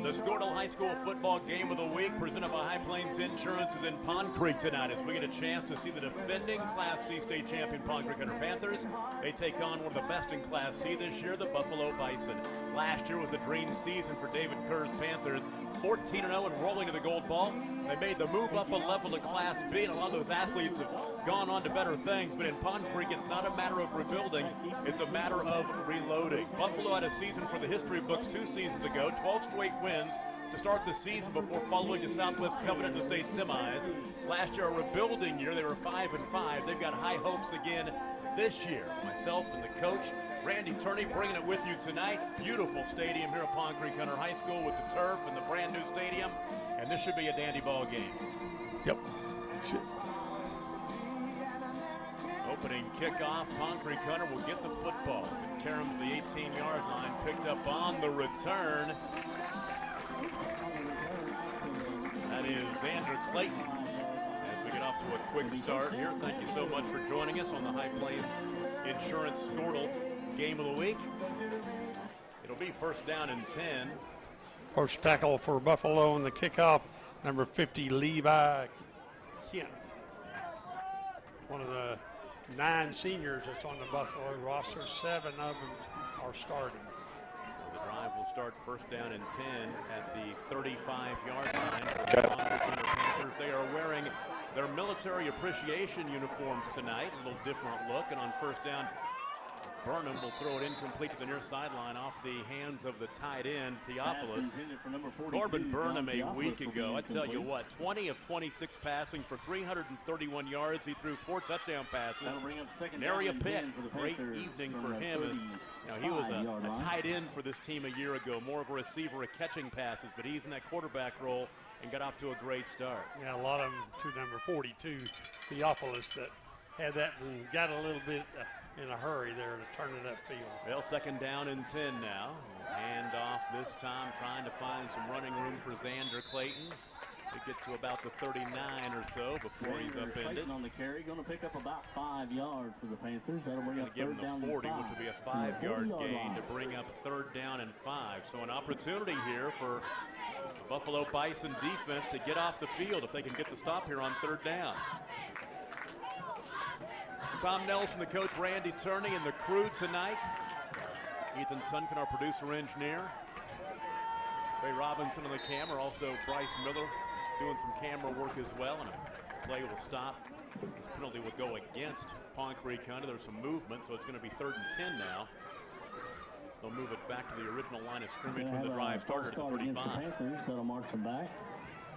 The Squirtle High School football game of the week presented by High Plains Insurance is in Pond Creek tonight as we get a chance to see the defending Class C state champion Pond Creek Hunter Panthers. They take on one of the best in Class C this year, the Buffalo Bison. Last year was a dream season for David Kerr's Panthers, 14-0 and rolling to the gold ball. They made the move up a level to Class B, and a lot of those athletes have gone on to better things, but in Pond Creek, it's not a matter of rebuilding, it's a matter of reloading. Buffalo had a season for the history books 2 seasons ago, 12 straight wins to start the season before following the Southwest Covenant in the state semis. Last year, a rebuilding year, they were 5-5. They've got high hopes again this year. Myself and the coach, Randy Turney, bringing it with you tonight. Beautiful stadium here at Pond Creek Hunter High School with the turf and the brand new stadium, and this should be a dandy ball game. Yep. Opening kickoff, Pond Creek Hunter will get the football. Karam to the 18-yard line, picked up on the return. That is Xander Clayton. As we get off to a quick start here, thank you so much for joining us on the High Plains Insurance Squirtle game of the week. It'll be first down and 10. First tackle for Buffalo on the kickoff, number 50, Levi Kent. One of the 9 seniors that's on the Buffalo roster. 7 of them are starting. So the drive will start first down and 10 at the 35-yard line for the Panthers. They are wearing their military appreciation uniforms tonight. A little different look, and on first down, Burnham will throw it incomplete to the near sideline off the hands of the tight end, Theophilus. Corbin Burnham a week ago, I tell you what, 20 of 26 passing for 331 yards. He threw 4 touchdown passes. Nary a pick. Great evening for him. As, you know, he was a tight end for this team a year ago, more of a receiver, a catching passes, but he's in that quarterback role and got off to a great start. Yeah, a lot of them to number 42, Theophilus, that had that and got a little bit in a hurry there to turn it upfield. Well, second down and 10 now. Hand off this time, trying to find some running room for Xander Clayton to get to about the 39 or so before he's upended. On the carry, going to pick up about 5 yards for the Panthers. That'll bring up give third him the 40, which will be a 5-yard gain to bring up third down and 5. So an opportunity here for the Buffalo Bison defense to get off the field if they can get the stop here on third down. Tom Nelson, the coach, Randy Turney, and the crew tonight. Ethan Sunken, our producer-engineer. Ray Robinson on the camera, also Bryce Miller doing some camera work as well, and a play will stop. This penalty will go against Pond Creek Hunter. There's some movement, so it's going to be third and 10 now. They'll move it back to the original line of scrimmage when the drive started at the 35. That'll march them back.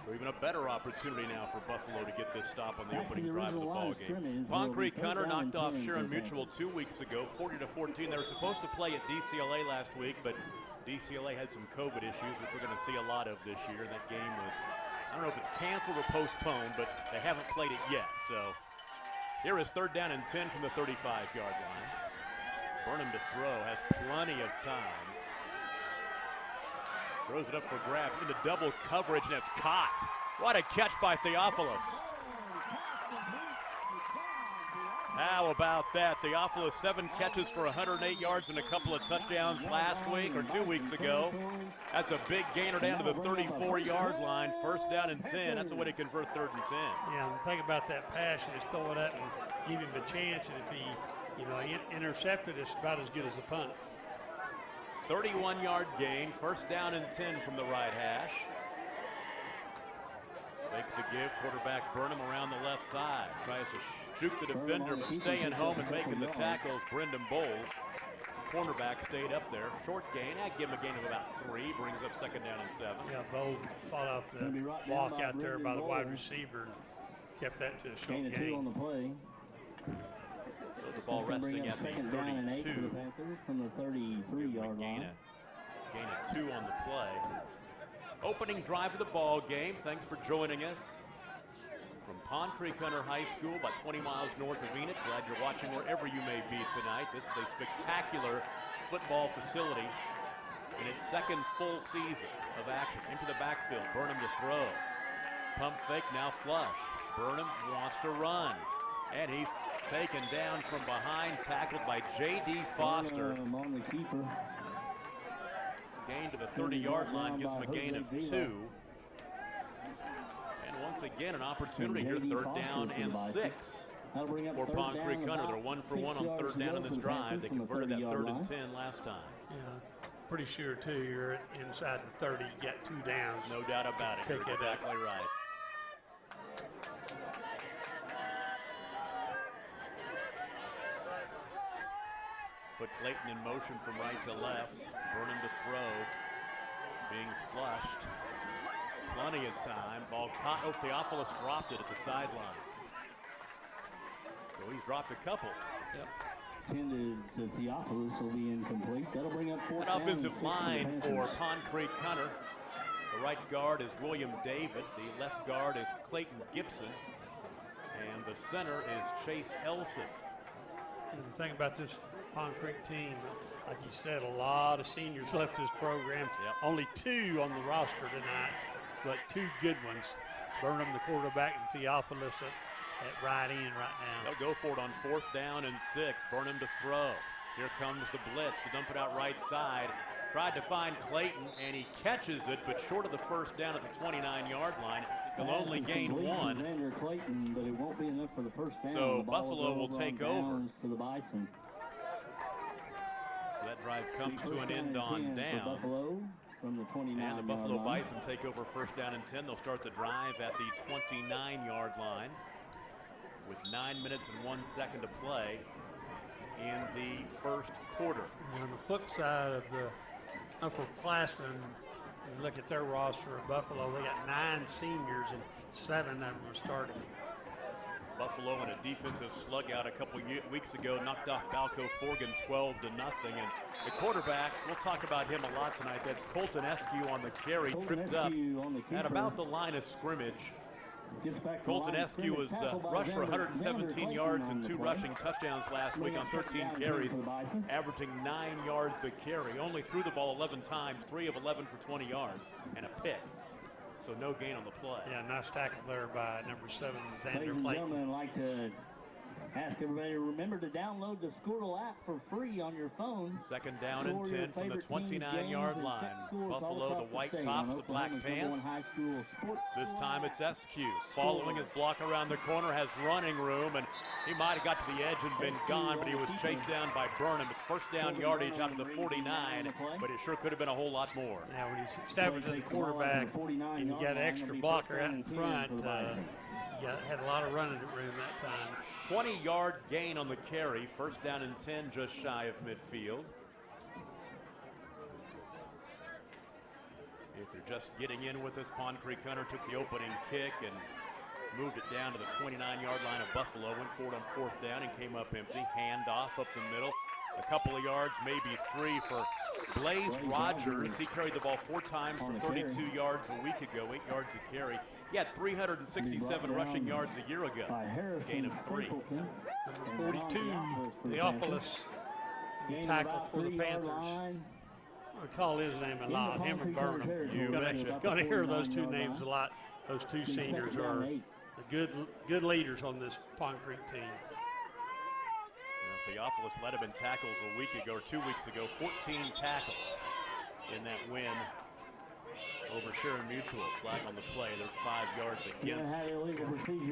So even a better opportunity now for Buffalo to get this stop on the opening drive of the ball game. Pond Creek Hunter knocked off Sharon Mutual 2 weeks ago, 40-14. They were supposed to play at DCLA last week, but DCLA had some COVID issues, which we're going to see a lot of this year. That game was, I don't know if it's canceled or postponed, but they haven't played it yet. So here is third down and 10 from the 35-yard line. Burnham to throw, has plenty of time. Throws it up for grabs into double coverage, and it's caught. What a catch by Theophilus. How about that? Theophilus, 7 catches for 108 yards and a couple of touchdowns last week or 2 weeks ago. That's a big gainer down to the 34-yard line. First down and 10. That's a way to convert third and 10. Yeah, and think about that pass. You just throw it up and give him a chance, and if he, intercepted, it's about as good as a punt. 31-yard gain, first down and 10 from the right hash. Takes the give, quarterback Burnham around the left side. Tries to shoot the defender, but staying home and making the tackles, Brendan Bowles. Cornerback stayed up there. Short gain, I'd give him a gain of about 3, brings up second down and 7. Yeah, Bowles fought off the walk out there by the wide receiver and kept that to a short gain. On the play. The ball resting at the 32. From the 33-yard line. Gain of 2 on the play. Opening drive of the ball game. Thanks for joining us from Pond Creek Hunter High School, about 20 miles north of Enid. Glad you're watching wherever you may be tonight. This is a spectacular football facility in its second full season of action. Into the backfield, Burnham to throw. Pump fake, now flushed. Burnham wants to run, and he's taken down from behind, tackled by J.D. Foster. On the keeper. Gain to the 30-yard line gives them a gain of 2. And once again, an opportunity here, 3rd down and 6 for Pond Creek Hunter. They're 1 for 1 on 3rd down in this drive. They converted that 3rd and 10 last time. Yeah, pretty sure, too, you're inside the 30, you get 2 downs. No doubt about it. You're exactly right. Put Clayton in motion from right to left. Burnham to throw. Being flushed. Plenty of time. Ball caught. Oh, Theophilus dropped it at the sideline. So he's dropped a couple. Yep. Tended to Theophilus will be incomplete. That'll bring up 4th An down offensive line for for Pond Creek Hunter. The right guard is William David. The left guard is Clayton Gibson. And the center is Chase Elson. And the thing about this Pond Creek team, like you said, a lot of seniors left this program. Yep. Only 2 on the roster tonight, but 2 good ones. Burnham, the quarterback, and Theophilus at right end right now. They'll go for it on 4th down and 6. Burnham to throw. Here comes the blitz to dump it out right side. Tried to find Clayton, and he catches it, but short of the 1st down at the 29-yard line. He'll only gain 1. Clayton, but it won't be enough for the 1st down. So Buffalo will take over. To the Bison. So that drive comes to an end on downs. From the 29 and the Buffalo Bison take over 1st down and 10. They'll start the drive at the 29-yard line with 9 minutes and 1 second to play in the 1st quarter. And on the flip side of the upperclassmen, you look at their roster of Buffalo, they got 9 seniors and 7 of them are starting. Buffalo in a defensive slug out a couple weeks ago knocked off Balco Forgan 12-0. And the quarterback, we'll talk about him a lot tonight. That's Colton Eskew on the carry, tripped up at about the line of scrimmage. Colton Eskew was rushed for 117 yards and 2 rushing touchdowns last week on 13 carries, averaging 9 yards a carry. Only threw the ball 11 times, 3 of 11 for 20 yards, and a pick. So no gain on the play. Yeah, nice tackle there by number 7, Xander Ladies and Clayton. gentlemen, I'd like to ask everybody to remember to download the Squirtle app for free on your phone. 2nd down and 10 from the 29-yard line. Buffalo, the white tops, the black pants. This time it's Eskew. Following his block around the corner, has running room, and he might have got to the edge and been gone, but he was chased down by Burnham. It's 1st down yardage out of the 49, but it sure could have been a whole lot more. Yeah, when you establish the quarterback and you got an extra blocker out in front, you had a lot of running room that time. 20-yard gain on the carry. 1st down and 10, just shy of midfield. If you're just getting in with us, Pond Creek Hunter took the opening kick and moved it down to the 29-yard line of Buffalo. Went for it on 4th down and came up empty. Handoff up the middle. A couple of yards, maybe 3 for Blaze Rogers. He carried the ball 4 times for 32 yards a week ago, 8 yards a carry. He had 367 rushing yards a year ago. Gain of 3. Number 42, Theophilus, the tackle for the Panthers. I call his name a lot, him and Burnham. You're going to hear those 2 names a lot. Those 2 seniors are the good leaders on this Pond Creek team. Theophilus led him in tackles a week ago, or 2 weeks ago, 14 tackles in that win over Sharon Mutual. Flag on the play. There's 5 yards against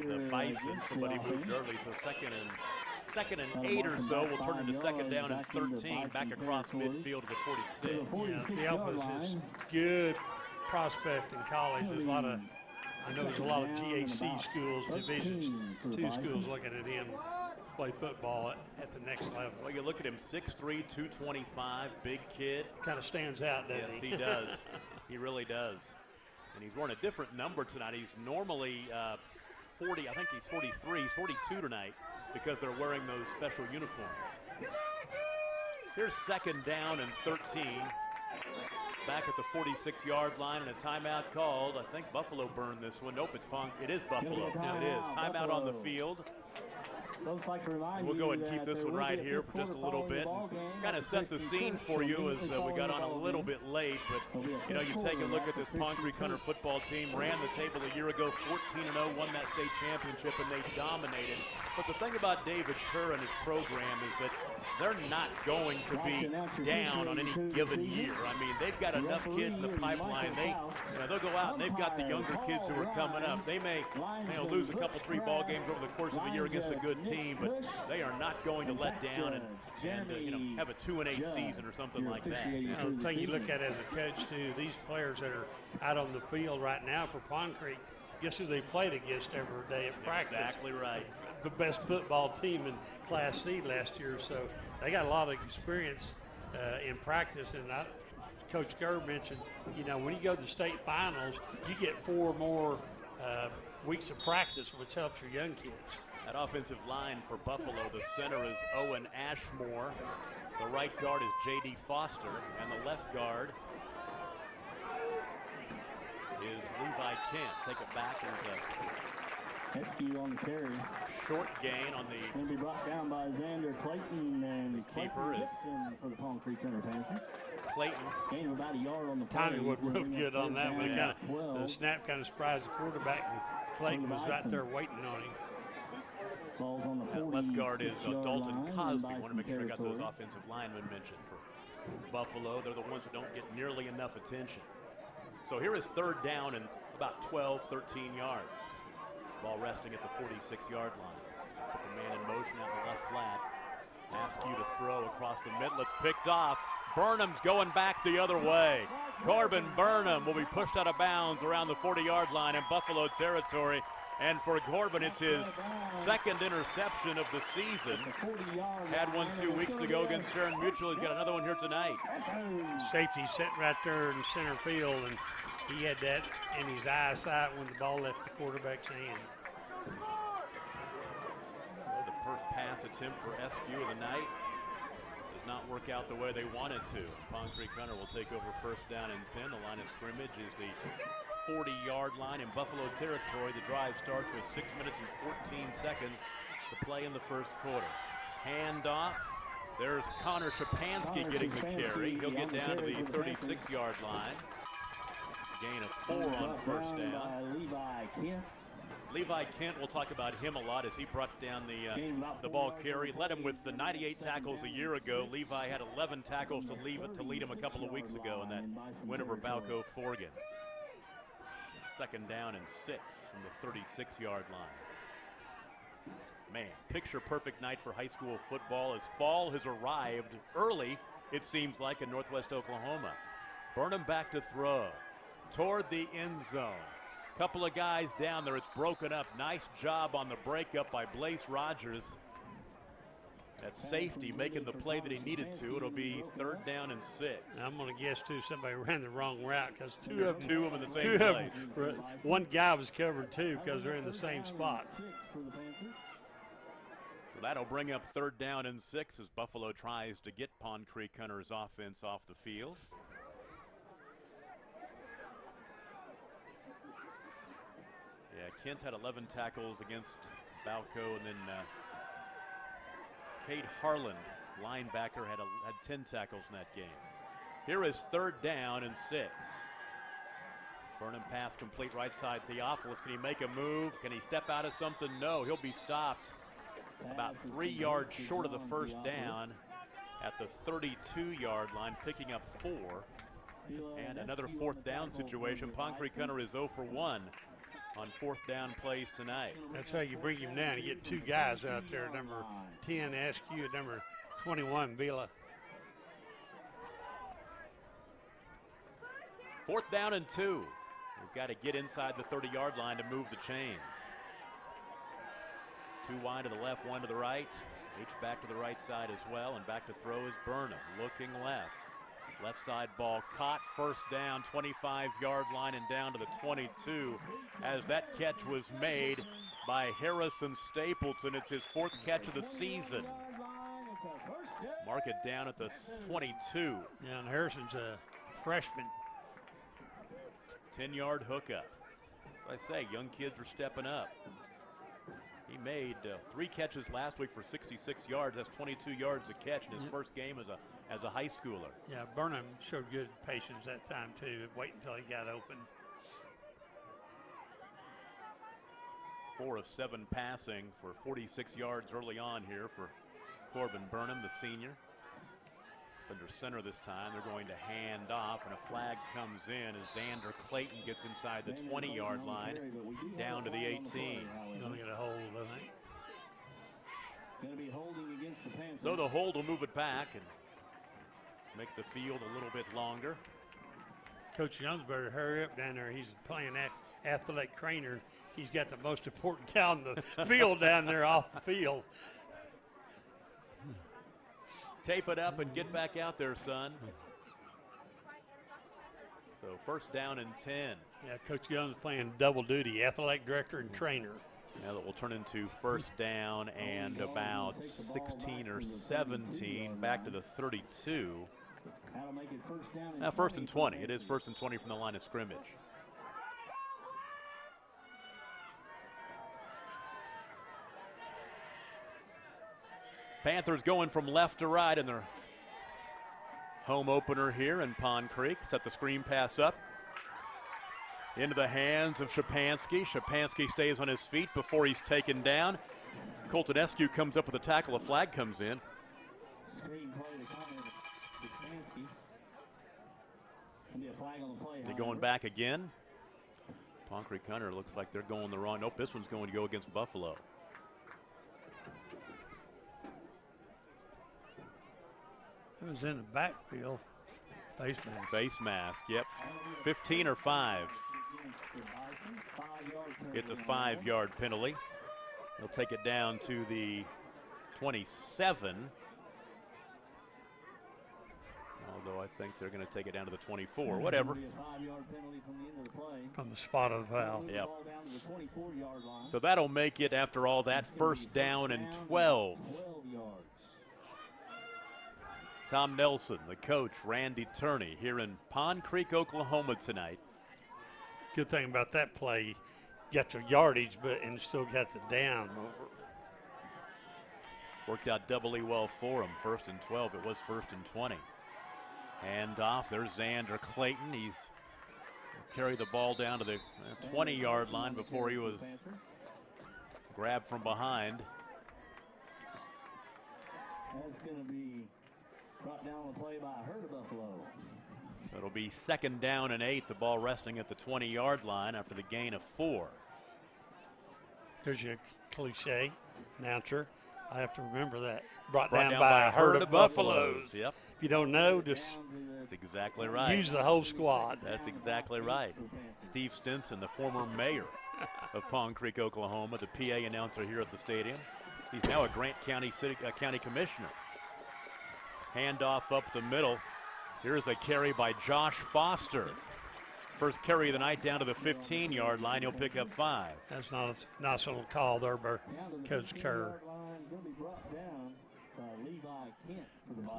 the Bison. Somebody moved early, so second and 8 or so. We'll turn into 2nd down and 13, back across midfield to the 46. Yeah, Theophilus is good prospect in college. There's a lot of, I know there's a lot of GAC schools, Divisions 2 schools looking at him play football at the next level. Well, you look at him, 6'3", 225, big kid. Kind of stands out, doesn't he? Yes, he does. He really does. And he's wearing a different number tonight. He's normally 40, I think he's 43, he's 42 tonight because they're wearing those special uniforms. Here's 2nd down and 13. Back at the 46-yard line and a timeout called. I think Buffalo burned this one. Nope, it's Pond. It is Buffalo. Yeah, it is. Timeout on the field. We'll go ahead and keep this one right here for just a little bit. Kind of set the scene for you as we got on a little bit late, but you know, you take a look at this Pond Creek Hunter football team, ran the table a year ago, 14-0, won that state championship, and they dominated. But the thing about David Kerr and his program is that they're not going to be down on any given year. I mean, they've got enough kids in the pipeline. They'll go out and they've got the younger kids who are coming up. They may lose a couple, 3 ball games over the course of a year against a good team, but they are not going to let down and have a 2-8 season or something like that. The thing you look at as a coach too, these players that are out on the field right now for Pond Creek, guess who they played against every day at practice? Exactly right. The best football team in Class C last year, so they got a lot of experience in practice. And Coach Gerb mentioned, when you go to the state finals, you get 4 more weeks of practice, which helps your young kids. That offensive line for Buffalo, the center is Owen Ashmore. The right guard is J.D. Foster, and the left guard is Levi Kent. Take it back. There's Eskew on the carry. Short gain on the. Going to be brought down by Xander Clayton, and the keeper is for the Pond Creek Hunter Panthers. Clayton. Gain of about a yard on the play. Timing was real good on that one. The snap kind of surprised the quarterback, and Clayton was right there waiting on him. Ball's on the left guard is Dalton Cosby. I want to make sure I got those offensive linemen mentioned for Buffalo. They're the ones that don't get nearly enough attention. So here is 3rd down and about 12, 13 yards. Ball resting at the 46-yard line. Put the man in motion out in the left flat. Ask you to throw across the middle. It's picked off. Burnham's going back the other way. Corbin Burnham will be pushed out of bounds around the 40-yard line in Buffalo territory. And for Corbin, it's his 2nd interception of the season. Had one 2 weeks ago against Sharon Mutual. He's got another one here tonight. Safety sitting right there in center field, and he had that in his eyesight when the ball left the quarterback's hand. So the first pass attempt for Eskew of the night does not work out the way they wanted to. Pond Creek Hunter will take over 1st down and 10. The line of scrimmage is the 40-yard line in Buffalo territory. The drive starts with 6 minutes and 14 seconds to play in the 1st quarter. Handoff. There's Connor Shapansky getting the carry. He'll get down to the 36-yard line. Gain of 4 on 1st down. Levi Kent, we'll talk about him a lot as he brought down the ball carry. Led him with the 98 tackles a year ago. Levi had 11 tackles to lead him a couple of weeks ago in that win over Balco Forgan. 2nd down and 6 from the 36-yard line. Man, picture perfect night for high school football as fall has arrived early, it seems like, in Northwest Oklahoma. Burnham back to throw toward the end zone. Couple of guys down there. It's broken up. Nice job on the breakup by Blaze Rogers. That safety making the play that he needed to. It'll be 3rd down and 6. Now I'm going to guess, too, somebody ran the wrong route because two of them in the same place. One guy was covered, too, because they're in the same spot. So that'll bring up 3rd down and 6 as Buffalo tries to get Pond Creek Hunter's offense off the field. Yeah, Kent had 11 tackles against Balco, and then Cade Harland, linebacker, had 10 tackles in that game. Here is 3rd down and 6. Burnham pass complete right side. Theophilus, can he make a move? Can he step out of something? No, he'll be stopped about 3 yards short of the 1st down at the 32-yard line, picking up 4. And another 4th down situation. Pond Creek Hunter is 0 for 1 on 4th down plays tonight. That's how you bring him down. You get 2 guys out there, number 10 Eskew and number 21 Vila. 4th down and 2. We've got to get inside the 30-yard line to move the chains. 2 wide to the left, 1 to the right. H back to the right side as well, and back to throw is Burnham, looking left. Left side ball caught, 1st down, 25-yard line and down to the 22 as that catch was made by Harrison Stapleton. It's his 4th catch of the season. Mark it down at the 22. Yeah, and Harrison's a freshman. 10-yard hookup. As I say, young kids are stepping up. He made 3 catches last week for 66 yards. That's 22 yards a catch in his first game as a high schooler. Yeah, Burnham showed good patience that time too. Wait until he got open. 4 of 7 passing for 46 yards early on here for Corbin Burnham, the senior. Under center this time. They're going to hand off, and a flag comes in as Xander Clayton gets inside the 20-yard line, down to the 18. Going to get a hold, I think. Going to be holding against the Panthers. So the hold will move it back and make the field a little bit longer. Coach Young's better hurry up down there. He's playing athletic trainer. He's got the most important talent in the field down there off the field. Tape it up and get back out there, son. So first down and 10. Yeah, Coach Young's playing double duty, athletic director and trainer. Now that will turn into first down and about 16 or 17, back to the 32. Now first and 20. It is first and 20 from the line of scrimmage. Panthers going from left to right in their home opener here in Pond Creek. Set the screen pass up into the hands of Shapansky. Shapansky stays on his feet before he's taken down. Colton Eskew comes up with a tackle. A flag comes in. Screen play to Shapansky. Be a flag on the play. They're going back again. Pond Creek Hunter looks like they're going the wrong. Nope, this one's going to go against Buffalo. It was in the backfield. Face mask. Face mask, yep. 15 or 5. It's a 5-yard penalty. They'll take it down to the 27. Although I think they're going to take it down to the 24. Whatever. From the spot of the foul. Yep. So that'll make it, after all that, first down and 12. Tom Nelson, the coach, Randy Turney, here in Pond Creek, Oklahoma tonight. Good thing about that play, got your yardage, and still got the down. Worked out doubly well for him. First and 12. It was first and 20. Hand off. There's Xander Clayton. He's carried the ball down to the 20-yard line before he was grabbed from behind. That's going to be brought down on the play by Herd of Buffalo. So it'll be second down and 8. The ball resting at the 20-yard line after the gain of 4. Here's your cliche, announcer. I have to remember that. Brought down by a herd of buffaloes. Yep. If you don't know, just that's exactly right. Use the whole squad. That's exactly right. Steve Stinson, the former mayor of Pond Creek, Oklahoma, the PA announcer here at the stadium. He's now a Grant County County Commissioner. Handoff up the middle. Here's a carry by Josh Foster. First carry of the night down to the 15-yard line. He'll pick up 5. That's not a nice little call there by Coach Kerr.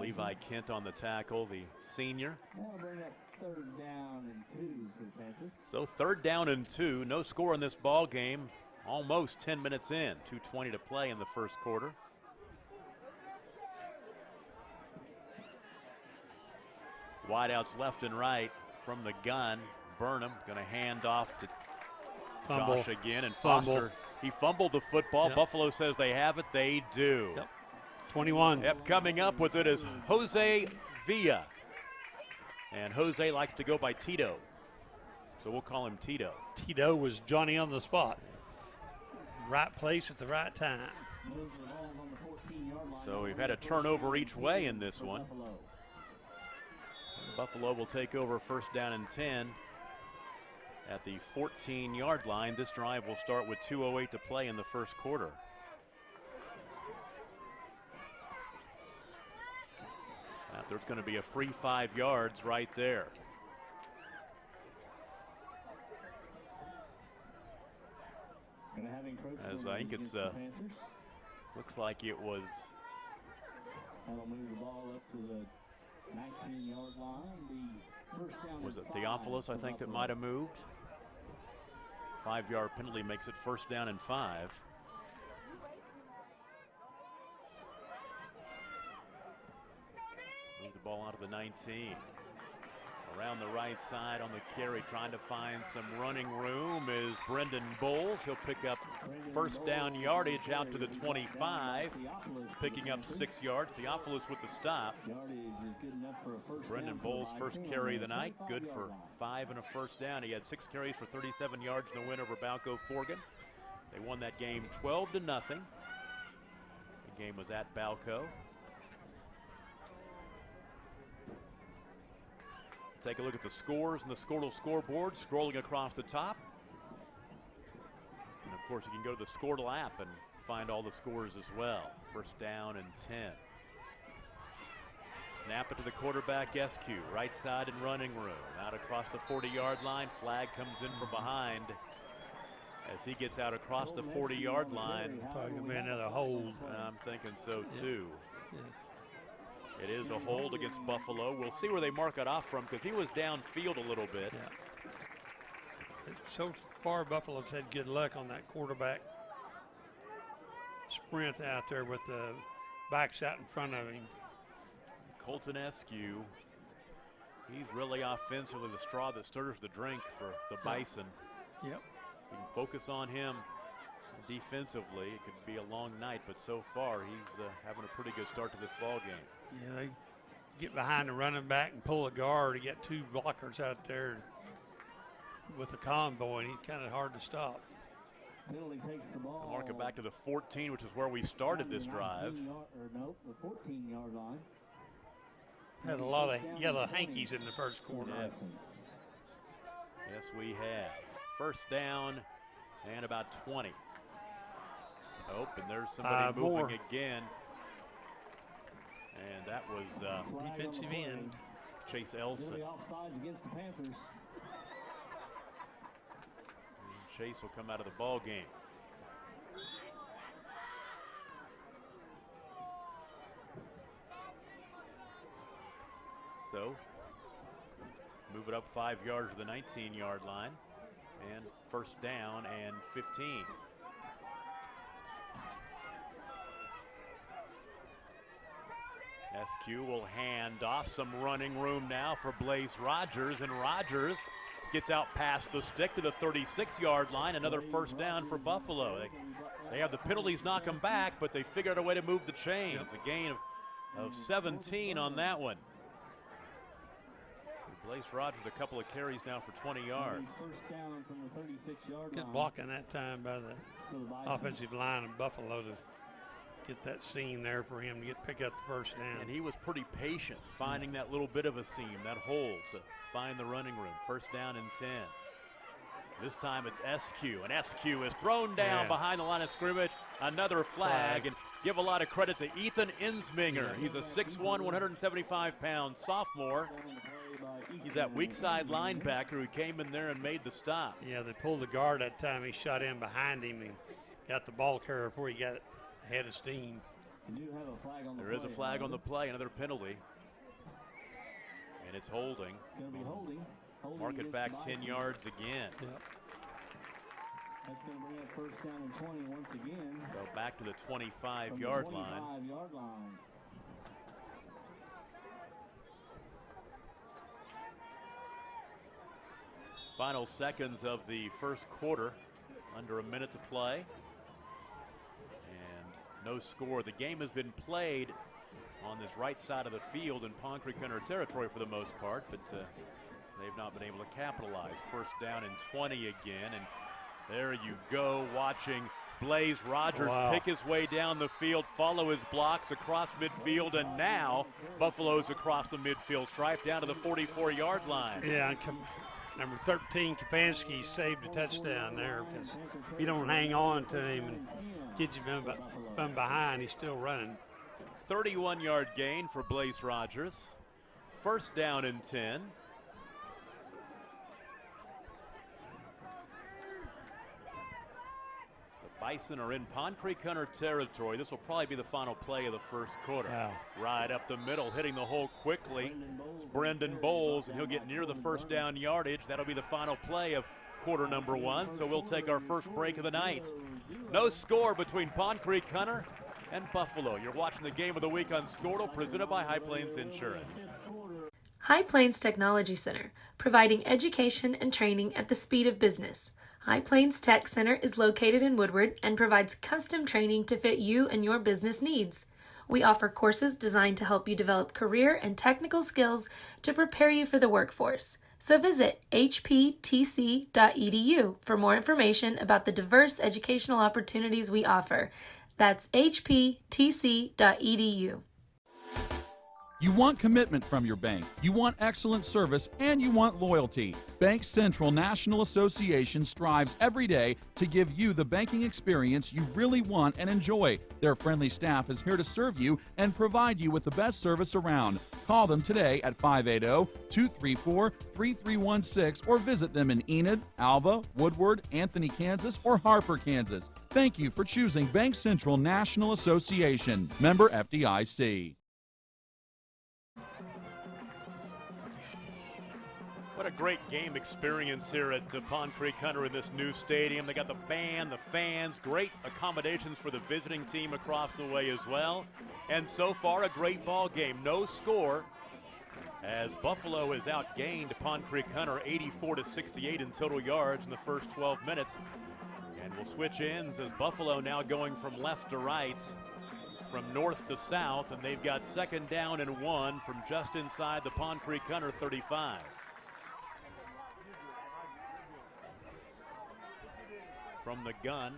Levi Kent on the tackle, the senior. Third down and 2 for the Panthers. So third down and 2. No score in this ball game. Almost 10 minutes in. 2:20 to play in the first quarter. Wideouts left and right from the gun. Burnham going to hand off to Josh again, and Foster. He fumbled the football. Yep. Buffalo says they have it. They do. Yep. 21. Yep, coming up with it is Jose Villa. And Jose likes to go by Tito, so we'll call him Tito. Tito was Johnny on the spot. Right place at the right time. So we've had a turnover each way in this one. Buffalo will take over first down and 10 at the 14-yard line. This drive will start with 2:08 to play in the first quarter. Now, there's going to be a free 5 yards right there. As I think it's looks like it was. That'll move the ball up to the 19-yard line. Was it Theophilus, I think, that might have moved? 5-yard penalty makes it first down and 5. Move the ball out of the 19. Around the right side on the carry, trying to find some running room is Brendan Bowles. He'll pick up first down yardage out to the 25, picking up 6 yards. Theophilus with the stop. Brendan Bowles' first carry of the night, good for 5 and a first down. He had 6 carries for 37 yards in the win over Balco Forgan. They won that game 12-0. The game was at Balco. Take a look at the scores and the Squirtle scoreboard scrolling across the top. And of course, you can go to the Squirtle app and find all the scores as well. First down and 10. Snap it to the quarterback, SQ. Right side and running room. Out across the 40-yard line. Flag comes in from behind as he gets out across the 40-yard line. Probably going to be another hold. I'm thinking so, too. Yeah. It is a hold against Buffalo. We'll see where they mark it off from because he was downfield a little bit. Yeah. So far, Buffalo's had good luck on that quarterback sprint out there with the backs out in front of him. Colton Eskew, he's really offensively the straw that stirs the drink for the Bison. Yep. We can focus on him defensively. It could be a long night, but so far he's having a pretty good start to this ball game. Yeah, they get behind the running back and pull a guard to get 2 blockers out there with the convoy, and he's kind of hard to stop. Penalty takes the ball. I'll mark it back to the 14, which is where we started this drive. The 14-yard line. Had a lot of yellow hankies in the first quarter. Yes. Yes, we have. First down and about 20. Oh, and there's somebody moving more. again. And that was Defensive end. Chase Elson. Offsides against the Panthers. And Chase will come out of the ball game. So, move it up 5 yards to the 19-yard line. And first down and 15. SQ will hand off, some running room now for Blaze Rogers, and Rogers gets out past the stick to the 36-yard line. Another first down for Buffalo. They have the penalties knock them back, but they figured out a way to move the chains. A gain of 17 on that one. Blaze Rogers a couple of carries now for 20 yards. First down from the 36-yard line. Good blocking that time by the offensive line of Buffalo to get that seam there for him to pick up the first down. And he was pretty patient finding that little bit of a seam, that hole to find the running room. First down and 10. This time it's SQ, and SQ is thrown down behind the line of scrimmage. Another flag, and give a lot of credit to Ethan Insminger. He's a 6'1", 175-pound sophomore. He's that weak side linebacker who came in there and made the stop. Yeah, they pulled the guard that time. He shot in behind him and got the ball carrier before he got ahead of steam. There is a flag on the play, another penalty. And it's holding. Mark it back 10 yards again. Yep. That's going to bring up first down and 20 once again. So back to the 25-yard line. Final seconds of the first quarter, under a minute to play. And no score. The game has been played on this right side of the field in Pond Creek Hunter territory for the most part, but they've not been able to capitalize. First down and 20 again, and there you go, watching Blaze Rogers pick his way down the field, follow his blocks across midfield, and now Buffalo's across the midfield stripe down to the 44-yard line. Yeah, number 13, Kapansky saved a touchdown there because if you don't hang on to him and get you from behind, he's still running. 31-yard gain for Blaze Rogers. First down and 10. The Bison are in Pond Creek Hunter territory. This will probably be the final play of the first quarter. Wow. Right up the middle, hitting the hole quickly. It's Brendan Bowles, and he'll get near the first down yardage. That'll be the final play of quarter number 1, so we'll take our first break of the night. No score between Pond Creek Hunter and Buffalo. You're watching the game of the week on Squirtle, presented by High Plains Insurance. High Plains Technology Center, providing education and training at the speed of business. High Plains Tech Center is located in Woodward and provides custom training to fit you and your business needs. We offer courses designed to help you develop career and technical skills to prepare you for the workforce. So visit hptc.edu for more information about the diverse educational opportunities we offer. That's hptc.edu. You want commitment from your bank, you want excellent service, and you want loyalty. Bank Central National Association strives every day to give you the banking experience you really want and enjoy. Their friendly staff is here to serve you and provide you with the best service around. Call them today at 580-234-3316 or visit them in Enid, Alva, Woodward, Anthony, Kansas, or Harper, Kansas. Thank you for choosing Bank Central National Association. Member FDIC. What a great game experience here at Pond Creek Hunter in this new stadium. They got the band, the fans, great accommodations for the visiting team across the way as well. And so far, a great ball game. No score as Buffalo has outgained Pond Creek Hunter 84-68 in total yards in the first 12 minutes. And we'll switch ends as Buffalo now going from left to right, from north to south, and they've got 2nd down and 1 from just inside the Pond Creek Hunter 35. From the gun,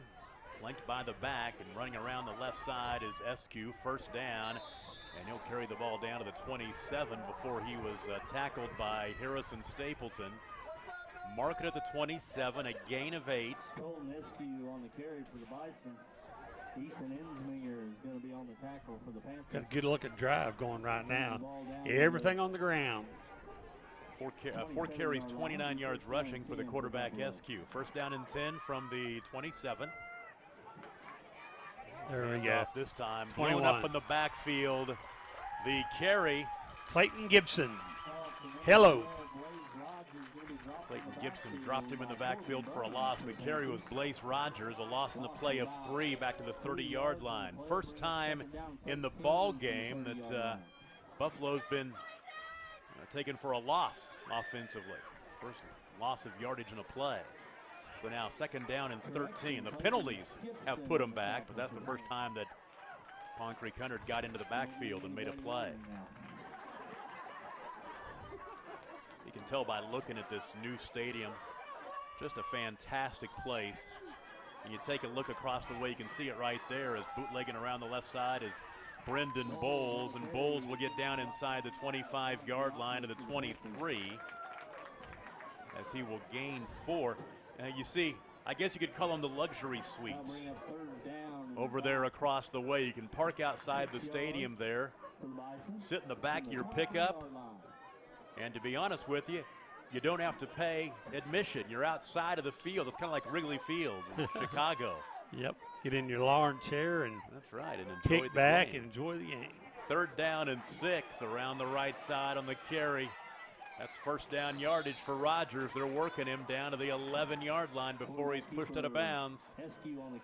flanked by the back and running around the left side is Eskew, 1st down, and he'll carry the ball down to the 27 before he was tackled by Harrison Stapleton. Mark it at the 27, a gain of 8. Colton Eskew on the carry for the Bison. Ethan Ensminger is going to be on the tackle for the Panthers. Got a good looking drive going right now. Everything on the ground. 4 carries, 29 yards rushing for the quarterback Eskew. 1st down and 10 from the 27. There we go. This time, 21. Blown up in the backfield. The carry. Clayton Gibson. Hello. Clayton Gibson dropped him in the backfield for a loss. The carry was Blaze Rogers, a loss in the play of 3 back to the 30-yard line. First time in the ball game that Buffalo's been taken for a loss offensively. First loss of yardage in a play. So now 2nd down and 13. The penalties have put them back, but that's the first time that Pond Creek Hunter got into the backfield and made a play. You can tell by looking at this new stadium, just a fantastic place. And you take a look across the way, you can see it right there as bootlegging around the left side is Brendan Bowles, and Bowles will get down inside the 25-yard line to the 23 as he will gain 4. You see, I guess you could call them the luxury suites over there across the way. You can park outside the stadium there, sit in the back of your pickup, and to be honest with you, you don't have to pay admission. You're outside of the field. It's kind of like Wrigley Field in Chicago. Yep. Get in your lawn chair and that's right, and enjoy kick back and enjoy the game. 3rd down and 6 around the right side on the carry. That's 1st down yardage for Rogers. They're working him down to the 11-yard line before he's pushed out of bounds.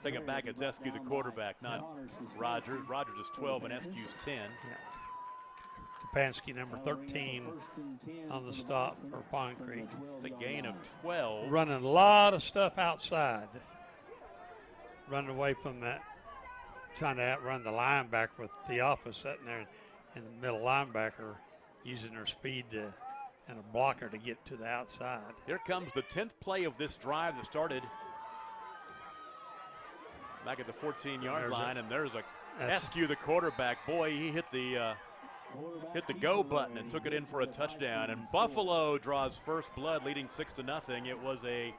Take it back, it's Eskew, the quarterback, not Rogers. Rogers is 12 and Eskew's 10. Yeah. Kapansky, number 13, on the stop for Pond Creek. It's a gain of 12. Running a lot of stuff outside. Running away from that, trying to outrun the linebacker with Theophilus sitting there in the middle linebacker, using their speed and a blocker to get to the outside. Here comes the 10th play of this drive that started back at the 14-yard line, and there's Eskew, the quarterback. Boy, he hit the go button and took it in for a touchdown. And Buffalo draws first blood, leading 6-0. It was a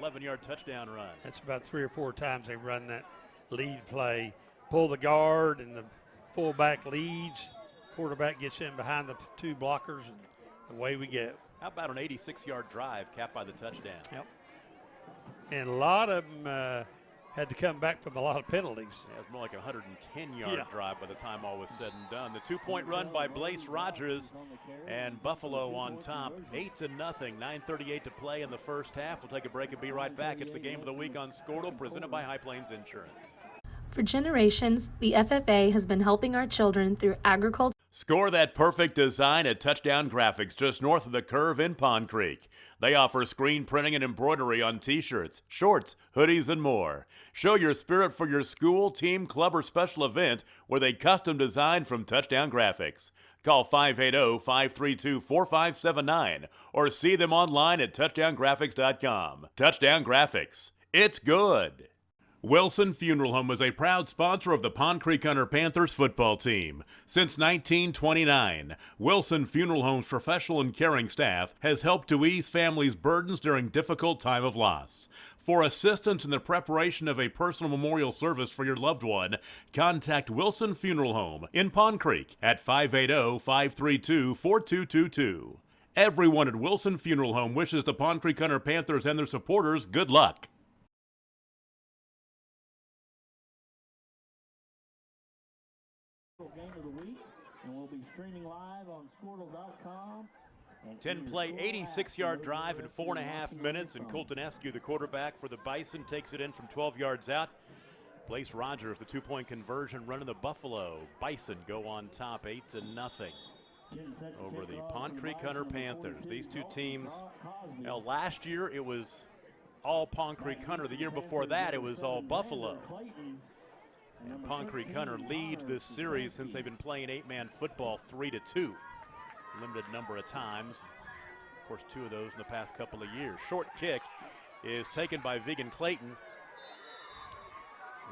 11-yard touchdown run. That's about 3 or 4 times they run that lead play. Pull the guard and the fullback leads. Quarterback gets in behind the 2 blockers, and away we go. How about an 86-yard drive capped by the touchdown? Yep. And a lot of them had to come back from a lot of penalties. Yeah, it was more like a 110-yard drive by the time all was said and done. The 2-point run by Blaze Rogers, and Buffalo on top, 8-0, 9:38 to play in the first half. We'll take a break and be right back. It's the Game of the Week on Squirtle, presented by High Plains Insurance. For generations, the FFA has been helping our children through agriculture. Score that perfect design at Touchdown Graphics just north of the curve in Pond Creek. They offer screen printing and embroidery on t-shirts, shorts, hoodies, and more. Show your spirit for your school, team, club, or special event with a custom design from Touchdown Graphics. Call 580-532-4579 or see them online at touchdowngraphics.com. Touchdown Graphics. It's good. Wilson Funeral Home is a proud sponsor of the Pond Creek Hunter Panthers football team. Since 1929, Wilson Funeral Home's professional and caring staff has helped to ease families' burdens during difficult time of loss. For assistance in the preparation of a personal memorial service for your loved one, contact Wilson Funeral Home in Pond Creek at 580-532-4222. Everyone at Wilson Funeral Home wishes the Pond Creek Hunter Panthers and their supporters good luck. Game of the week, and we'll be streaming live on Squirtle.com. 10-play, 86-yard drive in 4.5 minutes, and Colton Eskew, the quarterback for the Bison, takes it in from 12 yards out. Blaze Rogers, the two-point conversion, running the Buffalo. Bison go on top 8-0 over the Pond Creek Hunter Panthers. These two teams, last year it was all Pond Creek Hunter. The year before that it was all Buffalo. And Pond Creek Hunter leads this series since they've been playing 8-man football 3-2. Limited number of times. Of course, 2 of those in the past couple of years. Short kick is taken by Vegan Clayton.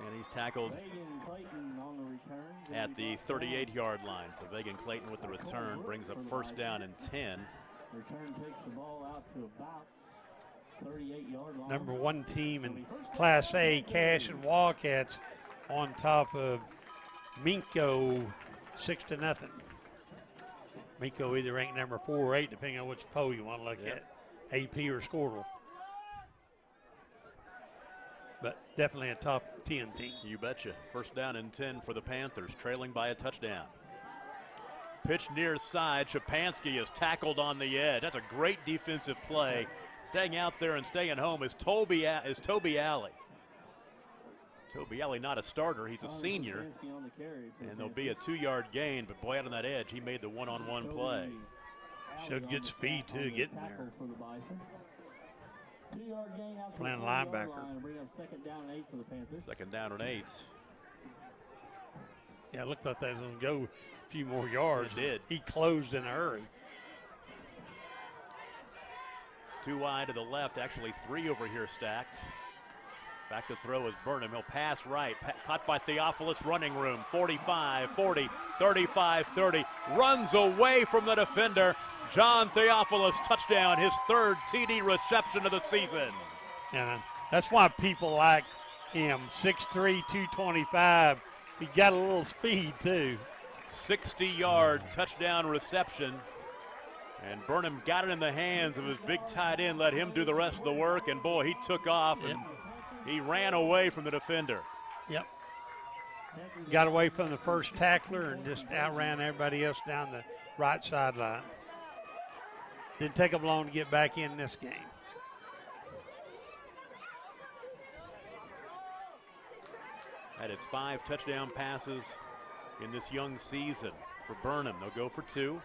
And he's tackled at the 38-yard line. So Vegan Clayton with the return brings up first down and 10. Return takes the ball out to about 38-yard line. Number 1 team in Class A, Cash and Wildcats, on top of Minko 6-0. Minko either ranked number 4 or 8, depending on which poll you want to look at, AP or Squirtle. But definitely a top 10 team. You betcha. First down and 10 for the Panthers, trailing by a touchdown. Pitch near side. Shapansky is tackled on the edge. That's a great defensive play. Staying out there and staying home is Toby Alley. Toby Alley not a starter, he's a senior, and there'll be a 2-yard gain, but boy, out on that edge, he made the one-on-one play. Showed good speed, too, getting there. Playing linebacker. Second down and 8 for the Panthers. 2nd down and 8. Yeah, it looked like they was going to go a few more yards. It did. He closed in a hurry. 2 wide to the left, actually 3 over here stacked. Back to throw is Burnham. He'll pass right. Caught by Theophilus, running room. 45, 40, 35, 30. Runs away from the defender. John Theophilus, touchdown. His 3rd TD reception of the season. And that's why people like him. 6'3", 225. He got a little speed, too. 60-yard touchdown reception. And Burnham got it in the hands of his big tight end, let him do the rest of the work, and boy, he took off. Yep. And he ran away from the defender. Yep. Got away from the first tackler and just outran everybody else down the right sideline. Didn't take them long to get back in this game. That is 5 touchdown passes in this young season for Burnham. They'll go for 2.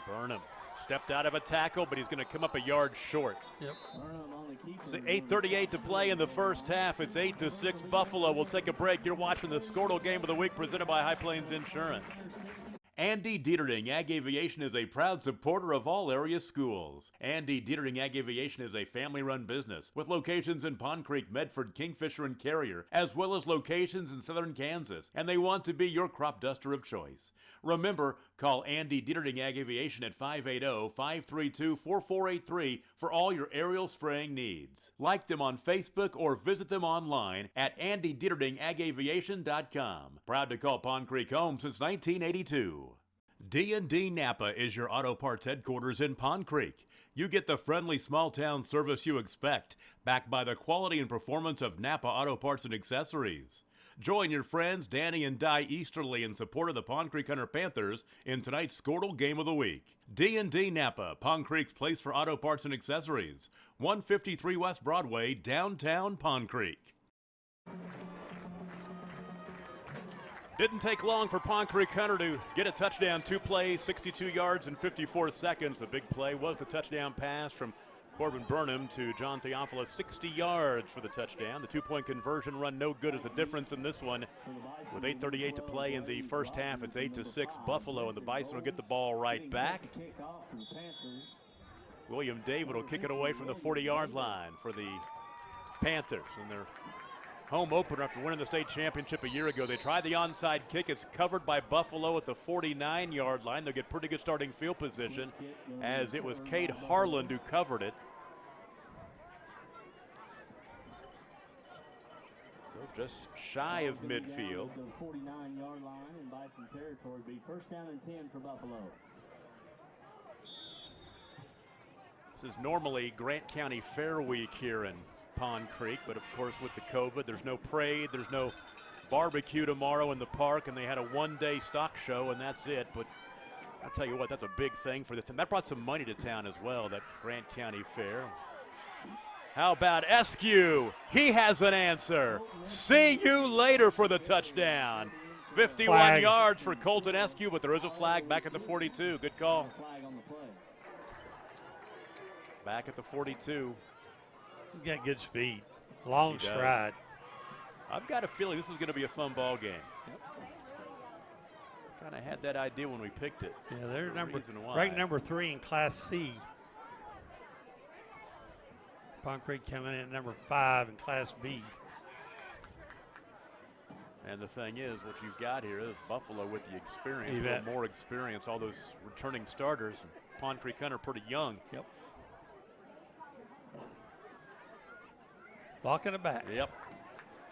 Burnham stepped out of a tackle, but he's going to come up a yard short. Yep. 8:38 to play in the first half. It's 8-6 Buffalo. We'll take a break. You're watching the Squirtle Game of the Week presented by High Plains Insurance. Andy Dieterding Ag Aviation is a proud supporter of all area schools. Andy Dieterding Ag Aviation is a family-run business with locations in Pond Creek, Medford, Kingfisher, and Carrier, as well as locations in southern Kansas, and they want to be your crop duster of choice. Remember, call Andy Dieterding Ag Aviation at 580-532-4483 for all your aerial spraying needs. Like them on Facebook or visit them online at andydietertingagaviation.com. Proud to call Pond Creek home since 1982. D&D Napa is your auto parts headquarters in Pond Creek. You get the friendly small-town service you expect, backed by the quality and performance of Napa Auto Parts and Accessories. Join your friends Danny and Di Easterly in support of the Pond Creek Hunter Panthers in tonight's Squirtle Game of the Week. D&D Napa, Pond Creek's place for auto parts and accessories. 153 West Broadway, downtown Pond Creek. Didn't take long for Pond Creek Hunter to get a touchdown. 2 plays, 62 yards in 54 seconds. The big play was the touchdown pass from Corbin Burnham to John Theophilus, 60 yards for the touchdown. The 2-point conversion run no good is the difference in this one. With 8:38 to play in the first half, it's 8-6 Buffalo, and the Bison will get the ball right back. William David will kick it away from the 40-yard line for the Panthers. And their home opener after winning the state championship a year ago. They tried the onside kick. It's covered by Buffalo at the 49-yard line. They'll get pretty good starting field position as it was Cade Harland who covered it. So just shy of midfield. The 49-yard line in Bison territory be first down and 10 for Buffalo. This is normally Grant County Fair Week here in Pond Creek, but of course with the COVID, there's no parade, there's no barbecue tomorrow in the park, and they had a one-day stock show, and that's it. But I'll tell you what, that's a big thing for this team. That brought some money to town as well, that Grant County Fair. How about Eskew? He has an answer. See you later for the touchdown. 51 Flag. yards for Colton Eskew, but there is a flag back at the 42. Good call. Flag on the play. Back at the 42. He got good speed, long He does. stride. I've got a feeling this is going to be a fun ball game. Yep. Kind of had that idea when we picked it. Yeah, they're No reason why. ranked number 3 in Class C. Pond Creek coming in at number 5 in Class B. And the thing is, what you've got here is Buffalo with the experience, You a little bet. more experience, all those returning starters. And Pond Creek Hunter pretty young. Yep. Blocking it back. Yep.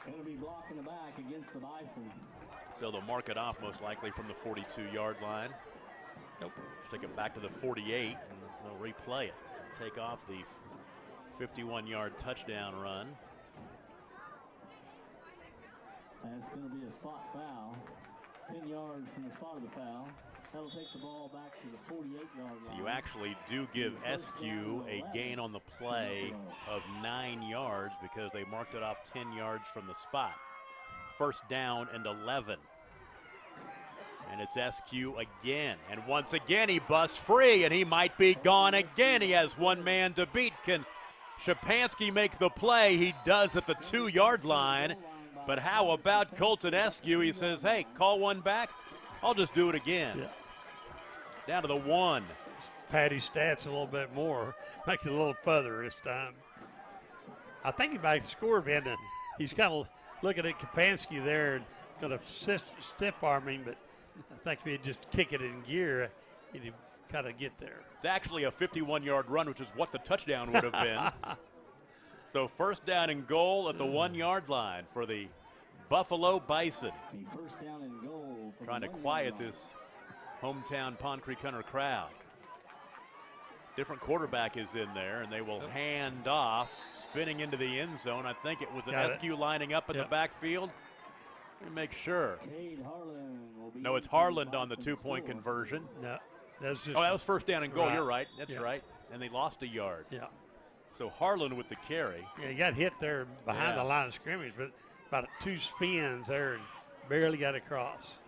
Going to be blocking the back against the Bison. So they'll mark it off most likely from the 42-yard line. Nope. Take it back to the 48, and they'll replay it. So take off the 51-yard touchdown run. That's going to be a spot foul. 10 yards from the spot of the foul. That'll take the ball back to the 48-yard line. You actually do give Eskew a gain on the play of 9 yards because they marked it off 10 yards from the spot. First down and 11. And it's Eskew again. And once again, he busts free, and he might be gone again. He has one man to beat. Can Shapansky make the play? He does at the 2-yard line. But how about Colton Eskew? He says, hey, call one back. I'll just do it again. Yeah. Down to the 1. Pad his stats a little bit more, make it a little further this time. I think he might have scored, man. He's kind of looking at Kapansky there and going to stiff arm him, but I think if he'd just kick it in gear, he'd kind of get there. It's actually a 51-yard run, which is what the touchdown would have been. So first down and goal at the 1-yard line for the Buffalo Bison. A first down and goal. Trying to quiet this hometown Pond Creek Hunter crowd. Different quarterback is in there, and they will hand off, spinning into the end zone. I think it was an Got it. Eskew lining up in the backfield. Let me make sure. Cade Harlan will be No, it's Harland on the 2-point conversion. No, that's just. Oh, that was first down and goal. Right. You're right. That's Yeah. right. And they lost a yard. Yeah. So Harlan with the carry. Yeah, he got hit there behind Yeah. the line of scrimmage, but about 2 spins there and barely got across.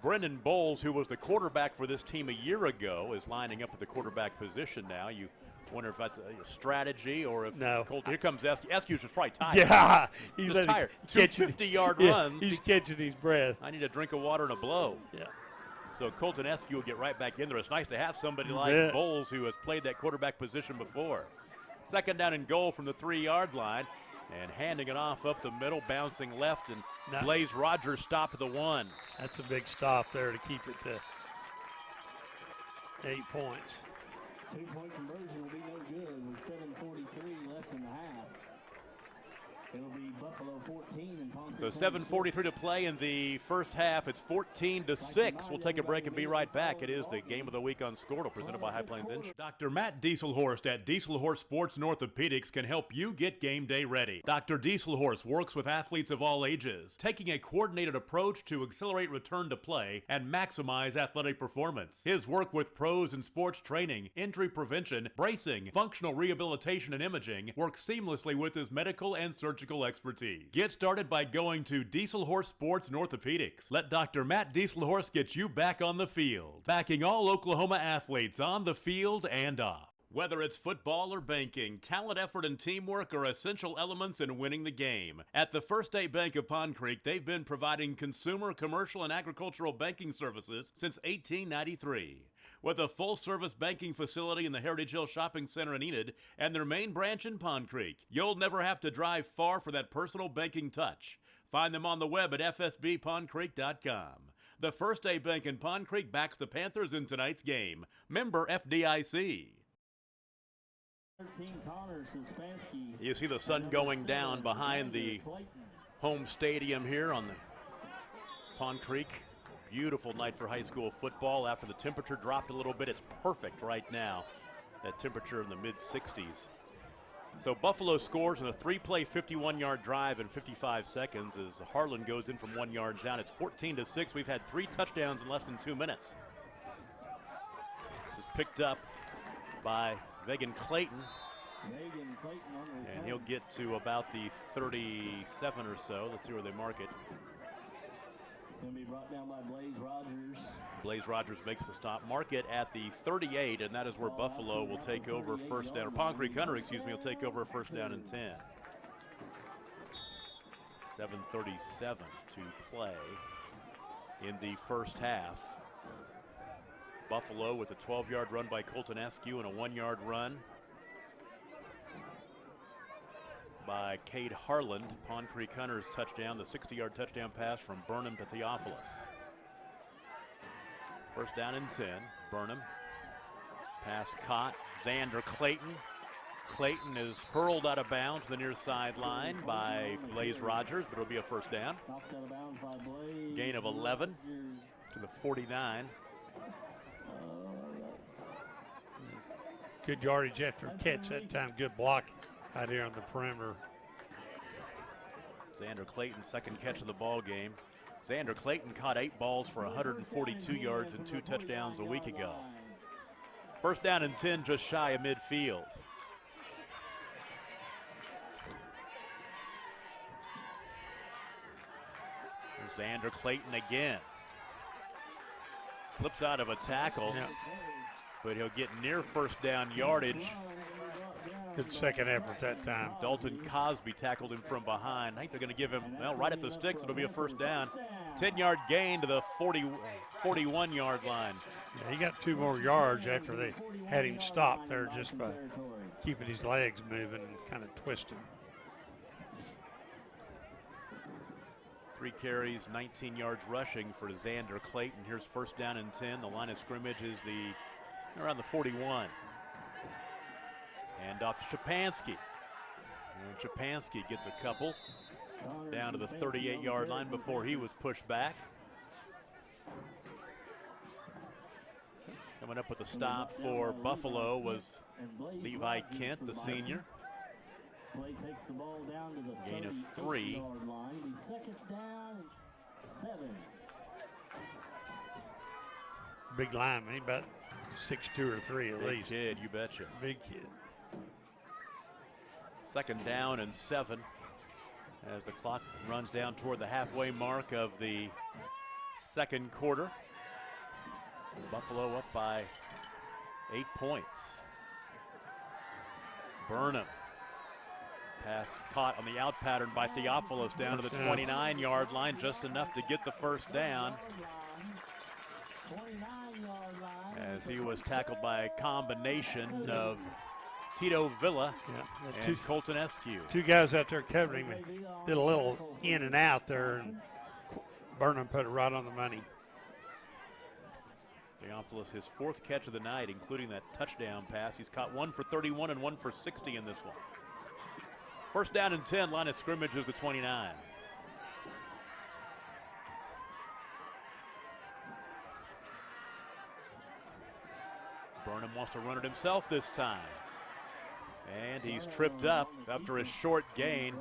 Brendan Bowles, who was the quarterback for this team a year ago, is lining up at the quarterback position now. You wonder if that's a strategy or if No. Colton, here comes Eskew. Eskew's just probably tired. Yeah, he's Just letting- tired. catching- 250-yard yeah, runs. He's catching his breath. I need a drink of water and a blow. Yeah. So Colton Eskew will get right back in there. It's nice to have somebody You like bet. Bowles who has played that quarterback position before. Second down and goal from the 3-yard line. And handing it off up the middle, bouncing left, and No. Blaze Rogers stop at the 1. That's a big stop there to keep it to 8 points. 2-point conversion will be no good with 7:43 left in the half. It'll be Buffalo 14 and Pond So Creek 7:43 to play in the first half. It's 14-6. We'll take a break and be right back. It is the Game of the Week on Scortal, presented by High Plains Insurance. Dr. Matt Dieselhorst at Dieselhorst Sports and Orthopedics can help you get game day ready. Dr. Dieselhorst works with athletes of all ages, taking a coordinated approach to accelerate return to play and maximize athletic performance. His work with pros in sports training, injury prevention, bracing, functional rehabilitation, and imaging works seamlessly with his medical and surgical expertise. guaranteed. Get started by going to Diesel Horse Sports and Orthopedics. Let Dr. Matt Diesel Horse get you back on the field, backing all Oklahoma athletes on the field and off. Whether it's football or banking, talent, effort, and teamwork are essential elements in winning the game. At the First State Bank of Pond Creek, they've been providing consumer, commercial, and agricultural banking services since 1893. With a full-service banking facility in the Heritage Hill Shopping Center in Enid and their main branch in Pond Creek, you'll never have to drive far for that personal banking touch. Find them on the web at fsbpondcreek.com. The First State Bank in Pond Creek backs the Panthers in tonight's game. Member FDIC. You see the sun going down behind the home stadium here on the Pond Creek. Beautiful night for high school football. After the temperature dropped a little bit, it's perfect right now. That temperature in the mid-60s. So Buffalo scores in a 3-play 51-yard drive in 55 seconds as Harlan goes in from 1 yard down. It's 14-6. We've had 3 touchdowns in less than 2 minutes. This is picked up by Megan Clayton. And he'll get to about the 37 or so. Let's see where they mark it. Going to be brought down by Blaze Rogers. Blaze Rogers makes the stop. Mark it at the 38, and that is where Buffalo will take over first down. Or Pond Creek Hunter, excuse me, will take over first down and 10. 7:37 to play in the first half. Buffalo with a 12-yard run by Colton Askew and a 1-yard run by Cade Harland. Pond Creek Hunters touchdown, the 60-yard touchdown pass from Burnham to Theophilus. First down and 10. Burnham. Pass caught. Xander Clayton. Clayton is hurled out of bounds to the near sideline by Blaze Rogers, but it'll be a first down. Gain of 11 to the 49. Good yardage after catch that time. Good block out here on the perimeter. Xander Clayton's second catch of the ball game. Xander Clayton caught 8 balls for 142 yards and 2 touchdowns a week ago. First down and 10, just shy of midfield. Xander Clayton again. Slips out of a tackle, but he'll get near first down yardage. Good second effort that time. Dalton Cosby tackled him from behind. I think they're going to give him, well, right at the sticks. It'll be a first down. 10-yard gain to the 41-yard line. Yeah, he got 2 more yards after they had him stopped there just by keeping his legs moving and kind of twisting. 3 carries, 19 yards rushing for Xander Clayton. Here's first down and 10. The line of scrimmage is around the 41. And off to Shapansky. And Shapansky gets a couple down to the 38-yard line before he was pushed back. Coming up with a stop for Buffalo was Levi Kent, the senior. Takes the ball down to the gain of 3. Line. Second down, 7. Big lineman, he about 6'2" or 3 at Big least. Kid, you betcha. Big kid. Second down and 7 as the clock runs down toward the halfway mark of the second quarter. Buffalo up by 8 points. Burnham. Pass caught on the out pattern by Theophilus down to the 29-yard line, just enough to get the first down. As he was tackled by a combination of Tito Villa and Colton Askew. 2 guys out there covering him. Did a little in and out there, and Burnham put it right on the money. Theophilus, his 4th catch of the night, including that touchdown pass. He's caught 1 for 31 and 1 for 60 in this one. First down and 10, line of scrimmage is the 29. Burnham wants to run it himself this time. And he's tripped up after a short gain.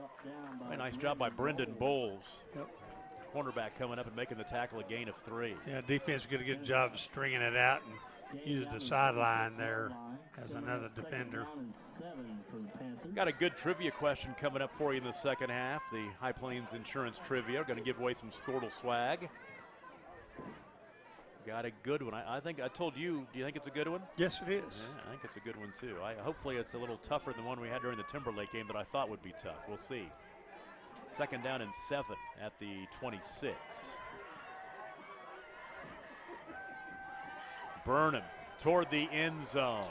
A nice job by Brendan Bowles. Yep. Cornerback coming up and making the tackle, a gain of 3. Yeah, defense did a good job of stringing it out and used the sideline there as another defender. Got a good trivia question coming up for you in the second half. The High Plains Insurance Trivia. Going to give away some Squirtle swag. Got a good one. I think I told you. Do you think it's a good one? Yes, it is. Yeah, I think it's a good one too. Hopefully it's a little tougher than the one we had during the Timberlake game that I thought would be tough. We'll see. 2nd down and 7 at the 26. Burnham toward the end zone.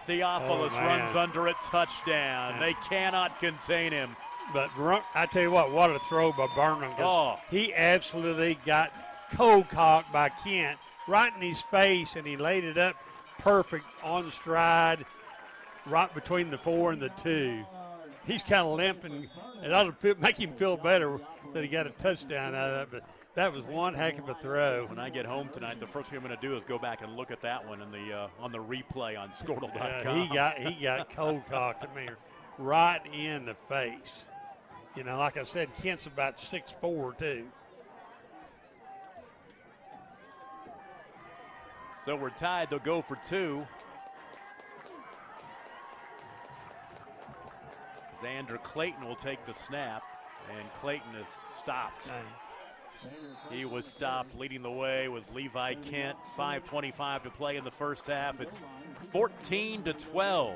Theophilus runs under a touchdown. They cannot contain him. But I tell you what a throw by Burnham. He absolutely got cold-cocked by Kent right in his face, and he laid it up perfect on stride right between the 4 and the 2. He's kind of limping. It ought to make him feel better that he got a touchdown out of it, but that was one heck of a throw. When I get home tonight, the first thing I'm going to do is go back and look at that one in the on the replay on Squirtle.com. He got cold-cocked. I mean, right in the face. You know, like I said, Kent's about 6'4", too. So we're tied. They'll go for 2. Xander Clayton will take the snap, and Clayton is stopped. He was stopped. Leading the way was Levi Kent. 5:25 to play in the first half. It's 14-12.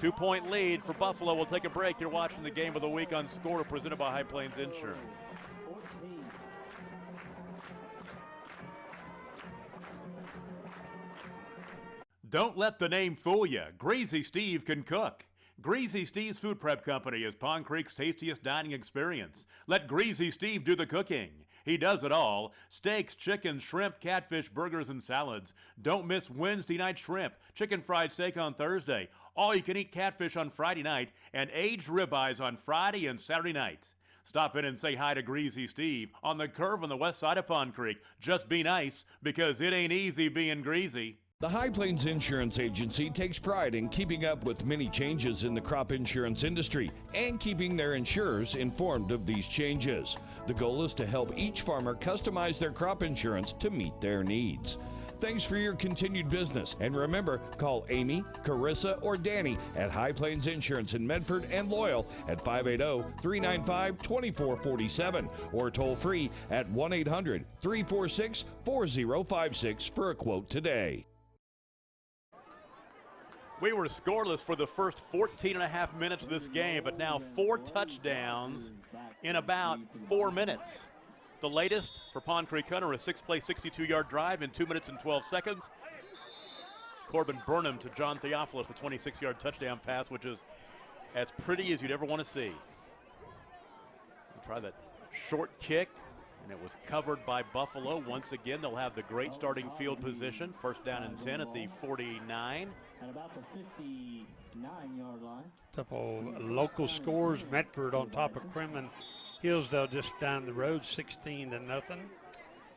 2-point lead for Buffalo. We'll take a break. You're watching the Game of the Week on Squirtle, presented by High Plains Insurance. Don't let the name fool you. Greasy Steve can cook. Greasy Steve's Food Prep Company is Pond Creek's tastiest dining experience. Let Greasy Steve do the cooking. He does it all. Steaks, chicken, shrimp, catfish, burgers, and salads. Don't miss Wednesday night shrimp, chicken fried steak on Thursday, all-you-can-eat catfish on Friday night, and aged ribeyes on Friday and Saturday night. Stop in and say hi to Greasy Steve on the curve on the west side of Pond Creek. Just be nice, because it ain't easy being greasy. The High Plains Insurance Agency takes pride in keeping up with many changes in the crop insurance industry and keeping their insurers informed of these changes. The goal is to help each farmer customize their crop insurance to meet their needs. Thanks for your continued business, and remember, call Amy, Carissa, or Danny at High Plains Insurance in Medford and Loyal at 580-395-2447 or toll free at 1-800-346-4056 for a quote today. We were scoreless for the first 14 and a half minutes of this game, but now 4 touchdowns in about 4 minutes. The latest for Pond Creek Hunter, a 6-play, 62-yard drive in 2 minutes and 12 seconds. Corbin Burnham to John Theophilus, a 26-yard touchdown pass, which is as pretty as you'd ever want to see. We'll try that short kick, and it was covered by Buffalo. Once again, they'll have the great starting field position. 1st down and 10 at the 49. At about the 59-yard line. Couple local scores. Medford on top of Quinlan. Hillsdale just down the road, 16-0.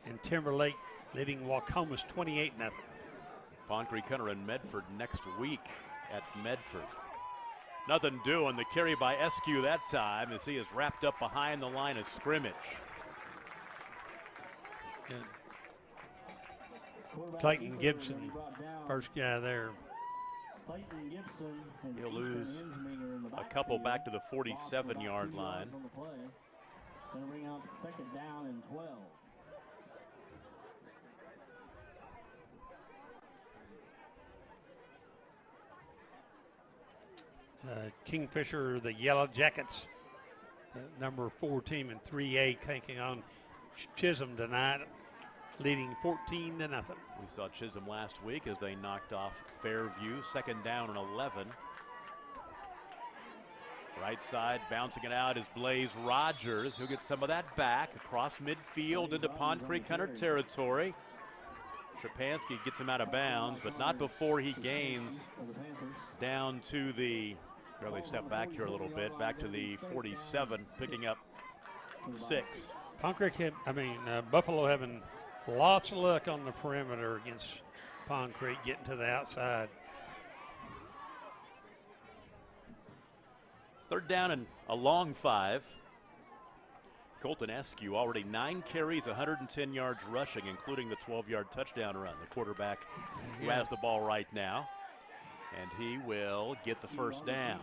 And Timberlake leading Wacomas 28-0. Pond Creek Hunter and Medford next week at Medford. Nothing doing. The carry by Eskew that time as he is wrapped up behind the line of scrimmage. Clayton Gibson, first guy there. He'll lose a couple back to the 47-yard line. Going to bring out 2nd down and 12. Kingfisher, the Yellow Jackets, number 4 team in 3A, taking on Chisholm tonight, leading 14-0. We saw Chisholm last week as they knocked off Fairview. 2nd down and 11. Right side, bouncing it out is Blaze Rogers, who gets some of that back across midfield into Pond Creek Hunter territory. Shapansky gets him out of bounds, but not before he gains down to the, barely step back here a little bit, back to the 47, picking up 6. Pond Creek Buffalo having lots of luck on the perimeter against Pond Creek, getting to the outside. 3rd down and a long 5. Colton Eskew already 9 carries, 110 yards rushing, including the 12-yard touchdown run. The quarterback who has the ball right now. And he will get the first down.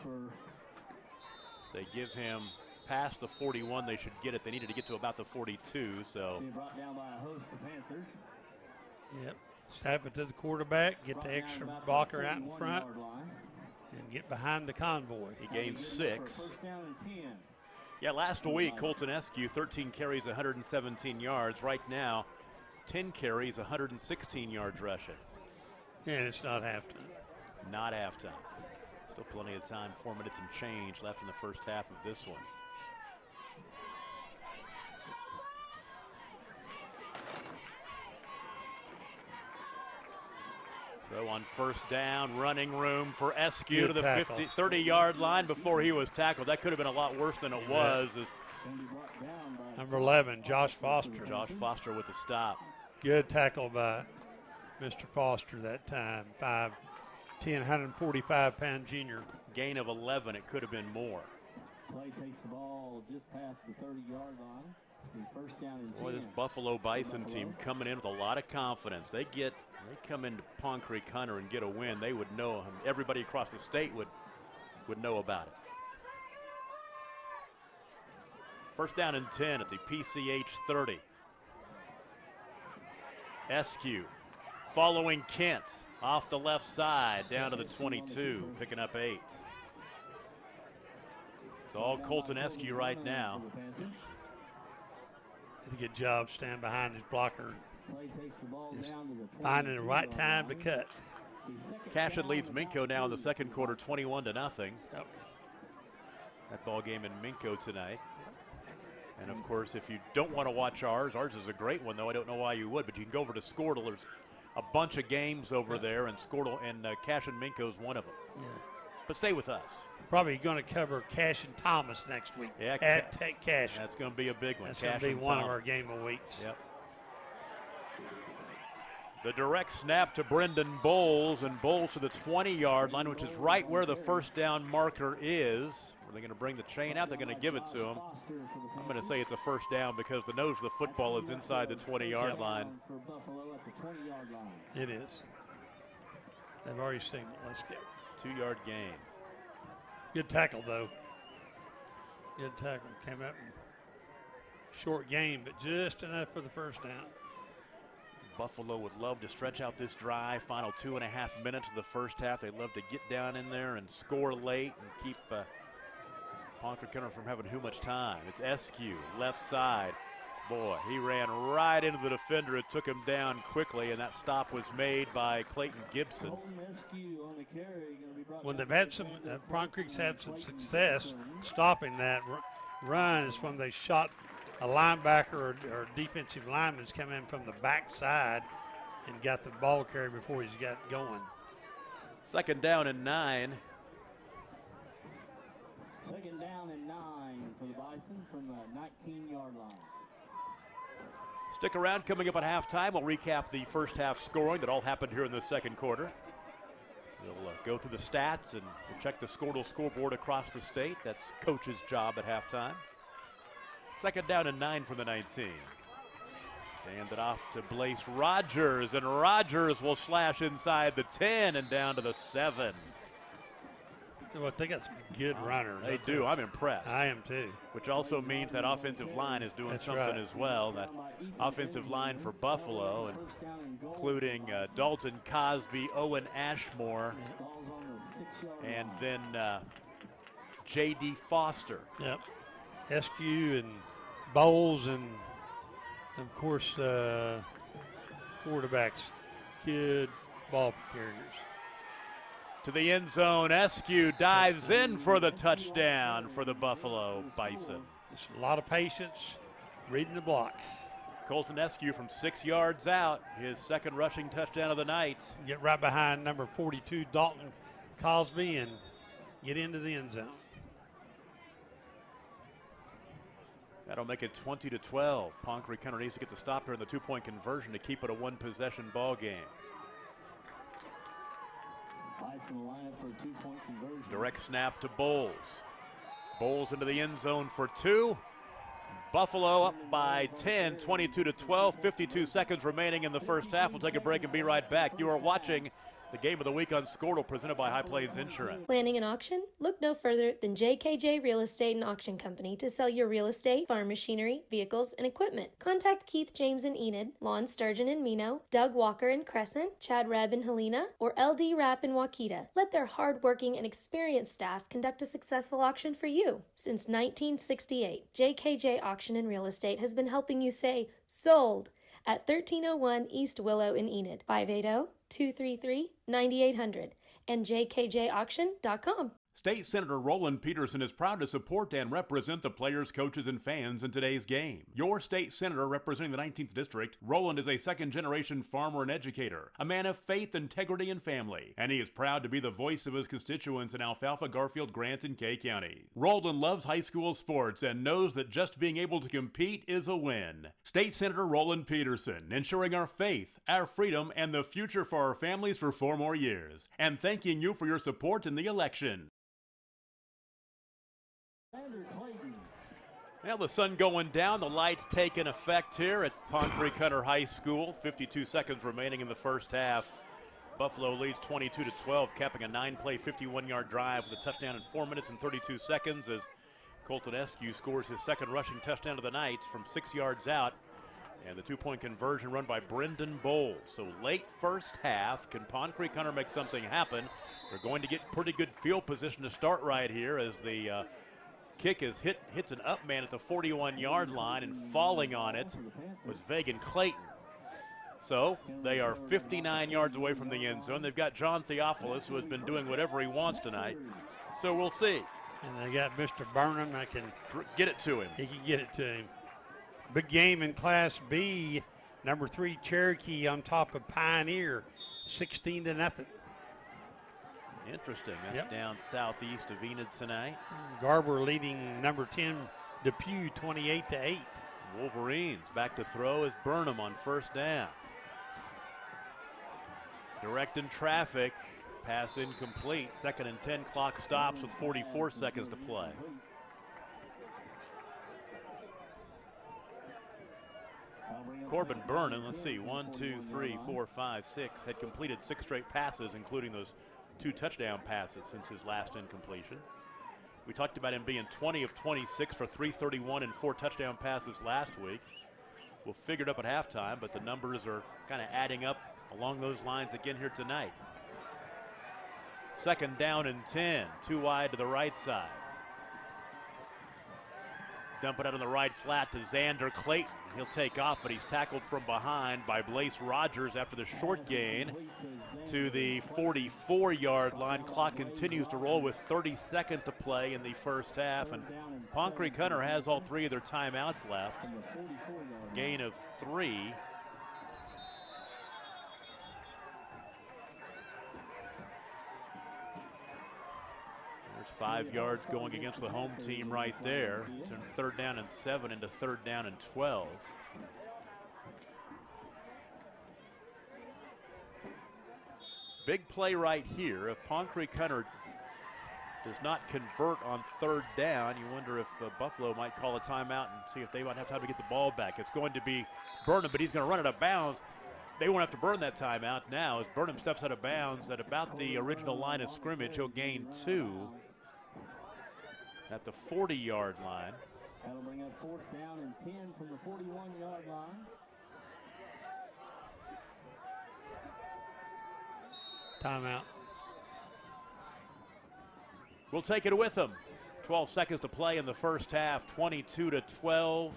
If they give him past the 41, they should get it. They needed to get to about the 42, so. Brought down by a host of Panthers. Yep. Snap it to the quarterback, get the extra blocker out in front, and get behind the convoy. He gains 6. Yeah, last week, Colton Eskew, 13 carries, 117 yards. Right now, 10 carries, 116 yards rushing. And it's not halftime. Not halftime. Still plenty of time, 4 minutes and change left in the first half of this one. So on first down, running room for Eskew to the 30-yard line before he was tackled. That could have been a lot worse than it was. As number 11, Josh Foster. Josh Foster with the stop. Good tackle by Mr. Foster that time. 5'10", 145-pound junior. Gain of 11. It could have been more. Clay takes the ball just past the 30-yard line. First down and 10. Boy, this Buffalo Bison team coming in with a lot of confidence. They come into Pond Creek Hunter and get a win. They would know. Everybody across the state would know about it. First down and 10 at the PCH 30. Eskew following Kent off the left side down to the 22, picking up 8. It's all Colton Eskew right now. Did a good job standing behind his blocker. Just finding the right time to cut. Cashin leads Minco now in the second quarter, 21-0. Yep. That ball game in Minco tonight. And of course, if you don't want to watch ours is a great one, though. I don't know why you would, but you can go over to Squirtle. There's a bunch of games over there, and Squirtle and Cashin Minco is one of them. Yeah. But stay with us. Probably going to cover Cashin Thomas next week at Tech Cashin. That's going to be a big one. That's going to be one of our game of weeks. Yep. The direct snap to Brendan Bowles, and Bowles to the 20-yard line, which is right where the first down marker is. Are they going to bring the chain out? They're going to give it to him. I'm going to say it's a first down because the nose of the football is inside the 20-yard line. It is. They've already signaled. Let's go. 2-yard gain. Good tackle, though. Good tackle. Came up in short game, but just enough for the first down. Buffalo would love to stretch out this drive. Final 2.5 minutes of the first half. They'd love to get down in there and score late and keep Pond Creek Hunter from having too much time. It's Eskew, left side. Boy, he ran right into the defender. It took him down quickly, and that stop was made by Clayton Gibson. When they've had some, Pond Creek's had some success stopping that run is when they shot a linebacker or defensive lineman's come in from the backside and got the ball carrier before he's got going. Second down and 9. Second down and 9 for the Bison from the 19-yard line. Stick around. Coming up at halftime, we'll recap the first half scoring that all happened here in the second quarter. We'll go through the stats and we'll check the Squirtle scoreboard across the state. That's coach's job at halftime. Second down and 9 from the 19. Hand it off to Blaze Rogers, and Rogers will slash inside the 10 and down to the 7. Well, they got some good runners. They do. I'm impressed. I am too. Which also means that offensive line is doing something as well. That offensive line for Buffalo, and including Dalton Cosby, Owen Ashmore, and then J.D. Foster. Yep. Eskew and Bowles and, of course, quarterbacks. Good ball carriers. To the end zone, Eskew dives in for the touchdown for the Buffalo Bison. It's a lot of patience, reading the blocks. Colton Eskew from 6 yards out, his second rushing touchdown of the night. Get right behind number 42, Dalton Cosby, and get into the end zone. That'll make it 20-12. Pond Creek Hunter needs to get the stop here in the 2-point conversion to keep it a one-possession ball game. For a 2-point conversion. Direct snap to Bowles. Bowles into the end zone for 2. Buffalo up by 10, 22-12, 52 seconds remaining in the first half. We'll take a break and be right back. You are watching the Game of the Week on Squirtle, presented by High Plains Insurance. Planning an auction? Look no further than JKJ Real Estate and Auction Company to sell your real estate, farm machinery, vehicles, and equipment. Contact Keith James in Enid, Lon Sturgeon in Mino, Doug Walker in Crescent, Chad Rebb in Helena, or LD Rapp in Waukeeta. Let their hard-working and experienced staff conduct a successful auction for you. Since 1968, JKJ Auction and Real Estate has been helping you say, sold, at 1301 East Willow in Enid, 580-233-9800, and jkjauction.com. State Senator Roland Peterson is proud to support and represent the players, coaches, and fans in today's game. Your state senator representing the 19th District, Roland is a second-generation farmer and educator, a man of faith, integrity, and family, and he is proud to be the voice of his constituents in Alfalfa, Garfield, Grant, and Kay County. Roland loves high school sports and knows that just being able to compete is a win. State Senator Roland Peterson, ensuring our faith, our freedom, and the future for our families for 4 more years, and thanking you for your support in the election. Now the sun going down, the lights taking effect here at Pond Creek Hunter High School. 52 seconds remaining in the first half. Buffalo leads 22-12, capping a 9-play, 51-yard drive with a touchdown in 4 minutes and 32 seconds as Colton Eskew scores his second rushing touchdown of the night from 6 yards out. And the 2-point conversion run by Brendan Bowles. So late first half, can Pond Creek Hunter make something happen? They're going to get pretty good field position to start right here as the kick is hits an up man at the 41-yard line, and falling on it was Vagan Clayton. So they are 59 yards away from the end zone. They've got John Theophilus, who has been doing whatever he wants tonight. So we'll see. And they got Mr. Burnham that can get it to him. He can get it to him. Big game in Class B. Number 3 Cherokee on top of Pioneer, 16-0. Interesting. That's down southeast of Enid tonight. Garber leading number 10 Depew 28-8. Wolverines back to throw as Burnham on first down. Directing traffic. Pass incomplete. 2nd and 10, clock stops with 44 seconds to play. Corbin Burnham, let's see, 1, 2, 3, 4, 5, 6, had completed 6 straight passes, including those 2 touchdown passes since his last incompletion. We talked about him being 20 of 26 for 331 and 4 touchdown passes last week. We'll figure it up at halftime, but the numbers are kind of adding up along those lines again here tonight. 2nd down and 10, 2 wide to the right side. Dump it out on the right flat to Xander Clayton. He'll take off, but he's tackled from behind by Blaze Rogers after the short gain to the 44-yard line. Clock continues to roll with 30 seconds to play in the first half, and Pond Creek Hunter has all 3 of their timeouts left. Gain of 3. There's 5 yards going against the home team right there. Turn 3rd down and 7 into 3rd down and 12. Big play right here. If Pond Creek Hunter does not convert on 3rd down, you wonder if Buffalo might call a timeout and see if they might have time to get the ball back. It's going to be Burnham, but he's going to run it out of bounds. They won't have to burn that timeout now as Burnham steps out of bounds at about the original line of scrimmage. He'll gain 2 at the 40-yard line. That'll bring up 4th down and 10 from the 41-yard line. Timeout. We'll take it with them. 12 seconds to play in the first half, 22-12.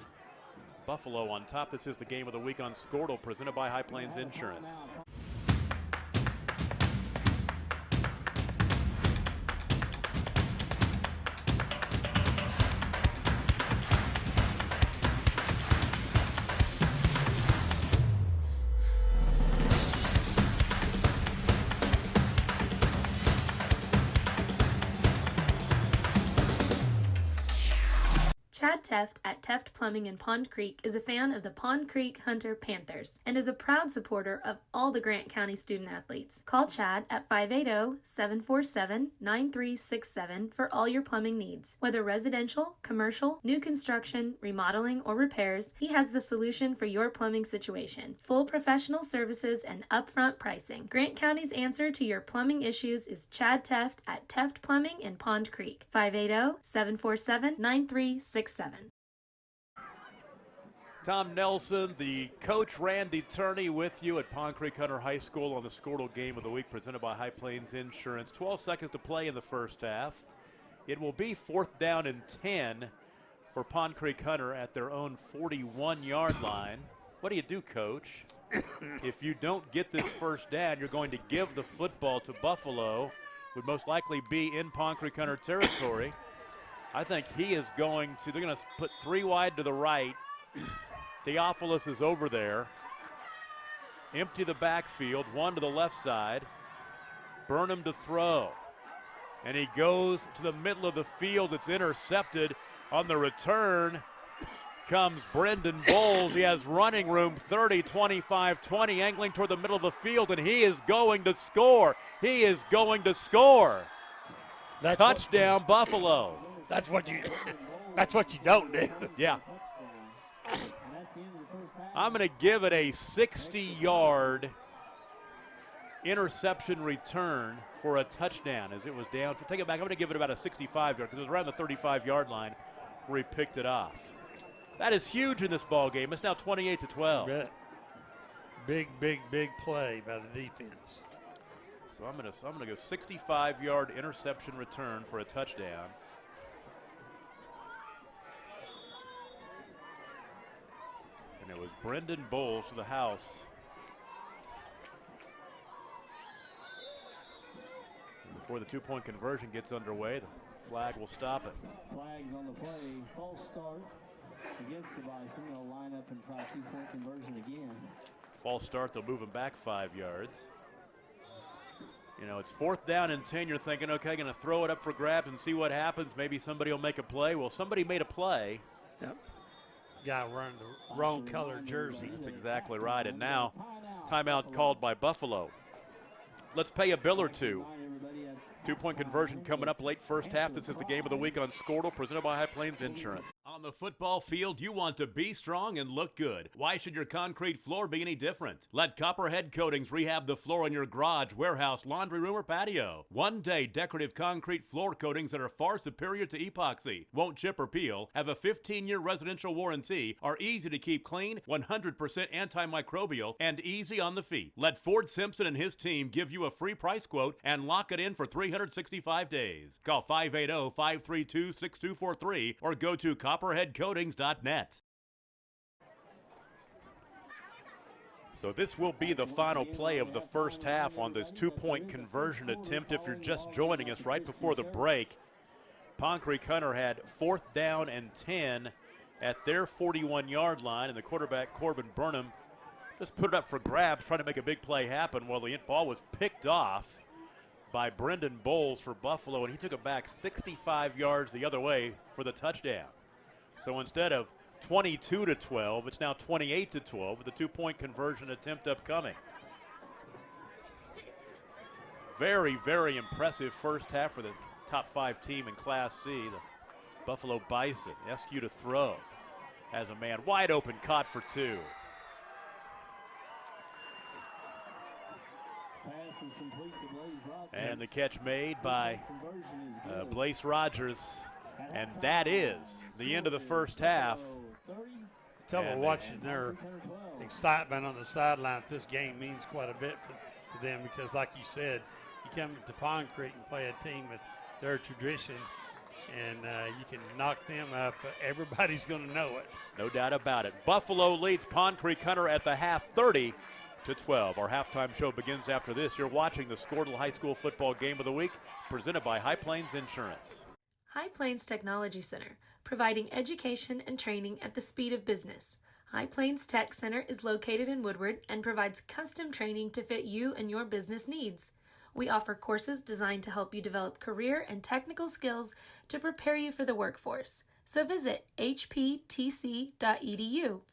Buffalo on top. This is the Game of the Week on Squirtle, presented by High Plains Insurance. Chad Chad Teft at Teft Plumbing in Pond Creek is a fan of the Pond Creek Hunter Panthers and is a proud supporter of all the Grant County student athletes. Call Chad at 580-747-9367 for all your plumbing needs. Whether residential, commercial, new construction, remodeling, or repairs, he has the solution for your plumbing situation. Full professional services and upfront pricing. Grant County's answer to your plumbing issues is Chad Teft at Teft Plumbing in Pond Creek. 580-747-9367. Tom Nelson, the coach Randy Turney with you at Pond Creek Hunter High School on the Squirtle Game of the Week presented by High Plains Insurance. 12 seconds to play in the first half. It will be 4th down and 10 for Pond Creek Hunter at their own 41-yard line. What do you do, Coach? If you don't get this first down, you're going to give the football to Buffalo. Would most likely be in Pond Creek Hunter territory. I think he is going to, they're going to put 3 wide to the right. Theophilus is over there. Empty the backfield, 1 to the left side. Burnham to throw. And he goes to the middle of the field. It's intercepted. On the return comes Brendan Bowles. He has running room, 30, 25, 20, angling toward the middle of the field, and he is going to score. He is going to score. Touchdown, Buffalo. That's what you don't do. Yeah. I'm going to give it a 60-yard interception return for a touchdown as it was down. Take it back. I'm going to give it about a 65-yard because it was around the 35-yard line where he picked it off. That is huge in this ball game. It's now 28-12. Big play by the defense. So I'm going to go 65-yard interception return for a touchdown. And it was Brendan Bowles to the house. And before the 2-point conversion gets underway, the flag will stop it. Flags on the play. False start against the Bison. They'll line up and try 2-point conversion again. False start, they'll move him back 5 yards. You know, it's 4th down and 10. You're thinking, okay, going to throw it up for grabs and see what happens. Maybe somebody will make a play. Well, somebody made a play. Yep. Guy wearing the wrong color jersey. That's exactly right. And now, timeout called by Buffalo. Let's pay a bill or two. 2-point conversion coming up late first half. This is the Game of the Week on Squirtle, presented by High Plains Insurance. On the football field, you want to be strong and look good. Why should your concrete floor be any different? Let Copperhead Coatings rehab the floor in your garage, warehouse, laundry room, or patio. One-day decorative concrete floor coatings that are far superior to epoxy, won't chip or peel, have a 15-year residential warranty, are easy to keep clean, 100% antimicrobial, and easy on the feet. Let Ford Simpson and his team give you a free price quote and lock it in for 365 days. Call 580-532-6243 or go to copperheadcoatings.net. So this will be the final play of the first half on this 2-point conversion attempt. If you're just joining us right before the break, Pond Creek Hunter had 4th down and 10 at their 41-yard line, and the quarterback Corbin Burnham just put it up for grabs, trying to make a big play happen while the ball was picked off by Brendan Bowles for Buffalo, and he took it back 65 yards the other way for the touchdown. So instead of 22-12, it's now 28-12 with a 2-point conversion attempt upcoming. Very, very impressive first half for the top 5 team in Class C, the Buffalo Bison. SQ to throw. Has a man wide open, caught for 2. And the catch made by Blaze Rogers. And that is the end of the first half. Tell them watching their excitement on the sideline. This game means quite a bit for them because, like you said, you come to Pond Creek and play a team with their tradition, and you can knock them up. Everybody's going to know it. No doubt about it. Buffalo leads Pond Creek Hunter at the half, 30-12. Our halftime show begins after this. You're watching the Squirtle High School Football Game of the Week, presented by High Plains Insurance. High Plains Technology Center, providing education and training at the speed of business. High Plains Tech Center is located in Woodward and provides custom training to fit you and your business needs. We offer courses designed to help you develop career and technical skills to prepare you for the workforce. So visit hptc.edu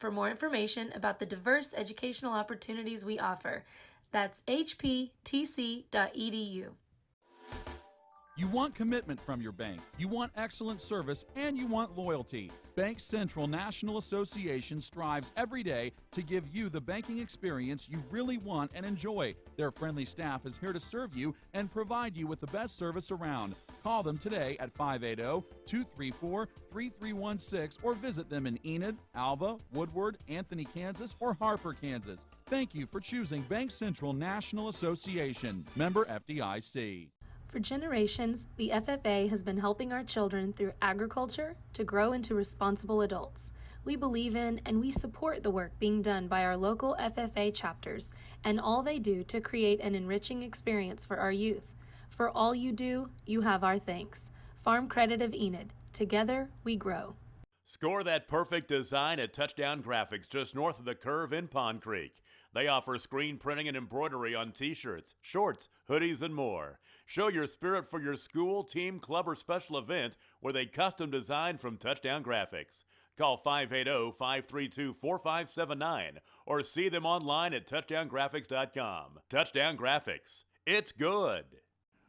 for more information about the diverse educational opportunities we offer. That's hptc.edu. You want commitment from your bank, you want excellent service, and you want loyalty. Bank Central National Association strives every day to give you the banking experience you really want and enjoy. Their friendly staff is here to serve you and provide you with the best service around. Call them today at 580-234-3316 or visit them in Enid, Alva, Woodward, Anthony, Kansas, or Harper, Kansas. Thank you for choosing Bank Central National Association. Member FDIC. For generations, the FFA has been helping our children through agriculture to grow into responsible adults. We believe in and we support the work being done by our local FFA chapters and all they do to create an enriching experience for our youth. For all you do, you have our thanks. Farm Credit of Enid. Together, we grow. Score that perfect design at Touchdown Graphics just north of the curve in Pond Creek. They offer screen printing and embroidery on t-shirts, shorts, hoodies, and more. Show your spirit for your school, team, club, or special event with a custom design from Touchdown Graphics. Call 580-532-4579 or see them online at touchdowngraphics.com. Touchdown Graphics. It's good.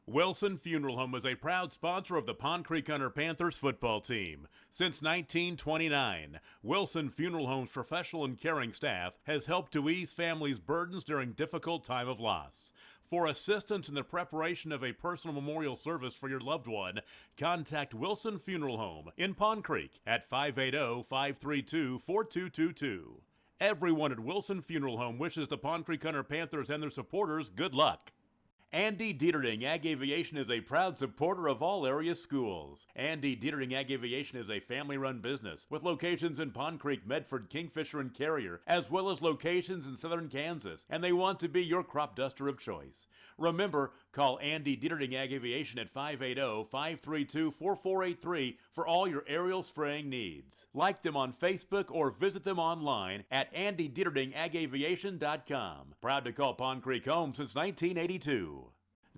Wilson Funeral Home is a proud sponsor of the Pond Creek Hunter Panthers football team. Since 1929, Wilson Funeral Home's professional and caring staff has helped to ease families' burdens during difficult time of loss. For assistance in the preparation of a personal memorial service for your loved one, contact Wilson Funeral Home in Pond Creek at 580-532-4222. Everyone at Wilson Funeral Home wishes the Pond Creek Hunter Panthers and their supporters good luck. Andy Dieterding Ag Aviation is a proud supporter of all area schools. Andy Dieterding Ag Aviation is a family-run business with locations in Pond Creek, Medford, Kingfisher, and Carrier, as well as locations in southern Kansas, and they want to be your crop duster of choice. Remember, call Andy Dieterding Ag Aviation at 580-532-4483 for all your aerial spraying needs. Like them on Facebook or visit them online at andydieterDingAgAviation.com. Proud to call Pond Creek home since 1982.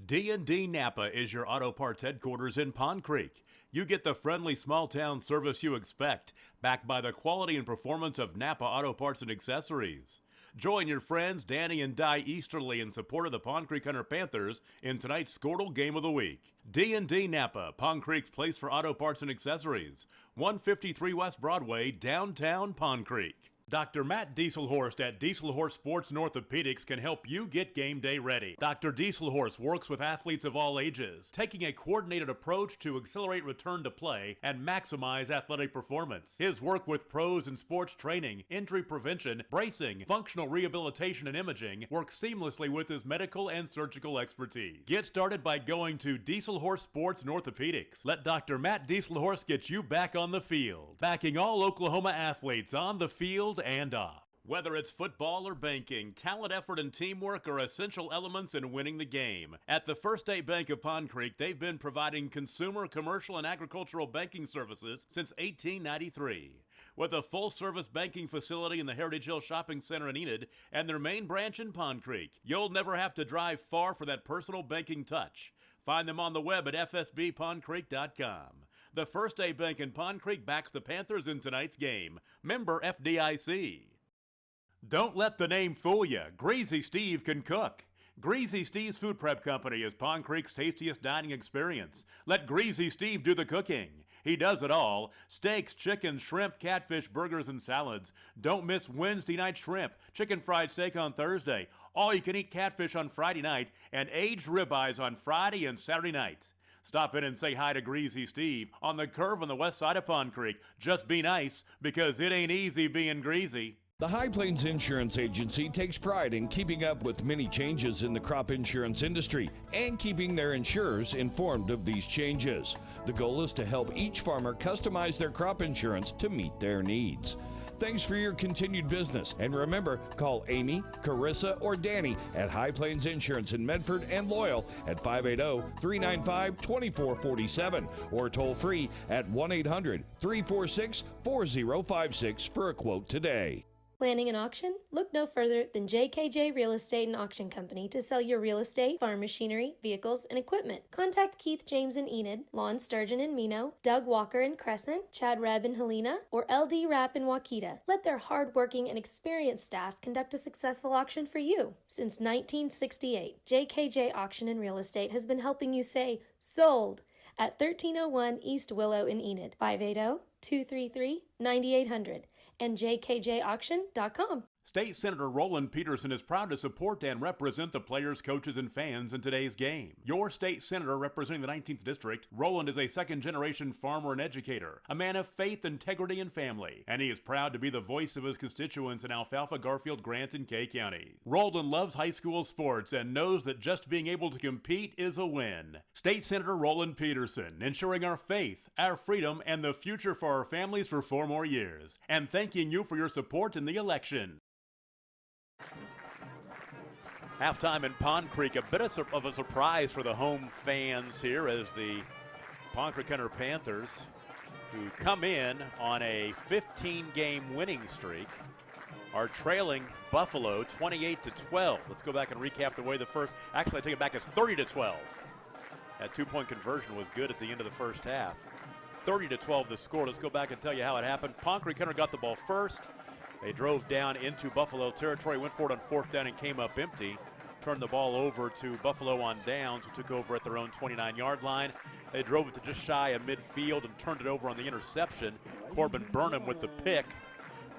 D&D Napa is your auto parts headquarters in Pond Creek. You get the friendly small-town service you expect, backed by the quality and performance of Napa Auto Parts and Accessories. Join your friends Danny and Di Easterly in support of the Pond Creek Hunter Panthers in tonight's Squirtle Game of the Week. D&D Napa, Pond Creek's place for auto parts and accessories. 153 West Broadway, downtown Pond Creek. Dr. Matt Dieselhorst at Dieselhorst Sports and Orthopedics can help you get game day ready. Dr. Dieselhorst works with athletes of all ages, taking a coordinated approach to accelerate return to play and maximize athletic performance. His work with pros in sports training, injury prevention, bracing, functional rehabilitation, and imaging works seamlessly with his medical and surgical expertise. Get started by going to Dieselhorst Sports and Orthopedics. Let Dr. Matt Dieselhorst get you back on the field, backing all Oklahoma athletes on the field and off. Whether it's football or banking, talent, effort, and teamwork are essential elements in winning the game. At the First State Bank of Pond Creek, they've been providing consumer, commercial, and agricultural banking services since 1893. With a full-service banking facility in the Heritage Hill Shopping Center in Enid and their main branch in Pond Creek, you'll never have to drive far for that personal banking touch. Find them on the web at fsbpondcreek.com. The First State Bank in Pond Creek backs the Panthers in tonight's game. Member FDIC. Don't let the name fool you. Greasy Steve can cook. Greasy Steve's Food Prep Company is Pond Creek's tastiest dining experience. Let Greasy Steve do the cooking. He does it all. Steaks, chicken, shrimp, catfish, burgers, and salads. Don't miss Wednesday night shrimp, chicken fried steak on Thursday, all-you-can-eat catfish on Friday night, and aged ribeyes on Friday and Saturday night. Stop in and say hi to Greasy Steve on the curve on the west side of Pond Creek. Just be nice, because it ain't easy being greasy. The High Plains Insurance Agency takes pride in keeping up with many changes in the crop insurance industry and keeping their insurers informed of these changes. The goal is to help each farmer customize their crop insurance to meet their needs. Thanks for your continued business, and remember, call Amy, Carissa, or Danny at High Plains Insurance in Medford and Loyal at 580-395-2447 or toll free at 1-800-346-4056 for a quote today. Planning an auction? Look no further than JKJ Real Estate and Auction Company to sell your real estate, farm machinery, vehicles, and equipment. Contact Keith James in Enid, Lon Sturgeon in Mino, Doug Walker in Crescent, Chad Rebb in Helena, or LD Rapp in Waukeeta. Let their hard-working and experienced staff conduct a successful auction for you. Since 1968, JKJ Auction and Real Estate has been helping you say, sold, at 1301 East Willow in Enid, 580-233-9800, and jkjauction.com. State Senator Roland Peterson is proud to support and represent the players, coaches, and fans in today's game. Your state senator representing the 19th District, Roland is a second-generation farmer and educator, a man of faith, integrity, and family, and he is proud to be the voice of his constituents in Alfalfa, Garfield, Grant, and Kay County. Roland loves high school sports and knows that just being able to compete is a win. State Senator Roland Peterson, ensuring our faith, our freedom, and the future for our families for 4 more years, and thanking you for your support in the election. Halftime in Pond Creek, a bit of a surprise for the home fans here as the Pond Creek Hunter Panthers, who come in on a 15-game winning streak, are trailing Buffalo 28-12. Let's go back and recap the way the first, actually I take it back, it's 30-12. That 2-point conversion was good at the end of the first half. 30-12 the score. Let's go back and tell you how it happened. Pond Creek Hunter got the ball first. They drove down into Buffalo territory, went for it on 4th down and came up empty. Turned the ball over to Buffalo on downs, who took over at their own 29-yard line. They drove it to just shy of midfield and turned it over on the interception. Corbin Burnham with the pick.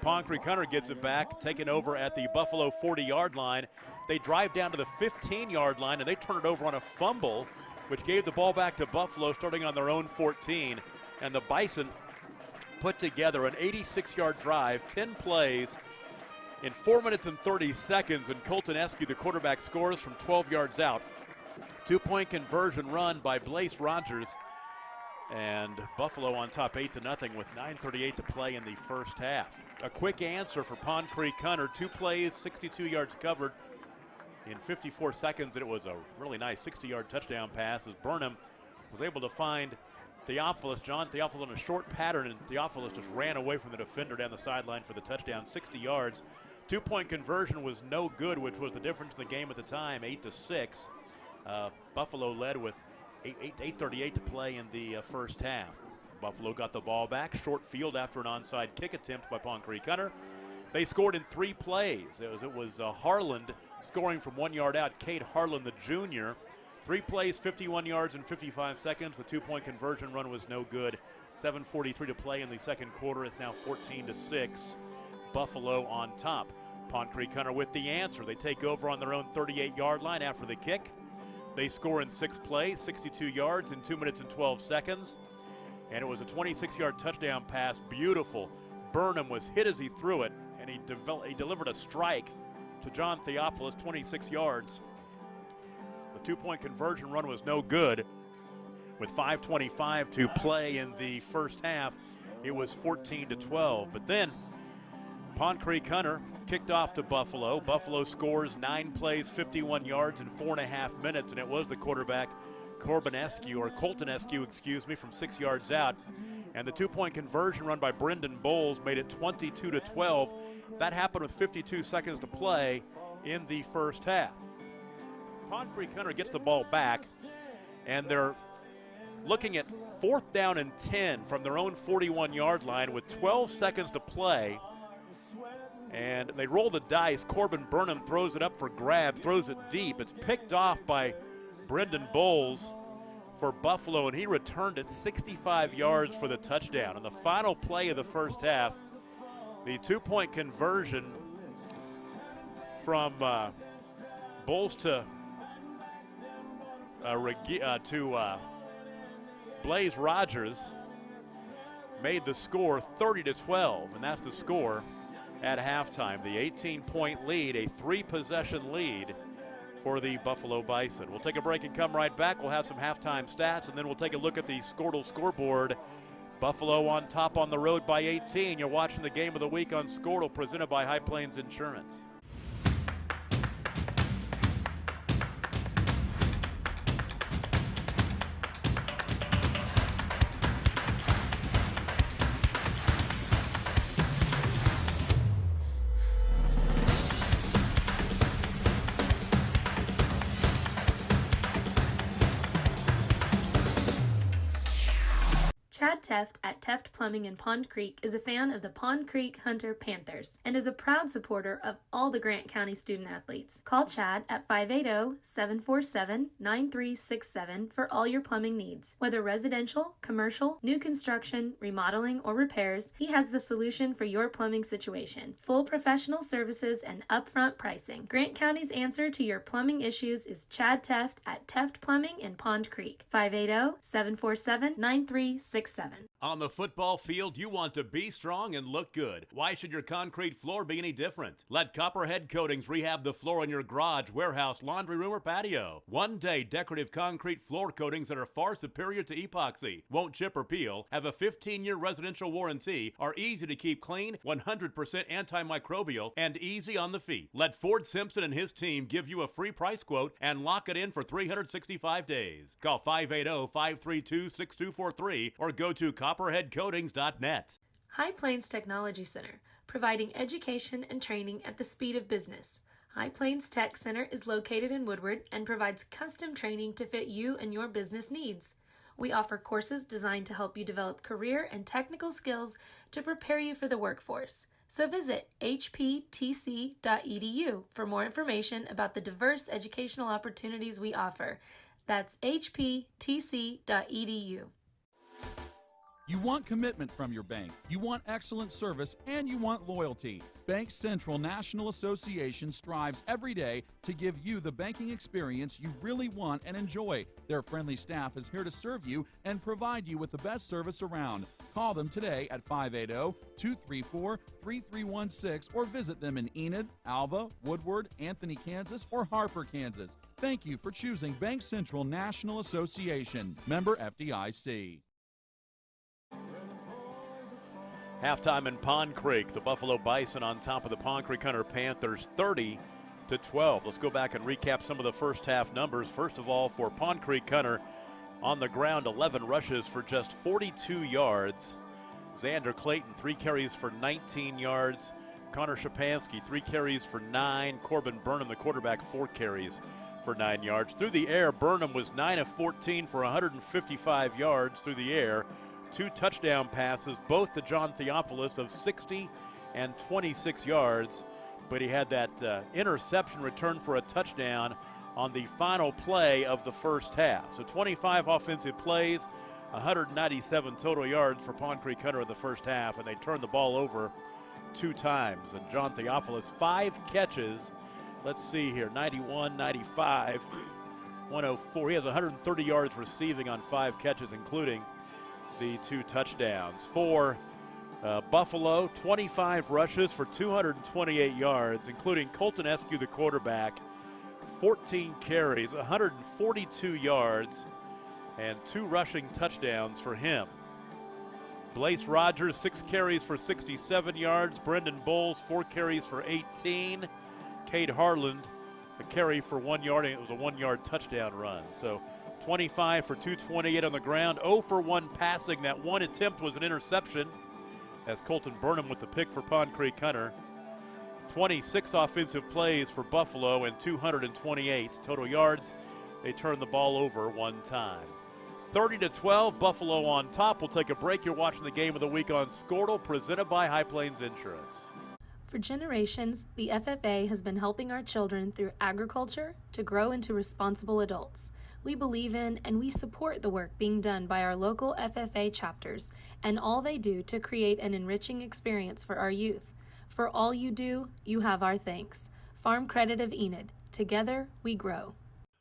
Pond Creek Hunter gets it back, taken over at the Buffalo 40-yard line. They drive down to the 15-yard line, and they turn it over on a fumble, which gave the ball back to Buffalo starting on their own 14. And the Bison put together an 86-yard drive, 10 plays in 4 minutes and 30 seconds, and Colton Eskew, the quarterback, scores from 12 yards out. 2-point conversion run by Blaze Rogers, and Buffalo on top 8-0 with 9:38 to play in the first half. A quick answer for Pond Creek Hunter, 2 plays, 62 yards covered in 54 seconds, and it was a really nice 60-yard touchdown pass as Burnham was able to find Theophilus, John Theophilus, on a short pattern, and Theophilus just ran away from the defender down the sideline for the touchdown, 60 yards. 2-point conversion was no good, which was the difference in the game at the time, 8-6. Buffalo led with 8:38 to play in the first half. Buffalo got the ball back, short field after an onside kick attempt by Pond Creek Hunter. They scored in 3 plays. It was Harland scoring from 1 yard out, Cade Harland, the junior. 3 plays, 51 yards in 55 seconds. The 2-point conversion run was no good. 7:43 to play in the second quarter. It's now 14-6. Buffalo on top. Pond Creek Hunter with the answer. They take over on their own 38-yard line after the kick. They score in 6 plays, 62 yards in 2 minutes and 12 seconds. And it was a 26-yard touchdown pass. Beautiful. Burnham was hit as he threw it, and he delivered a strike to John Theophilus, 26 yards. The 2-point conversion run was no good. With 5:25 to play in the first half, it was 14-12. But then Pond Creek Hunter kicked off to Buffalo. Buffalo scores 9 plays, 51 yards in 4.5 minutes, and it was the quarterback Colton Eskew, from 6 yards out. And the 2-point conversion run by Brendan Bowles made it 22-12. That happened with 52 seconds to play in the first half. Pond Creek Hunter gets the ball back, and they're looking at 4th down and 10 from their own 41-yard line with 12 seconds to play. And they roll the dice. Corbin Burnham throws it up for grab, throws it deep. It's picked off by Brendan Bowles for Buffalo, and he returned it 65 yards for the touchdown. On the final play of the first half, the 2-point conversion from Bowles to Blaze Rogers made the score 30-12, and that's the score at halftime. The 18-point lead, a 3-possession lead for the Buffalo Bison. We'll take a break and come right back. We'll have some halftime stats, and then we'll take a look at the Squirtle scoreboard. Buffalo on top on the road by 18. You're watching the game of the week on Squirtle, presented by High Plains Insurance. Chad Teft at Teft Plumbing in Pond Creek is a fan of the Pond Creek Hunter Panthers and is a proud supporter of all the Grant County student athletes. Call Chad at 580-747-9367 for all your plumbing needs. Whether residential, commercial, new construction, remodeling, or repairs, he has the solution for your plumbing situation. Full professional services and upfront pricing. Grant County's answer to your plumbing issues is Chad Teft at Teft Plumbing in Pond Creek. 580-747-9367. On the football field, you want to be strong and look good. Why should your concrete floor be any different? Let Copperhead Coatings rehab the floor in your garage, warehouse, laundry room, or patio. One-day decorative concrete floor coatings that are far superior to epoxy, won't chip or peel, have a 15-year residential warranty, are easy to keep clean, 100% antimicrobial, and easy on the feet. Let Ford Simpson and his team give you a free price quote and lock it in for 365 days. Call 580-532-6243 or go to copperheadcoatings.net. High Plains Technology Center, providing education and training at the speed of business. High Plains Tech Center is located in Woodward and provides custom training to fit you and your business needs. We offer courses designed to help you develop career and technical skills to prepare you for the workforce. So visit hptc.edu for more information about the diverse educational opportunities we offer. That's hptc.edu. You want commitment from your bank, you want excellent service, and you want loyalty. Bank Central National Association strives every day to give you the banking experience you really want and enjoy. Their friendly staff is here to serve you and provide you with the best service around. Call them today at 580-234-3316 or visit them in Enid, Alva, Woodward, Anthony, Kansas, or Harper, Kansas. Thank you for choosing Bank Central National Association. Member FDIC. Halftime in Pond Creek, the Buffalo Bison on top of the Pond Creek Hunter Panthers, 30-12. Let's go back and recap some of the first half numbers. First of all, for Pond Creek Hunter, on the ground, 11 rushes for just 42 yards. Xander Clayton, 3 carries for 19 yards. Connor Shapansky, 3 carries for 9. Corbin Burnham, the quarterback, 4 carries for 9 yards. Through the air, Burnham was 9 of 14 for 155 yards through the air. 2 touchdown passes, both to John Theophilus of 60 and 26 yards, but he had that interception return for a touchdown on the final play of the first half. So 25 offensive plays, 197 total yards for Pond Creek Hunter in the first half, and they turned the ball over 2 times. And John Theophilus, 5 catches. Let's see here, 91, 95, 104. He has 130 yards receiving on 5 catches, including the 2 touchdowns. For Buffalo, 25 rushes for 228 yards, including Colton Eskew, the quarterback, 14 carries, 142 yards, and 2 rushing touchdowns for him. Blaze Rogers, 6 carries for 67 yards. Brendan Bowles, 4 carries for 18. Cade Harland, a carry for 1 yard, and it was a 1-yard touchdown run. So 25 for 228 on the ground, 0 for 1 passing. That one attempt was an interception as Colton Burnham with the pick for Pond Creek Hunter. 26 offensive plays for Buffalo and 228 total yards. They turned the ball over 1 time. 30-12, Buffalo on top. We'll take a break. You're watching the Game of the Week on Squirtle, presented by High Plains Insurance. For generations, the FFA has been helping our children through agriculture to grow into responsible adults. We believe in and we support the work being done by our local FFA chapters and all they do to create an enriching experience for our youth. For all you do, you have our thanks. Farm Credit of Enid. Together, we grow.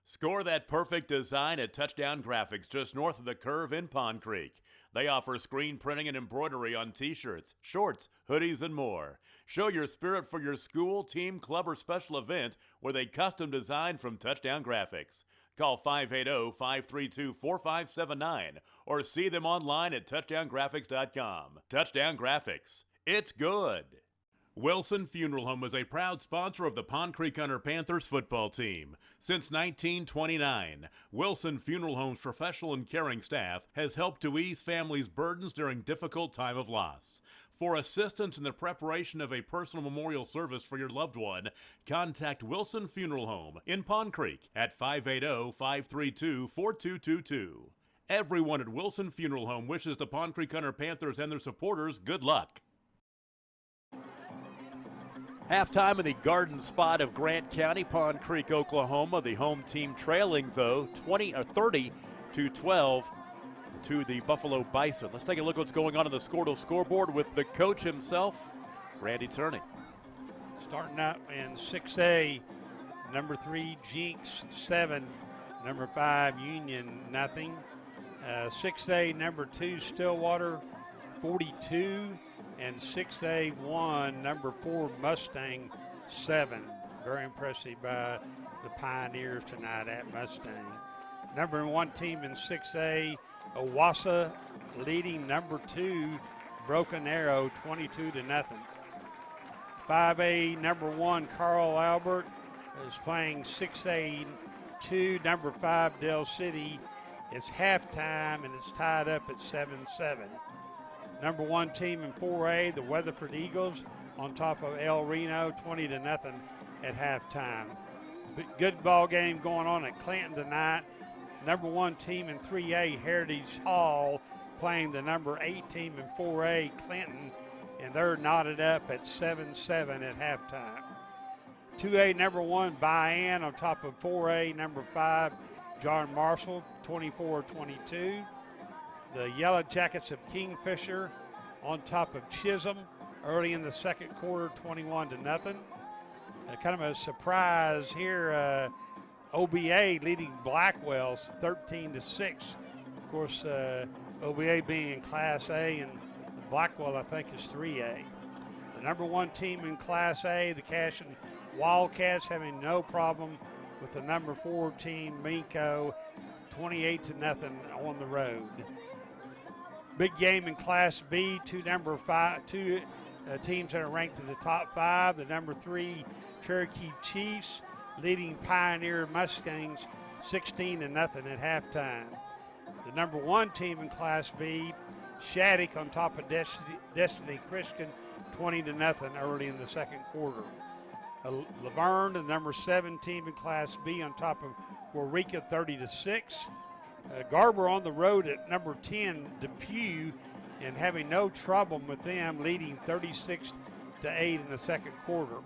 Score that perfect design at Touchdown Graphics, just north of the curve in Pond Creek. They offer screen printing and embroidery on t-shirts, shorts, hoodies, and more. Show your spirit for your school, team, club, or special event with a custom design from Touchdown Graphics. Call 580-532-4579 or see them online at touchdowngraphics.com. Touchdown Graphics. It's good. Wilson Funeral Home is a proud sponsor of the Pond Creek Hunter Panthers football team. Since 1929, Wilson Funeral Home's professional and caring staff has helped to ease families' burdens during difficult time of loss. For assistance in the preparation of a personal memorial service for your loved one, contact Wilson Funeral Home in Pond Creek at 580-532-4222. Everyone at Wilson Funeral Home wishes the Pond Creek Hunter Panthers and their supporters good luck. Halftime in the Garden Spot of Grant County, Pond Creek, Oklahoma. The home team trailing, though, 30-12 to the Buffalo Bison. Let's take a look at what's going on the Squirtle scoreboard with the coach himself, Randy Turney. Starting out in 6A, number 3, Jinx, 7. Number 5, Union, nothing. 6A, number 2, Stillwater, 42. And 6A, 1, number 4, Mustang, 7. Very impressive by the Pioneers tonight at Mustang. Number 1 team in 6A, Owasso, leading number 2, Broken Arrow, 22-0. 5A, number 1, Carl Albert is playing 6A, 2, number 5, Dell City. It's halftime and it's tied up at 7-7. Number 1 team in 4A, the Weatherford Eagles, on top of El Reno, 20-0 at halftime. Good ball game going on at Clinton tonight. Number 1 team in 3A, Heritage Hall, playing the number 8 team in 4A, Clinton, and they're knotted up at 7-7 at halftime. 2A, number 1, Bayan, on top of 4A, number 5, John Marshall, 24-22. The Yellow Jackets of Kingfisher on top of Chisholm early in the second quarter, 21-0. Kind of a surprise here. OBA leading Blackwell 13-6. Of course, OBA being in Class A and Blackwell, I think, is 3A. The number 1 team in Class A, the Cashion Wildcats, having no problem with the number 4 team, Minco, 28-0 on the road. Big game in Class B, two teams that are ranked in the top 5. The number 3 Cherokee Chiefs leading Pioneer Mustangs 16-0 at halftime. The number 1 team in Class B, Shattuck, on top of Destiny Christian, 20-0 early in the second quarter. Laverne, the number 7 team in Class B, on top of Waurika, 30-6. Garber on the road at number 10, Depew, and having no trouble with them, leading 36-8 in the second quarter.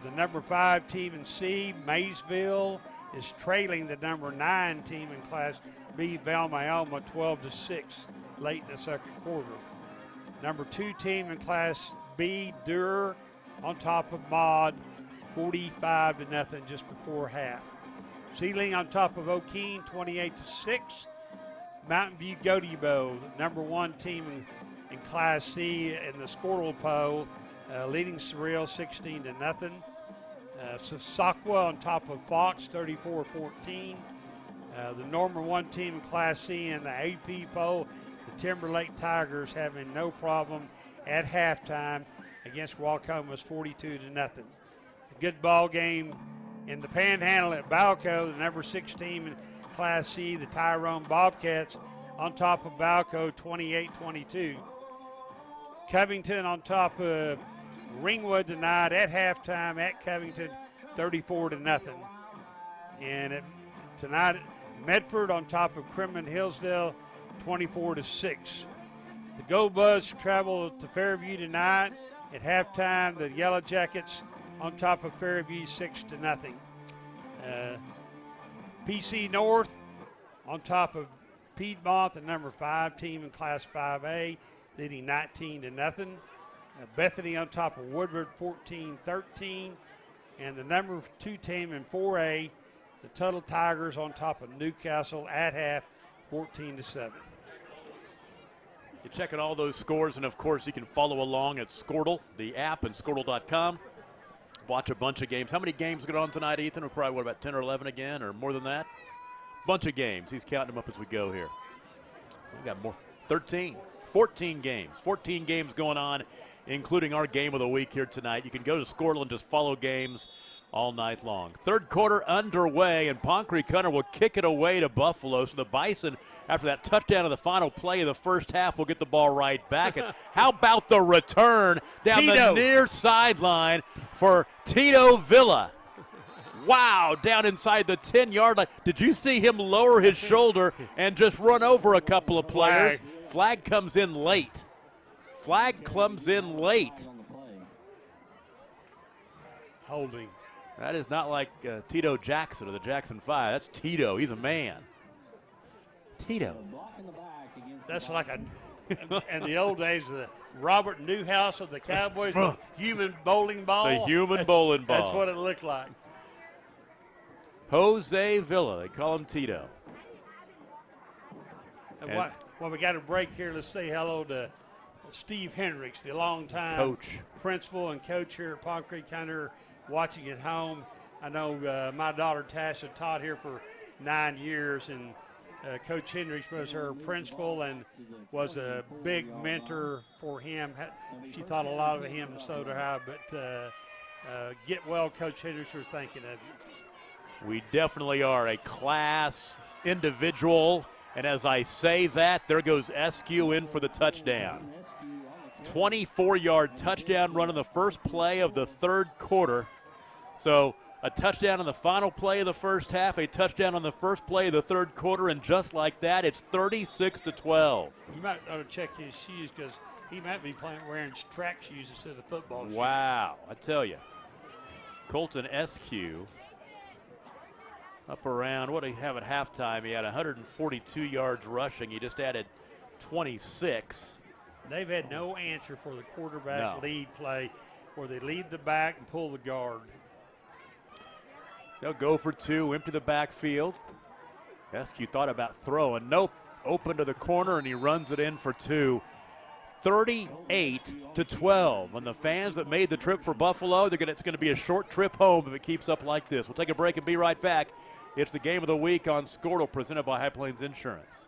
The number 5 team in C, Maysville, is trailing the number 9 team in Class B, Valmy-Alma, 12-6 late in the second quarter. Number 2 team in Class B, Durr, on top of Maud, 45-0 just before half. Sealing on top of O'Keene, 28-6. Mountain View Gotebo, number 1 team in Class C in the Squirtle poll, leading Surreal 16-0. Sockwa on top of Fox, 34-14. The number 1 team in Class C in the AP poll, the Timberlake Tigers, having no problem at halftime against Wacomas, 42-0. A good ball game in the Panhandle at Balco, the number 6 team in Class C, the Tyrone Bobcats, on top of Balco, 28-22. Covington on top of Ringwood tonight at halftime at Covington, 34-0. And tonight, Medford on top of Crimson Hillsdale, 24-6. The Gold Buzz travel to Fairview tonight at halftime. The Yellow Jackets on top of Fairview, 6-0. PC North on top of Piedmont, the number 5 team in Class 5A, leading 19-0. Bethany on top of Woodward, 14-13. And the number 2 team in 4A, the Tuttle Tigers, on top of Newcastle at half, 14-7. You're checking all those scores, and of course you can follow along at Squirtle, the app, and Squirtle.com. Watch a bunch of games. How many games got on tonight, Ethan? We're probably, about 10 or 11 again, or more than that? Bunch of games. He's counting them up as we go here. We got more. 13, 14 games. 14 games going on, including our game of the week here tonight. You can go to Squirtle and just follow games all night long. Third quarter underway, and Pond Creek Hunter will kick it away to Buffalo. So the Bison, after that touchdown of the final play of the first half, will get the ball right back. And how about the return down the near sideline for Tito Villa? Wow, down inside the 10-yard line. Did you see him lower his shoulder and just run over a couple of players? Flag comes in late. Flag comes in late. Holding. That is not like Tito Jackson or the Jackson 5. That's Tito. He's a man. Tito. That's like in the old days, the Robert Newhouse of the Cowboys, the human bowling ball. The human bowling ball. That's what it looked like. Jose Villa. They call him Tito. And while we got a break here, let's say hello to Steve Hendricks, the longtime coach, principal and coach here at Pond Creek Hunter, watching at home. I know my daughter Tasha taught here for 9 years, and Coach Hendricks was her principal and was a big mentor for him. She thought a lot of him, and so did I. But get well, Coach Hendricks. We're thinking of you. We definitely are a class individual. And as I say that, there goes Eskew in for the touchdown. 24-yard touchdown run in the first play of the third quarter. So a touchdown in the final play of the first half, a touchdown on the first play of the third quarter, and just like that, it's 36-12. You might ought to check his shoes because he might be wearing track shoes instead of football shoes. Wow, I tell you. Colton Eskew up around, what did he have at halftime? He had 142 yards rushing. He just added 26. They've had no answer for the quarterback lead play where they lead the back and pull the guard. They'll go for two, empty the backfield. Eskew thought about throwing. Nope. Open to the corner, and he runs it in for two. 38-12. And the fans that made the trip for Buffalo, it's going to be a short trip home if it keeps up like this. We'll take a break and be right back. It's the game of the week on Squirtle, presented by High Plains Insurance.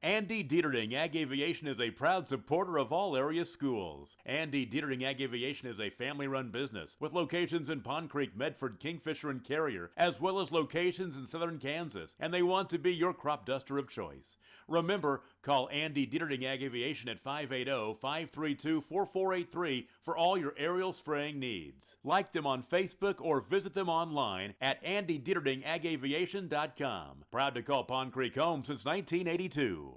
Andy Dieterding Ag Aviation is a proud supporter of all area schools. Andy Dieterding Ag Aviation is a family-run business with locations in Pond Creek, Medford, Kingfisher, and Carrier, as well as locations in southern Kansas, and they want to be your crop duster of choice. Remember, call Andy Dieterding Ag Aviation at 580-532-4483 for all your aerial spraying needs. Like them on Facebook or visit them online at AndyDieterdingAgAviation.com. Proud to call Pond Creek home since 1982.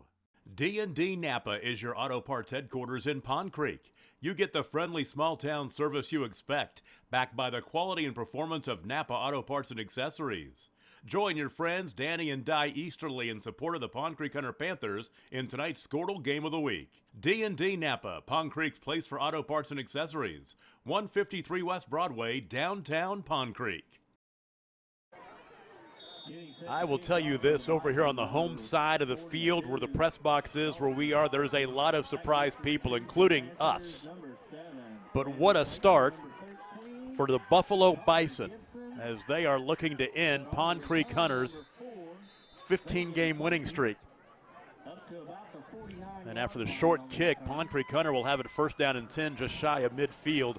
D&D Napa is your auto parts headquarters in Pond Creek. You get the friendly small-town service you expect, backed by the quality and performance of Napa Auto Parts and Accessories. Join your friends Danny and Di Easterly in support of the Pond Creek Hunter Panthers in tonight's Squirtle Game of the Week. D&D Napa, Pond Creek's place for auto parts and accessories. 153 West Broadway, downtown Pond Creek. I will tell you this, over here on the home side of the field where the press box is, where we are, there's a lot of surprised people, including us. But what a start for the Buffalo Bison as they are looking to end Pond Creek Hunters' 15-game winning streak. And after the short kick, Pond Creek Hunter will have it first down and 10 just shy of midfield.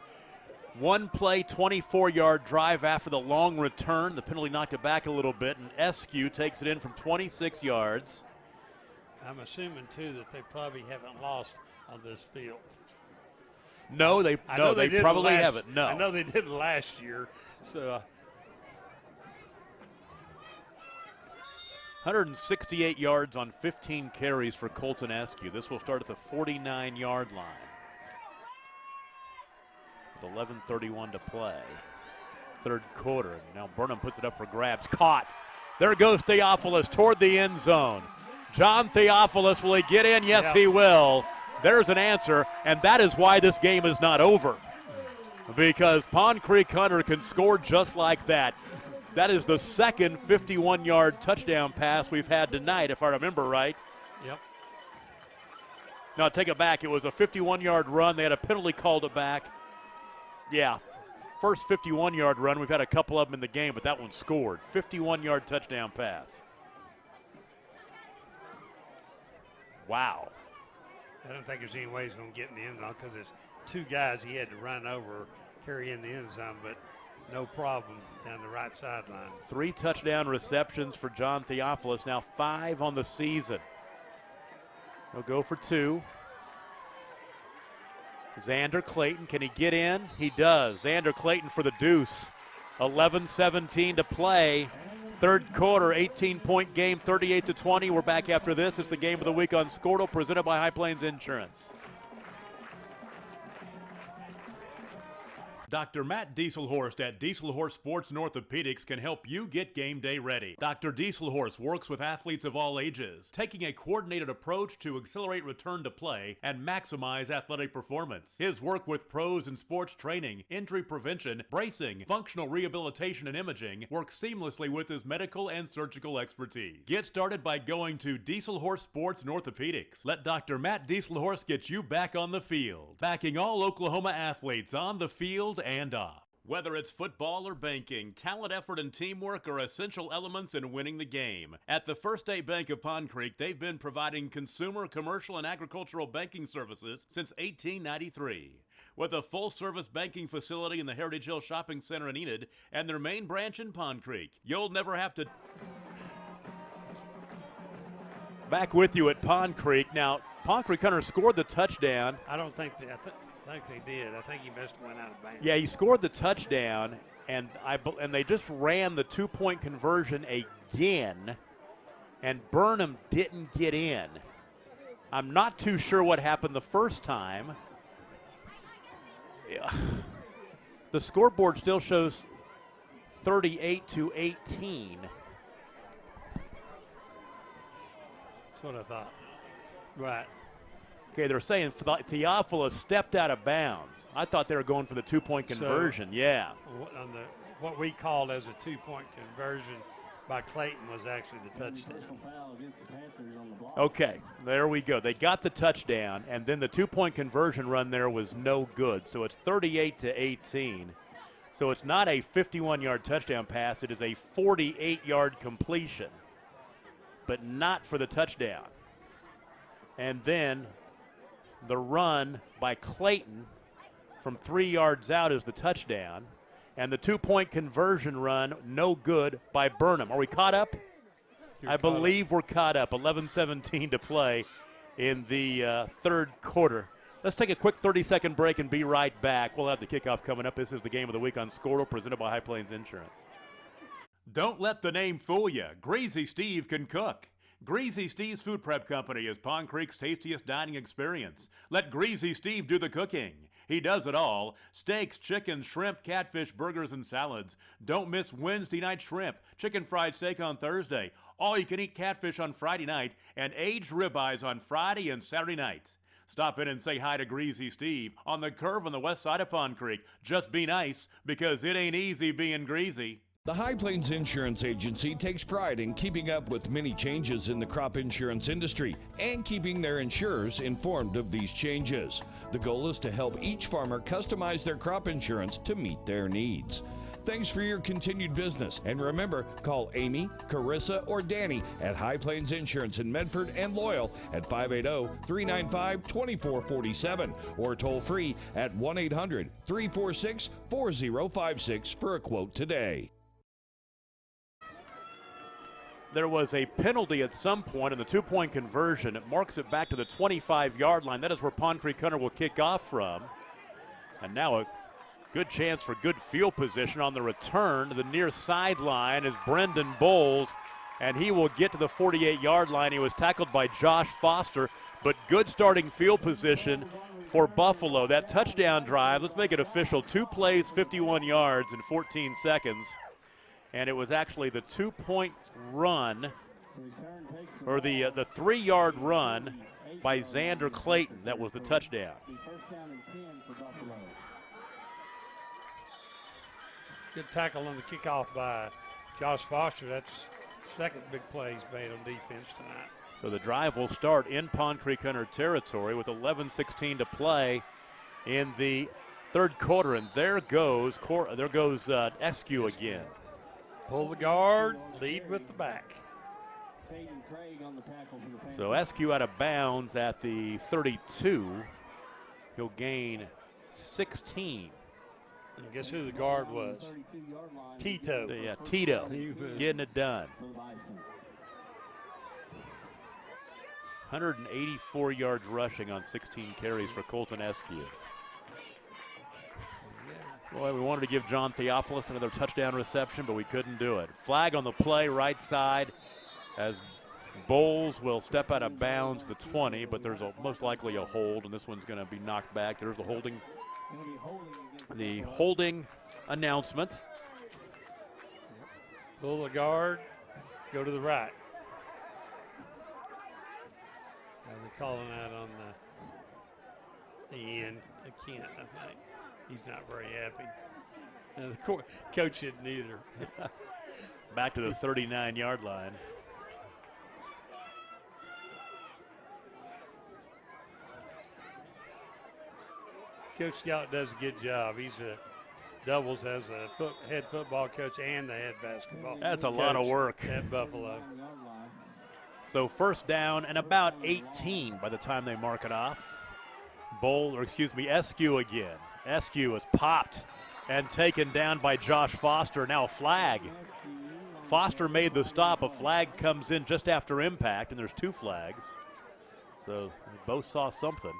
One play, 24-yard drive after the long return. The penalty knocked it back a little bit, and Eskew takes it in from 26 yards. I'm assuming, too, that they probably haven't lost on this field. No, they probably haven't. No. I know they did last year. So 168 yards on 15 carries for Colton Eskew. This will start at the 49-yard line. With 11:31 to play. Third quarter. And now Burnham puts it up for grabs. Caught. There goes Theophilus toward the end zone. John Theophilus, will he get in? Yes, he will. There's an answer, and that is why this game is not over. Because Pond Creek Hunter can score just like that. That is the second 51-yard touchdown pass we've had tonight, if I remember right. Yep. No, take it back. It was a 51-yard run. They had a penalty, called it back. Yeah, first 51-yard run. We've had a couple of them in the game, but that one scored. 51-yard touchdown pass. Wow. I don't think there's any way he's going to get in the end zone because there's two guys he had to run over, carry in the end zone, but no problem down the right sideline. 3 touchdown receptions for John Theophilus, now 5 on the season. He'll go for 2. Xander Clayton, can he get in? He does. Xander Clayton for the deuce. 11-17 to play. Third quarter, 18-point game, 38-20. We're back after this. It's the game of the week on Squirtle, presented by High Plains Insurance. Dr. Matt Dieselhorst at Dieselhorst Sports and Orthopedics can help you get game day ready. Dr. Dieselhorst works with athletes of all ages, taking a coordinated approach to accelerate return to play and maximize athletic performance. His work with pros in sports training, injury prevention, bracing, functional rehabilitation, and imaging works seamlessly with his medical and surgical expertise. Get started by going to Dieselhorst Sports and Orthopedics. Let Dr. Matt Dieselhorst get you back on the field, backing all Oklahoma athletes on the field and off. Whether it's football or banking, talent, effort, and teamwork are essential elements in winning the game. At the First State Bank of Pond Creek, they've been providing consumer, commercial, and agricultural banking services since 1893. With a full-service banking facility in the Heritage Hill Shopping Center in Enid and their main branch in Pond Creek, you'll never have to... Back with you at Pond Creek. Now, Pond Creek Hunter scored the touchdown. I don't think they, I think they did. I think he missed one out of bounds. Yeah, he scored the touchdown, and they just ran the two-point conversion again, and Burnham didn't get in. I'm not too sure what happened the first time. The scoreboard still shows 38-18. That's what I thought. Right. Okay, they're saying Theophilus stepped out of bounds. I thought they were going for the two-point conversion. Yeah. What we called as a two-point conversion by Clayton was actually the touchdown. Okay, there we go. They got the touchdown, and then the two-point conversion run there was no good. So it's 38-18. So it's not a 51-yard touchdown pass. It is a 48-yard completion, but not for the touchdown. And then the run by Clayton from 3 yards out is the touchdown. And the two-point conversion run, no good by Burnham. Are we caught up? I believe we're caught up. 11-17 to play in the third quarter. Let's take a quick 30-second break and be right back. We'll have the kickoff coming up. This is the game of the week on Squirtle, presented by High Plains Insurance. Don't let the name fool you. Greasy Steve can cook. Greasy Steve's Food Prep Company is Pond Creek's tastiest dining experience. Let Greasy Steve do the cooking. He does it all. Steaks, chicken, shrimp, catfish, burgers, and salads. Don't miss Wednesday night shrimp, chicken fried steak on Thursday, all-you-can-eat catfish on Friday night, and aged ribeyes on Friday and Saturday nights. Stop in and say hi to Greasy Steve on the curve on the west side of Pond Creek. Just be nice, because it ain't easy being greasy. The High Plains Insurance Agency takes pride in keeping up with many changes in the crop insurance industry and keeping their insurers informed of these changes. The goal is to help each farmer customize their crop insurance to meet their needs. Thanks for your continued business, and remember, call Amy, Carissa, or Danny at High Plains Insurance in Medford and Loyal at 580-395-2447 or toll free at 1-800-346-4056 for a quote today. There was a penalty at some point in the two-point conversion. It marks it back to the 25-yard line. That is where Pond Creek Hunter will kick off from. And now a good chance for good field position on the return to the near sideline is Brendan Bowles, and he will get to the 48-yard line. He was tackled by Josh Foster, but good starting field position for Buffalo. That touchdown drive, let's make it official, 2 plays, 51 yards in 14 seconds. And it was actually the two-point run, or the 3-yard run by Xander Clayton that was the touchdown. Good tackle on the kickoff by Josh Foster. That's second big play he's made on defense tonight. So the drive will start in Pond Creek Hunter territory with 11:16 to play in the third quarter. And there goes Eskew again. Pull the guard, lead with the back. So Eskew out of bounds at the 32. He'll gain 16. And guess who the guard was? Tito. Yeah, Tito getting it done. 184 yards rushing on 16 carries for Colton Eskew. Boy, we wanted to give John Theophilus another touchdown reception, but we couldn't do it. Flag on the play, right side, as Bowles will step out of bounds the 20, but there's most likely a hold, and this one's going to be knocked back. There's the holding announcement. Pull the guard, go to the right. They're calling that on the end. I can't, I think. He's not very happy. And the coach isn't either. Back to the 39-yard line. Coach Scout does a good job. He's doubles as a head football coach and the head basketball. That's a lot of work at Buffalo. So first down and about 18 by the time they mark it off. Eskew again. Eskew is popped and taken down by Josh Foster. Now a flag. Foster made the stop. A flag comes in just after impact, and there's two flags. So they both saw something.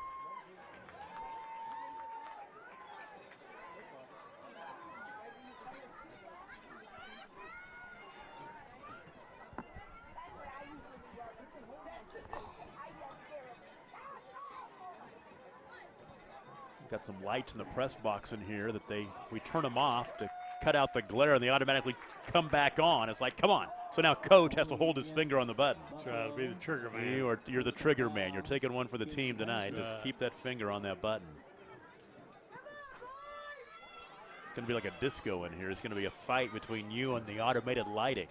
Got some lights in the press box in here that we turn them off to cut out the glare, and they automatically come back on. It's like, come on. So now coach has to hold his finger on the button. That's right, be the trigger man. You're the trigger man. You're taking one for the team tonight. Just keep that finger on that button. It's going to be like a disco in here. It's going to be a fight between you and the automated lighting.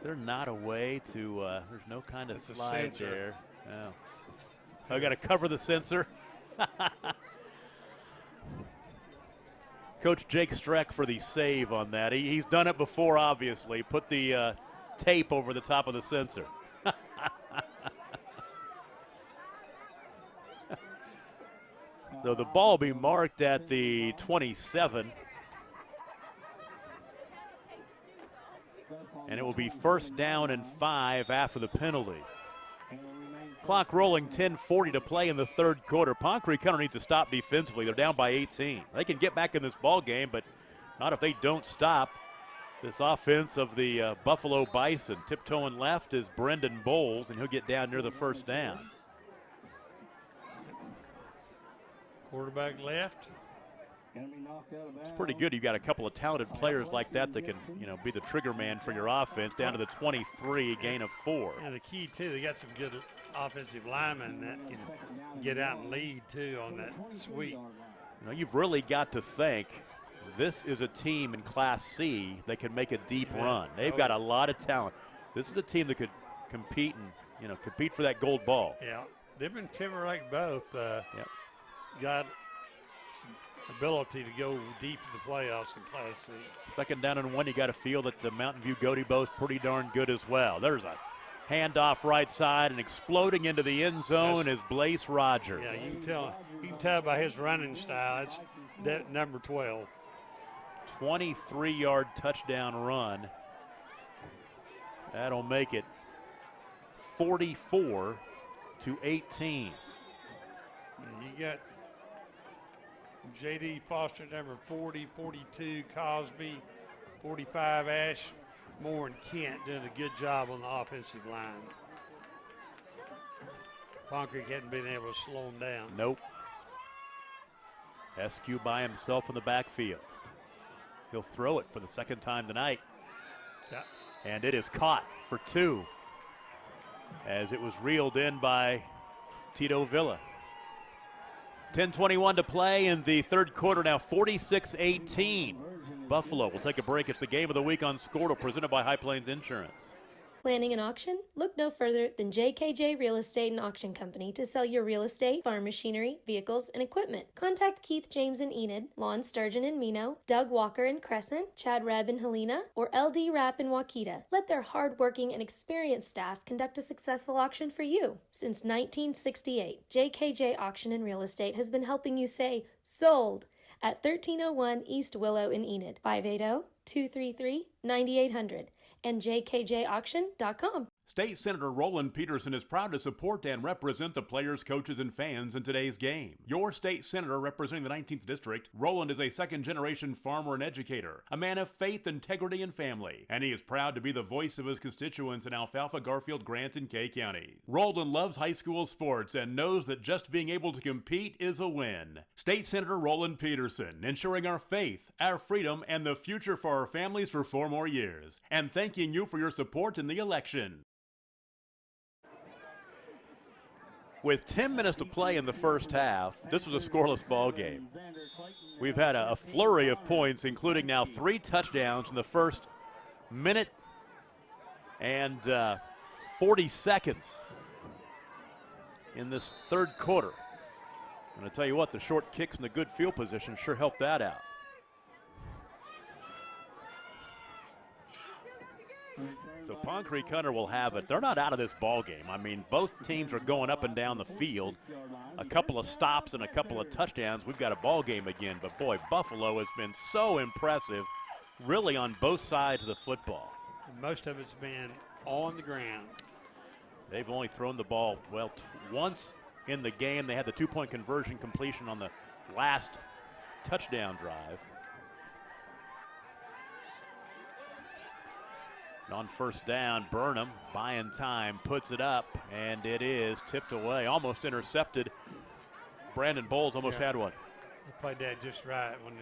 They're not a way to, there's no kind of slide there. Oh. I got to cover the sensor. Coach Jake Streck for the save on that. He's done it before, obviously. Put the tape over the top of the sensor. So the ball will be marked at the 27. And it will be first down and 5 after the penalty. Clock rolling, 10:40 to play in the third quarter. Ponca Creek County needs to stop defensively. They're down by 18. They can get back in this ball game, but not if they don't stop this offense of the Buffalo Bison. Tiptoeing left is Brendan Bowles, and he'll get down near the first down. Quarterback left. It's pretty good. You've got a couple of talented players like that that can, be the trigger man for your offense. Down to the 23, gain of 4. And the key, too, they got some good offensive linemen that can get out and lead, too, on that sweep. You've really got to think this is a team in Class C that can make a deep run. They've got a lot of talent. This is a team that could compete and, compete for that gold ball. Yeah. They've been Timberlake both. Got ability to go deep in the playoffs in Class C. Second down and 1, you got to feel that the Mountain View Goatee Bow is pretty darn good as well. There's a handoff right side, and exploding into the end zone is Blaze Rogers. Yeah, you can tell by his running style. It's that number 12. 23-yard touchdown run. That'll make it 44-18. You got J.D. Foster, number 40, 42, Cosby, 45, Ashmore, and Kent doing a good job on the offensive line. Ponca Creek hadn't been able to slow him down. Nope. Eskew by himself in the backfield. He'll throw it for the second time tonight. Yeah. And it is caught for 2 as it was reeled in by Tito Villa. 10:21 to play in the third quarter now, 46-18. Buffalo will take a break. It's the game of the week on Scortal, presented by High Plains Insurance. Planning an auction? Look no further than JKJ Real Estate and Auction Company to sell your real estate, farm machinery, vehicles, and equipment. Contact Keith James in Enid, Lon Sturgeon in Mino, Doug Walker in Crescent, Chad Rebb in Helena, or LD Rapp in Waukeeta. Let their hard-working and experienced staff conduct a successful auction for you. Since 1968, JKJ Auction and Real Estate has been helping you say, sold, at 1301 East Willow in Enid, 580-233-9800. and jkjauction.com. State Senator Roland Peterson is proud to support and represent the players, coaches, and fans in today's game. Your state senator representing the 19th District, Roland is a second-generation farmer and educator, a man of faith, integrity, and family, and he is proud to be the voice of his constituents in Alfalfa, Garfield, Grant, and Kay County. Roland loves high school sports and knows that just being able to compete is a win. State Senator Roland Peterson, ensuring our faith, our freedom, and the future for our families for 4 more years, and thanking you for your support in the election. With 10 minutes to play in the first half, this was a scoreless ball game. We've had a flurry of points, including now 3 touchdowns in the first minute and 40 seconds in this third quarter. I'm going to tell you what, the short kicks and the good field position sure helped that out. So Pond Creek Hunter will have it. They're not out of this ball game. I mean, both teams are going up and down the field. A couple of stops and a couple of touchdowns. We've got a ball game again. But, boy, Buffalo has been so impressive really on both sides of the football. And most of it's been on the ground. They've only thrown the ball, well, once in the game. They had the 2-point conversion completion on the last touchdown drive. On first down, Burnham buying time, puts it up, and it is tipped away, almost intercepted. Brandon Bowles almost had one. He played that just right when he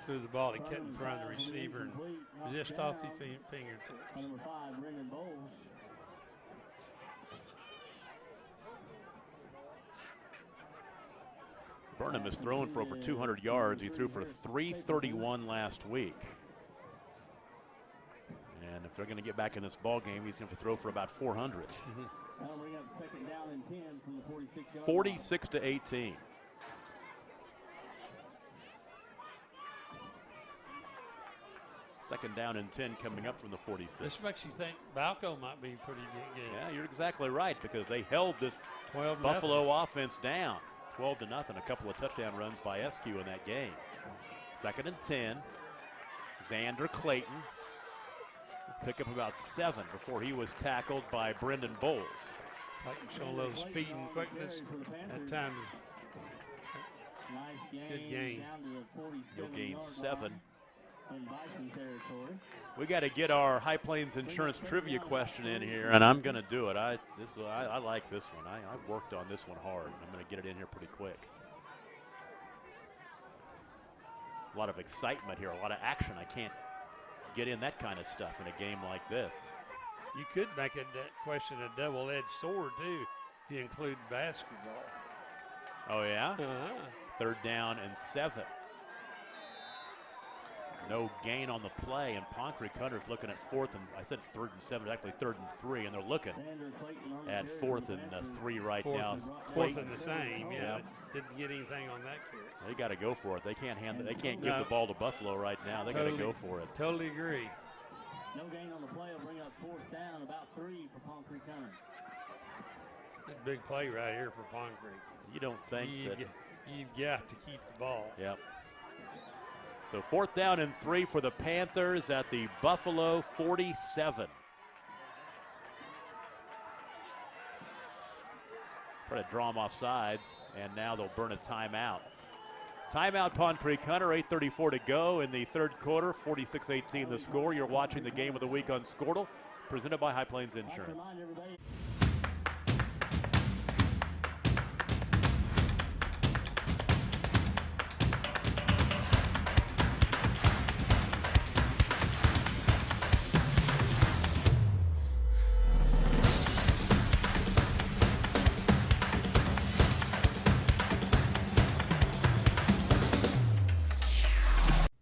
threw the ball. He kept in front of the receiver and just off the fingertips. Number 5, Brendan Bowles. Burnham has thrown for over 200 yards. He threw for 331 last week. And if they're going to get back in this ball game, he's going to throw for about 400. 46 to 18. Second down and 10 coming up from the 46. This makes you think Balco might be pretty good game. Yeah, you're exactly right, because they held this 12-0. Buffalo offense down 12-0. A couple of touchdown runs by SQ in that game. Second and 10. Xander Clayton pick up about 7 before he was tackled by Brendan Bowles. Clayton showing a little speed and quickness. That time, good gain. He'll gain 7. We got to get our High Plains Insurance trivia question in here, and I'm going to do it. I like this one. I worked on this one hard. I'm going to get it in here pretty quick. A lot of excitement here, a lot of action. I can't get in that kind of stuff in a game like this. You could make that question a double-edged sword, too, if you include basketball. Oh, yeah? Uh-huh. Third down and 7. No gain on the play, and Pond Creek Hunter's looking at 4th and, I said 3rd and 7, actually 3rd and 3, and they're looking at 4th and 3 right now. Fourth and the same, yeah. Didn't get anything on that kick. They got to go for it. They can't give the ball to Buffalo right now. They got to go for it. Totally agree. No gain on the play will bring up 4th down, about 3 for Pond Creek Hunter. That's a big play right here for Pond Creek. You don't think that you've got to keep the ball. Yep. So 4th down and 3 for the Panthers at the Buffalo 47. Try to draw them off sides, and now they'll burn a timeout. Timeout, Pond Creek Hunter, 8:34 to go in the third quarter, 46-18 the score. You're watching the Game of the Week on Squirtle, presented by High Plains Insurance.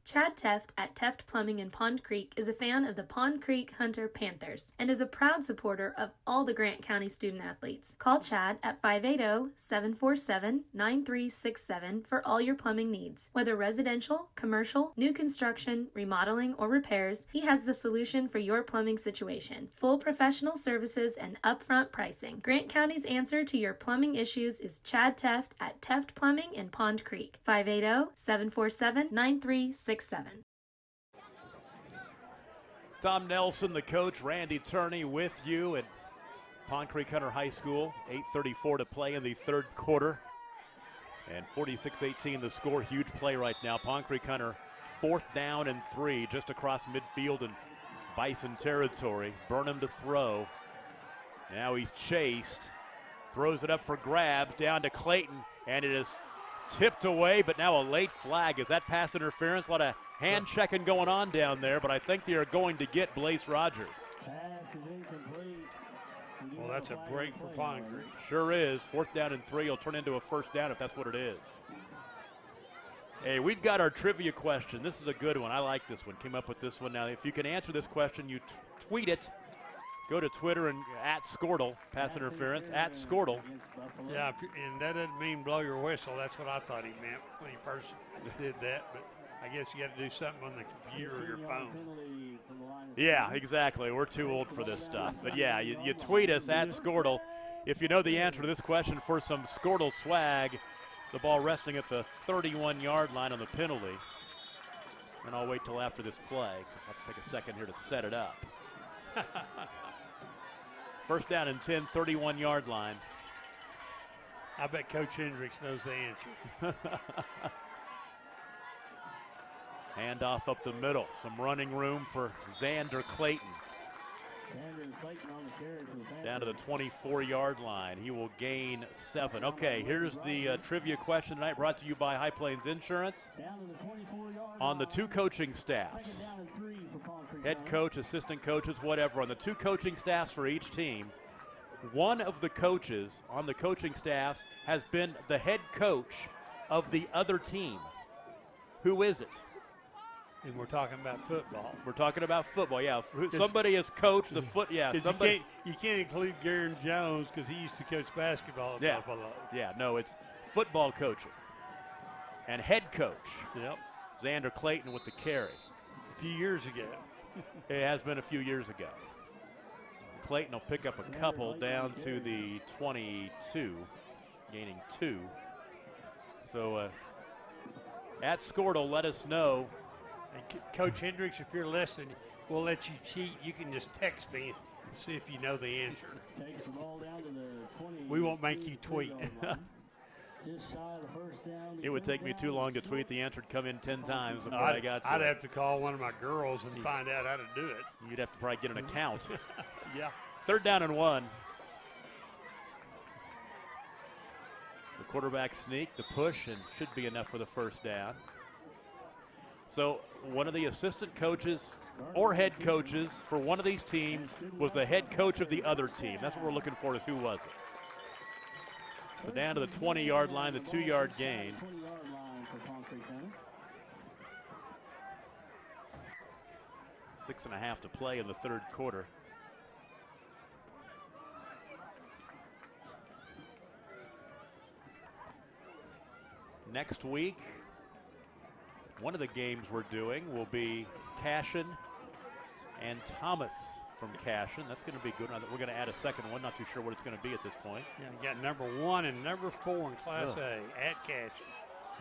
Chad Teft at Teft Plumbing in Pond Creek is a fan of the Pond Creek Hunter Panthers and is a proud supporter of all the Grant County student athletes. Call Chad at 580-747-9367 for all your plumbing needs. Whether residential, commercial, new construction, remodeling, or repairs, he has the solution for your plumbing situation. Full professional services and upfront pricing. Grant County's answer to your plumbing issues is Chad Teft at Teft Plumbing in Pond Creek. 580-747-9367. Tom Nelson, the coach, Randy Turney with you at Pond Creek Hunter High School. 8:34 to play in the third quarter. And 46-18 the score. Huge play right now. Pond Creek Hunter 4th down and 3 just across midfield in Bison territory. Burnham to throw. Now he's chased. Throws it up for grabs down to Clayton. And it is tipped away, but now a late flag. Is that pass interference? A lot of hand checking going on down there, but I think they are going to get Blaze Rogers. Pass is incomplete. Well, that's a break for Pond Creek. Sure is. 4th down and 3 will turn into a 1st down if that's what it is. Hey, we've got our trivia question. This is a good one. I like this one. Came up with this one. Now, if you can answer this question, you tweet it. Go to Twitter and at Skortle, pass interference, at Skortle. Yeah, and that doesn't mean blow your whistle. That's what I thought he meant when he first did that. But I guess you got to do something on the computer or your phone. Yeah, exactly. We're too old for this stuff. But yeah, you tweet us at Skortle if you know the answer to this question for some Skortle swag. The ball resting at the 31-yard line on the penalty. And I'll wait till after this play because I have to take a second here to set it up. 1st down and 10, 31-yard line. I bet Coach Hendricks knows the answer. Handoff up the middle. Some running room for Xander Clayton. Down to the 24-yard line. He will gain 7. Okay, here's the trivia question tonight brought to you by High Plains Insurance. On the 2 coaching staffs, head coach, assistant coaches, whatever, on the 2 coaching staffs for each team, one of the coaches on the coaching staffs has been the head coach of the other team. Who is it? And we're talking about football. We're talking about football, yeah. Somebody has coached the foot, yeah. Somebody. You can't include Garen Jones because he used to coach basketball at Buffalo. Yeah, no, it's football coaching. And head coach. Yep. Xander Clayton with the carry. A few years ago. It has been a few years ago. Clayton will pick up a couple down to the 22, gaining 2. So at Skortle, let us know. And Coach Hendricks, if you're listening, we'll let you cheat. You can just text me and see if you know the answer. We won't make you tweet. It would take me too long to tweet. The answer would come in 10 times before I got to I'd it. have to call one of my girls and find out how to do it. You'd have to probably get an account. Yeah. 3rd down and 1. The quarterback sneak, the push, and should be enough for the 1st down. So one of the assistant coaches or head coaches for one of these teams was the head coach of the other team. That's what we're looking for, is who was it. So down to the 20-yard line, the 2-yard gain. Six and a half to play in the third quarter. Next week, one of the games we're doing will be Cashin and Thomas from Cashin. That's going to be good. We're going to add a second one. Not too sure what it's going to be at this point. Yeah, you got number 1 and number 4 in Class A at Cashin.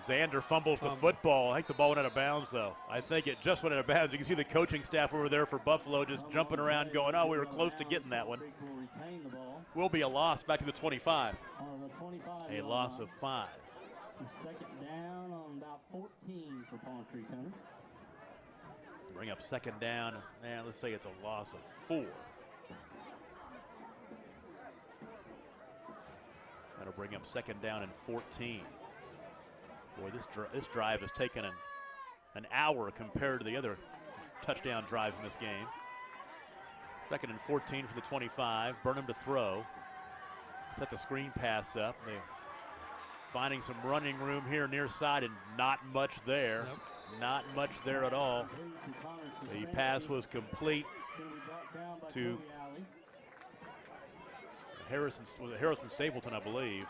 Xander fumbles the football. I think the ball went out of bounds, though. I think it just went out of bounds. You can see the coaching staff over there for Buffalo just jumping around going, oh, we were close to getting that one. Will be a loss back to the 25. A loss of 5. Second down on about 14 for Pond Creek Hunter. Bring up second down, and let's say it's a loss of 4. That'll bring up second down and 14. Boy, this drive has taken an hour compared to the other touchdown drives in this game. Second and 14 for the 25. Burnham to throw. Set the screen pass up. They're finding some running room here near side, and not much there. Nope. Not much there at all. The pass was complete to Harrison Stapleton, I believe.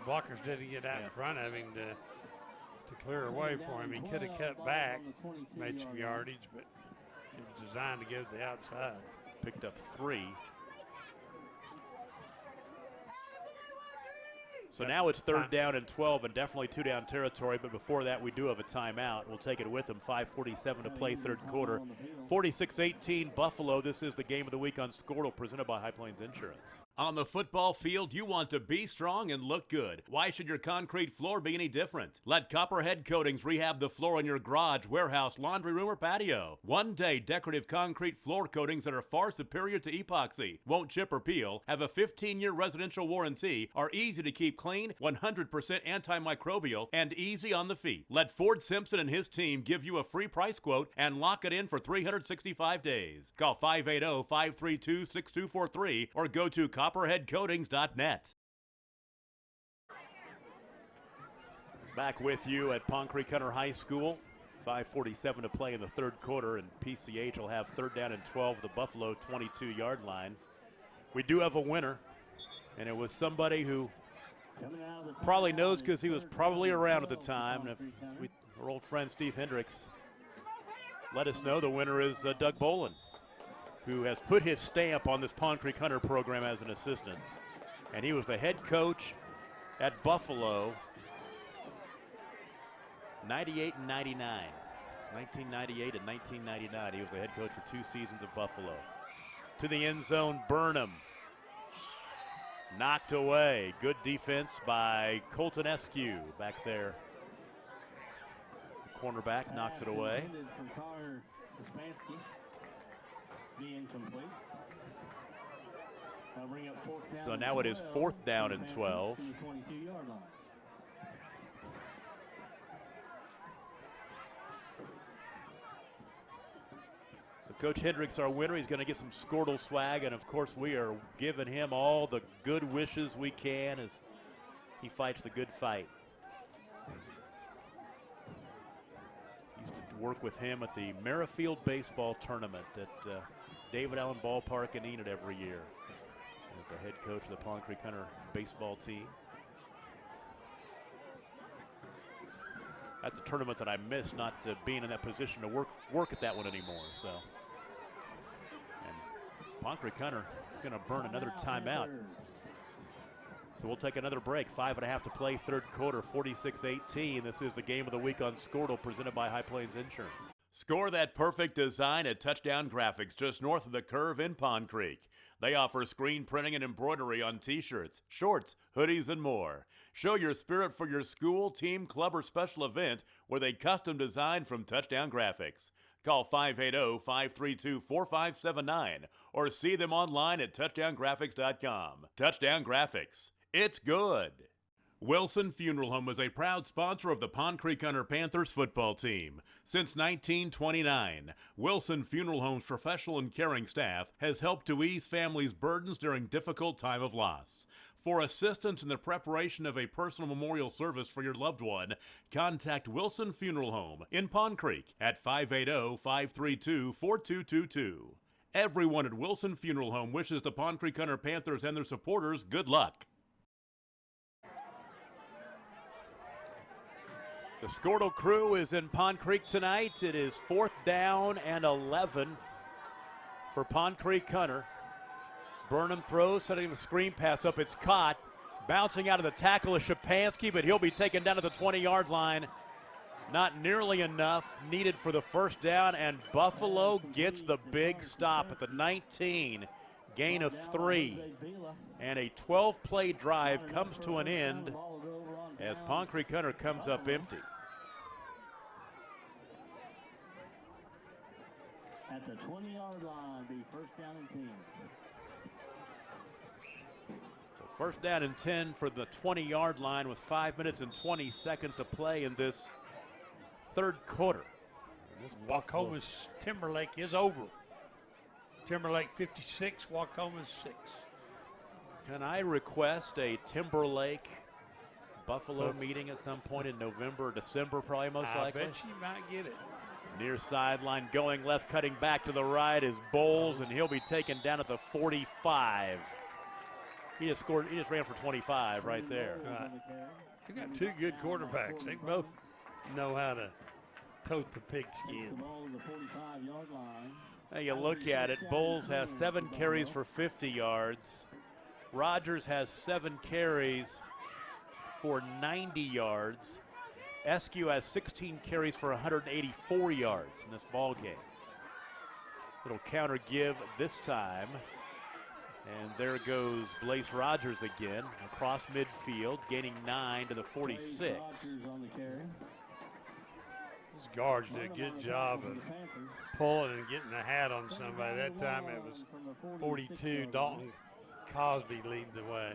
Blockers didn't get out in front of him to clear away for him. He could have cut back, made some yardage, but it was designed to go to the outside. Picked up 3. So now it's third down and 12 and definitely two-down territory, but before that we do have a timeout. We'll take it with them. 5:47 to play third quarter. 46-18 Buffalo. This is the game of the week on Squirtle, presented by High Plains Insurance. On the football field, you want to be strong and look good. Why should your concrete floor be any different? Let Copperhead Coatings rehab the floor in your garage, warehouse, laundry room, or patio. One-day decorative concrete floor coatings that are far superior to epoxy, won't chip or peel, have a 15-year residential warranty, are easy to keep clean, 100% antimicrobial, and easy on the feet. Let Ford Simpson and his team give you a free price quote and lock it in for 365 days. Call 580-532-6243 or go to copperheadcoatings.net. Back with you at Pond Creek Hunter High School. 5:47 to play in the third quarter, and PCH will have third down and 12, the Buffalo 22-yard line. We do have a winner, and it was somebody who probably knows because he was probably around at the time. And if our old friend Steve Hendricks let us know, the winner is Doug Bolin, who has put his stamp on this Pond Creek Hunter program as an assistant. And he was the head coach at Buffalo 98 and 99. 1998 and 1999. He was the head coach for 2 seasons at Buffalo. To the end zone, Burnham. Knocked away. Good defense by Colton Eskew back there. The cornerback knocks it away. So now it is fourth down and 12. So Coach Hendricks, our winner, he's going to get some Squirtle swag, and of course we are giving him all the good wishes we can as he fights the good fight. Used to work with him at the Merrifield Baseball Tournament at David Allen Ballpark in Enid every year as the head coach of the Pond Creek Hunter baseball team. That's a tournament that I miss, not being in that position to work at that one anymore. So, and Pond Creek Hunter is going to burn another timeout. So we'll take another break. 5.5 to play, third quarter, 46-18. This is the game of the week on Squirtle, presented by High Plains Insurance. Score that perfect design at Touchdown Graphics, just north of the curve in Pond Creek. They offer screen printing and embroidery on t-shirts, shorts, hoodies, and more. Show your spirit for your school, team, club, or special event with a custom design from Touchdown Graphics. Call 580-532-4579 or see them online at touchdowngraphics.com. Touchdown Graphics. It's good. Wilson Funeral Home is a proud sponsor of the Pond Creek Hunter Panthers football team. Since 1929, Wilson Funeral Home's professional and caring staff has helped to ease families' burdens during difficult time of loss. For assistance in the preparation of a personal memorial service for your loved one, contact Wilson Funeral Home in Pond Creek at 580-532-4222. Everyone at Wilson Funeral Home wishes the Pond Creek Hunter Panthers and their supporters good luck. The Squirtle crew is in Pond Creek tonight. It is fourth down and 11 for Pond Creek Hunter. Burnham throws, setting the screen pass up. It's caught. Bouncing out of the tackle is Shapansky, but he'll be taken down to the 20-yard line. Not nearly enough needed for the first down, and Buffalo gets the big stop at the 19. Gain of 3. And a 12-play drive comes to an end as Pond Creek Hunter comes up empty. At the 20-yard line, the first down and 10. So first down and 10 for the 20-yard line with 5 minutes and 20 seconds to play in this third quarter. Wacoma's Timberlake is over. Timberlake 56, Wacoma's 6. Can I request a Timberlake Buffalo meeting at some point in November or December, probably most likely? I bet you might get it. Near sideline, going left, cutting back to the right is Bowles, and he'll be taken down at the 45. He just ran for 25 right there. Right. They got 2 good quarterbacks. They both know how to tote the pigskin. Now you look at it, Bowles has 7 carries for 50 yards. Rogers has 7 carries for 90 yards. Eskew has 16 carries for 184 yards in this ball game. Little counter give this time. And there goes Blaze Rogers again across midfield, gaining 9 to the 46. Rogers on the carry. These guards did a good job of pulling and getting a hat on somebody. That time it was 42. Dalton Cosby leading the way.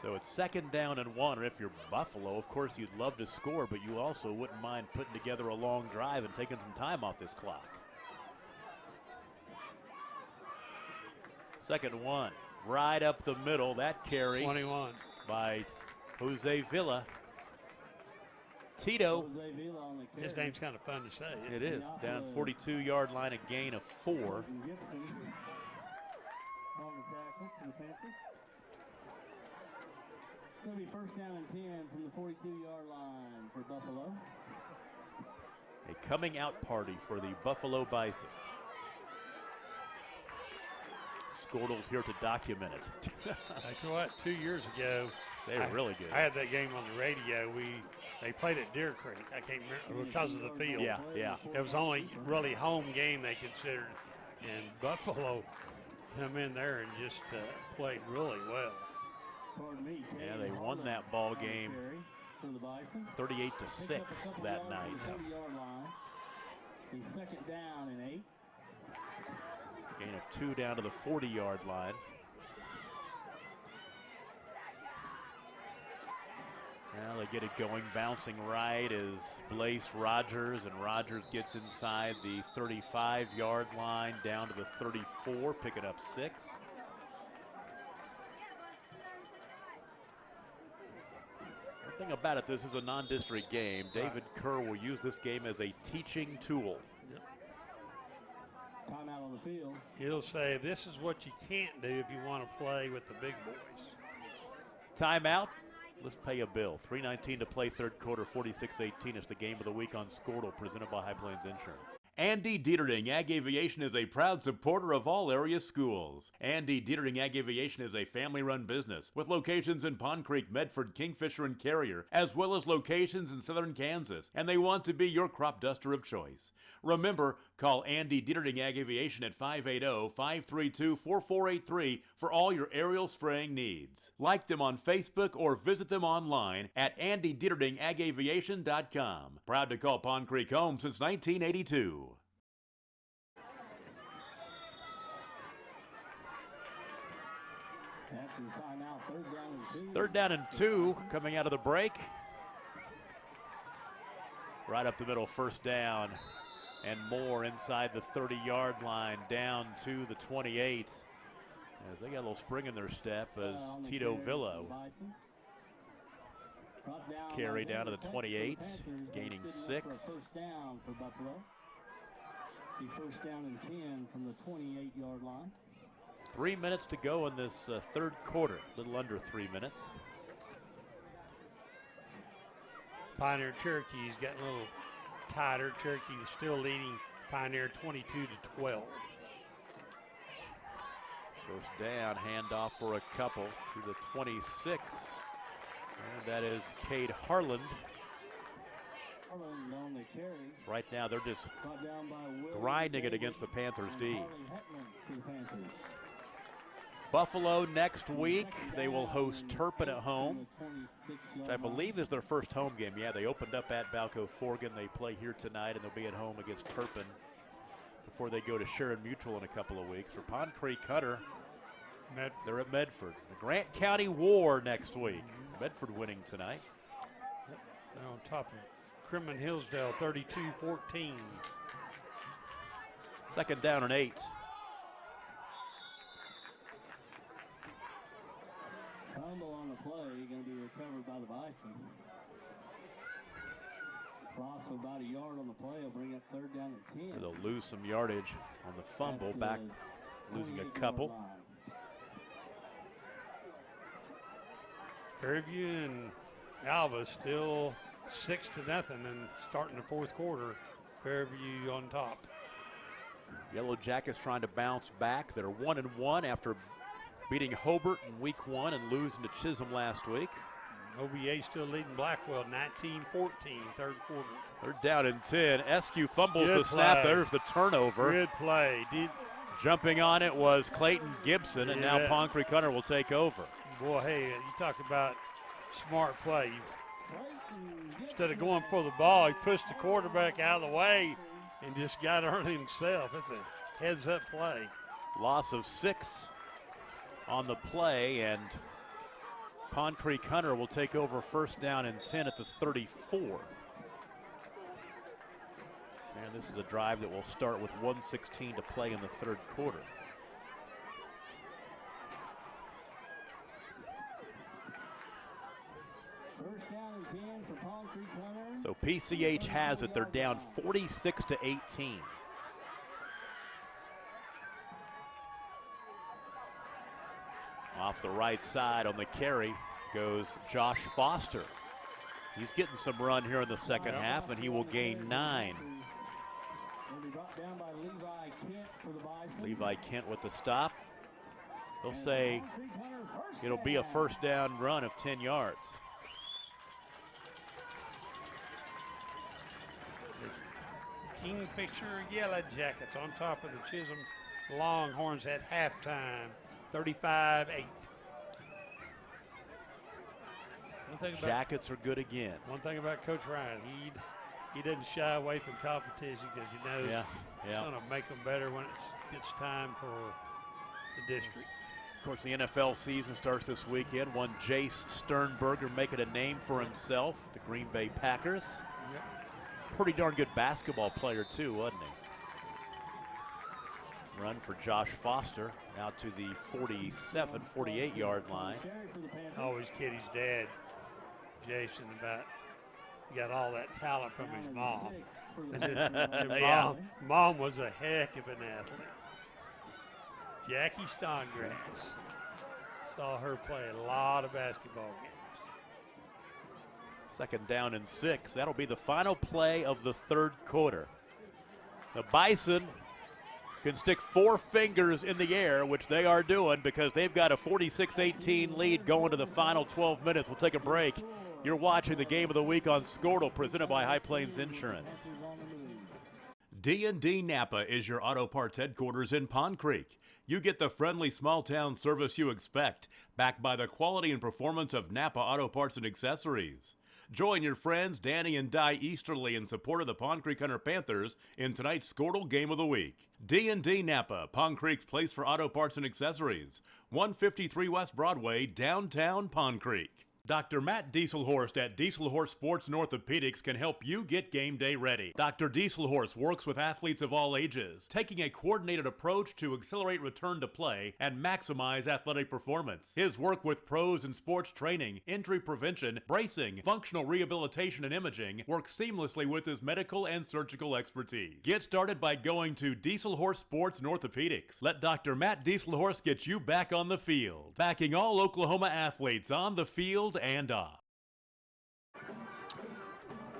So it's 2nd down and 1. And if you're Buffalo, of course, you'd love to score, but you also wouldn't mind putting together a long drive and taking some time off this clock. 2nd and 1. Right up the middle. That carry 21 by Jose Villa. Tito. Jose Villa on the carry. His name's kind of fun to say. It is. Down 42-yard line, a gain of 4. Gibson on the tackle for the Panthers. It's going to be 1st down and 10 from the 42-yard line for Buffalo. A coming out party for the Buffalo Bison. Squirtle's here to document it. I tell you what, 2 years ago, They were really good. I had that game on the radio. They played at Deer Creek. I can't remember because of the field. Yeah, yeah. It was only really home game they considered, and Buffalo come in there and just played really well. Pardon me, Yeah, they won that ball game for the Bison. 38-6 that night. 30-yard line. The 2nd down and 8. Gain of 2 down to the 40-yard line. Now they get it going, bouncing right is Blaze Rogers, and Rogers gets inside the 35-yard line down to the 34, picking up 6. The thing about it, this is a non-district game. David Kerr will use this game as a teaching tool. Timeout on the field. He'll say, this is what you can't do if you want to play with the big boys. Timeout. Let's pay a bill. 3:19 to play, 3rd quarter, 46-18. It's the game of the week on Squirtle, presented by High Plains Insurance. Andy Dieterding Ag Aviation is a proud supporter of all area schools. Andy Dieterding Ag Aviation is a family-run business with locations in Pond Creek, Medford, Kingfisher, and Carrier, as well as locations in southern Kansas, and they want to be your crop duster of choice. Remember, call Andy Dieterding Ag Aviation at 580-532-4483 for all your aerial spraying needs. Like them on Facebook or visit them online at AndyDieterdingAgAviation.com. Proud to call Pond Creek home since 1982. After the timeout, 3rd down and 2. 3rd down and 2 coming out of the break. Right up the middle, 1st down and more inside the 30-yard line, down to the 28. As they got a little spring in their step as Tito Villa carry down to the 28, gaining 6. First down for Buffalo. The 1st down and 10 from the 28-yard line. 3 minutes to go in this 3rd quarter, a little under 3 minutes. Pioneer Cherokee's getting a little tighter. Cherokee is still leading Pioneer 22-12. 1st down, handoff for a couple to the 26. And that is Cade Harland. Harland on the carry. Right now, they're just Brought down by Will grinding it Davis against the Panthers and D. Harley Heckman to the Panthers. Buffalo next week, they will host Turpin at home, which I believe is their first home game. Yeah, they opened up at Balco Forgan. They play here tonight, and they'll be at home against Turpin before they go to Sharon Mutual in a couple of weeks. For Pond Creek Hunter, they're at Medford. The Grant County War next week. Medford winning tonight. They're on top of Crimson Hillsdale, 32-14. 2nd down and 8. Fumble on the play, going to be recovered by the Bison. Loss of about a yard on the play will bring up 3rd down and 10. They'll lose some yardage on the fumble, back losing a couple. Fairview and Alva still 6-0 and starting the 4th quarter. Fairview on top. Yellow Jackets trying to bounce back. They're 1-1 after beating Hobart in week 1 and losing to Chisholm last week. OBA still leading Blackwell 19-14, third quarter. They're down in 10. Eskew fumbles Good the snap. play. There's the turnover. Good play. Jumping on it was Clayton Gibson, and now Yeah. Pond Creek Hunter will take over. Boy, hey, you talk about smart play. Instead of going for the ball, he pushed the quarterback out of the way and just got early himself. That's a heads-up play. Loss of 6 on the play, and Pond Creek Hunter will take over first down and 10 at the 34. And this is a drive that will start with 1:16 to play in the third quarter. First down and 10 for Pond Creek Hunter. So PCH has it. They're down 46-18. Off the right side on the carry goes Josh Foster. He's getting some run here in the second half, and he will gain 9. Will be brought down by Levi Kent for the Bison. Levi Kent with the stop. They'll say Pond Creek Hunter first it'll be a first down run of 10 yards. Kingfisher Yellow Jackets on top of the Chisholm Longhorns at halftime, 35-8. Jackets are good again. One thing about Coach Ryan, he doesn't shy away from competition because he knows he's going to make them better when it gets time for the district. Of course, the NFL season starts this weekend. One Jace Sternberger making a name for himself, the Green Bay Packers. Yep. Pretty darn good basketball player too, wasn't he? Run for Josh Foster out to the 47, 48-yard line. Always kid his dad, Jason, about he got all that talent from his mom. Mom was a heck of an athlete. Jackie Stongrass. Saw her play a lot of basketball games. Second down and 6. That'll be the final play of the third quarter. The Bison can stick 4 fingers in the air, which they are doing because they've got a 46-18 lead going to the final 12 minutes. We'll take a break. You're watching the Game of the Week on Squirtle, presented by High Plains Insurance. D&D Napa is your auto parts headquarters in Pond Creek. You get the friendly small-town service you expect, backed by the quality and performance of Napa Auto Parts and Accessories. Join your friends Danny and Di Easterly in support of the Pond Creek Hunter Panthers in tonight's Squirtle Game of the Week. D&D Napa, Pond Creek's place for auto parts and accessories. 153 West Broadway, downtown Pond Creek. Dr. Matt Dieselhorst at Dieselhorst Sports and Orthopedics can help you get game day ready. Dr. Dieselhorst works with athletes of all ages, taking a coordinated approach to accelerate return to play and maximize athletic performance. His work with pros in sports training, injury prevention, bracing, functional rehabilitation, and imaging works seamlessly with his medical and surgical expertise. Get started by going to Dieselhorst Sports and Orthopedics. Let Dr. Matt Dieselhorst get you back on the field. Backing all Oklahoma athletes on the field and off.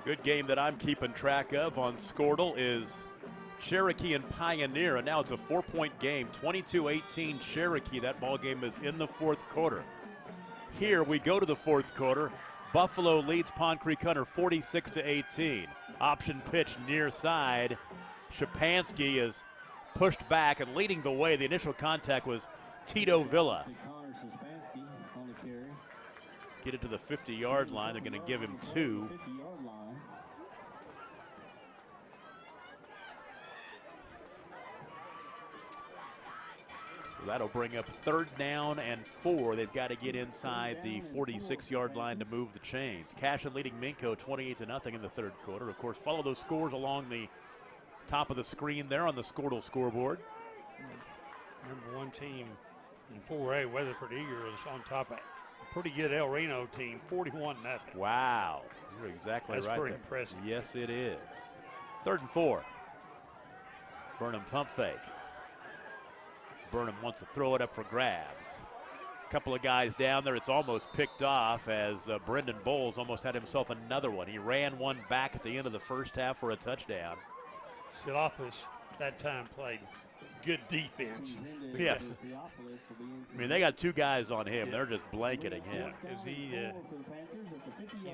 Good game that I'm keeping track of on Squirtle is Cherokee and Pioneer, and now it's a 4-point game, 22-18 Cherokee. That ball game is in the fourth quarter. Here we go to the fourth quarter. Buffalo leads Pond Creek Hunter 46-18. Option pitch near side. Shapansky is pushed back and leading the way. The initial contact was Tito Villa. Get it to the 50-yard line. They're going to give him 2. So that'll bring up third down and 4. They've got to get inside the 46-yard line to move the chains. Cashin leading Minco 28-0 in the third quarter. Of course, follow those scores along the top of the screen there on the Squirtle scoreboard. Number 1 team in 4A, Weatherford Eagles on top of pretty good El Reno team, 41-0. Wow, you're exactly right. That's pretty impressive. Yes, it is. Third and 4. Burnham pump fake. Burnham wants to throw it up for grabs. A couple of guys down there. It's almost picked off as Brendan Bowles almost had himself another one. He ran one back at the end of the first half for a touchdown. Silofis that time played good defense. Yes. I mean, they got 2 guys on him. They're just blanketing him. Because he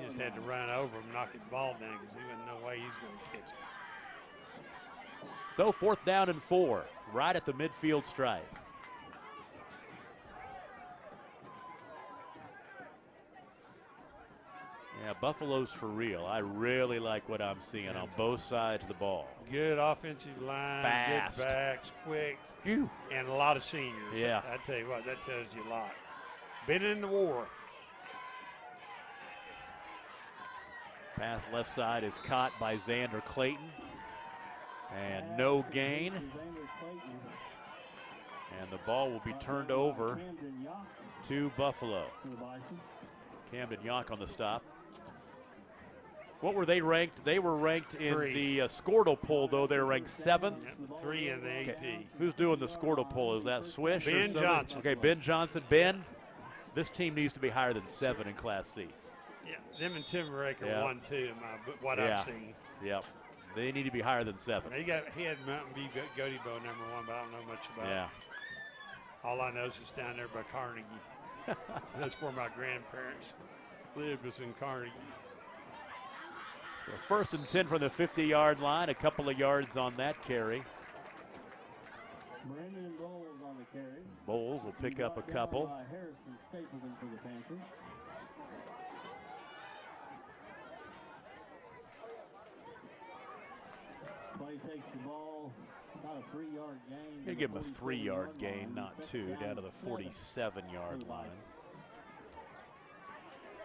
just had to run over him, knock his ball down, because he wouldn't know way he's going to catch it. So 4th down and 4, right at the midfield stripe. Yeah, Buffalo's for real. I really like what I'm seeing on both sides of the ball. Good offensive line, Fast. good backs, quick, Phew. and a lot of seniors. Yeah. I tell you what, that tells you a lot. Been in the war. Pass left side is caught by Xander Clayton. And no gain. And the ball will be turned over to Buffalo. Camden Yock on the stop. What were they ranked? They were ranked in 3. the Squirtle poll, though. They were ranked 7th. 3 in the AP. Okay. Who's doing the Squirtle poll? Is that Swish? or Ben somebody? Johnson. Okay, Ben Johnson. Ben, this team needs to be higher than 7 in Class C. Yeah, them and Timberlake are Yeah. 1-2 in what Yeah. I've seen. Yep. They need to be higher than 7. He had Mountain View Goatee Bow #1, but I don't know much about Yeah. it. All I know is it's down there by Carnegie. That's where my grandparents lived, was in Carnegie. So 1st and 10 from the 50-yard line. A couple of yards on that carry. Brandon Bowles on the carry. Bowles will pick up a couple. Harrison Stapleton for the Panthers. Clay takes the ball. About a 3-yard gain. Gonna give him a 3-yard gain, not 2, down to the 47-yard line.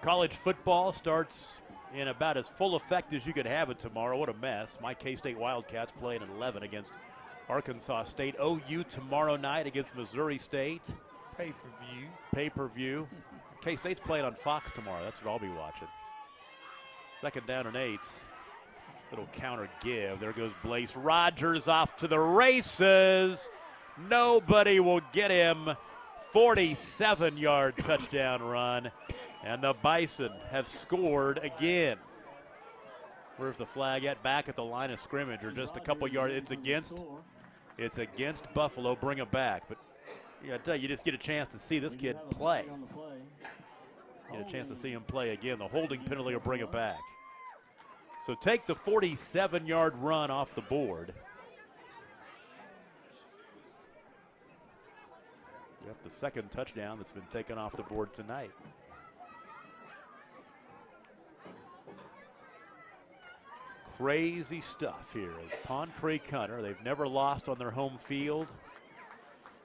College football starts in about as full effect as you could have it tomorrow. What a mess. My K-State Wildcats playing at 11 against Arkansas State. OU tomorrow night against Missouri State. Pay-per-view. Pay-per-view. K-State's playing on Fox tomorrow. That's what I'll be watching. 2nd down and 8. Little counter give. There goes Blaze Rogers off to the races. Nobody will get him. 47-yard touchdown run. And the Bison have scored again. Where's the flag at? Back at the line of scrimmage, or just a couple yards. It's against Buffalo. Bring it back. But I tell you just get a chance to see this kid play. Get a chance to see him play again. The holding penalty will bring it back. So take the 47-yard run off the board. Yep, the 2nd touchdown that's been taken off the board tonight. Crazy stuff here as Pond Creek Hunter. They've never lost on their home field.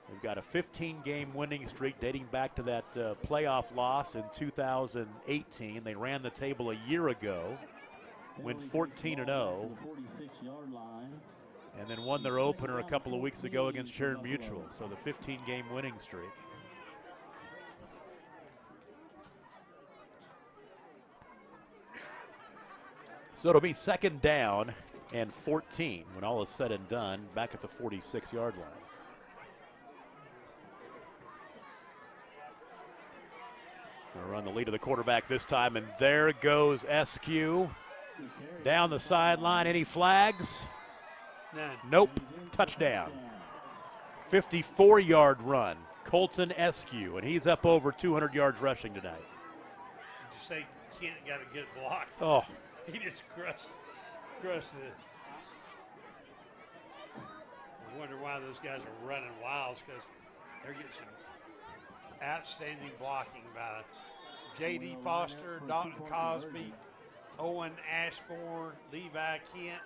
They've got a 15-game winning streak dating back to that playoff loss in 2018. They ran the table a year ago, went 14-0, and then won their opener a couple of weeks ago against Sharon Mutual. So the 15-game winning streak. So it'll be 2nd down and 14 when all is said and done, back at the 46-yard line. They'll run the lead of the quarterback this time, and there goes SQ. Down the sideline, any flags? None. Nope, touchdown. 54-yard run, Colton SQ, and he's up over 200 yards rushing tonight. Did you say Kent got a good block? Oh, He just crushed it. I wonder why those guys are running wild, because they're getting some outstanding blocking by J.D. Foster, Dalton Cosby, Owen Ashbourne, Levi Kent,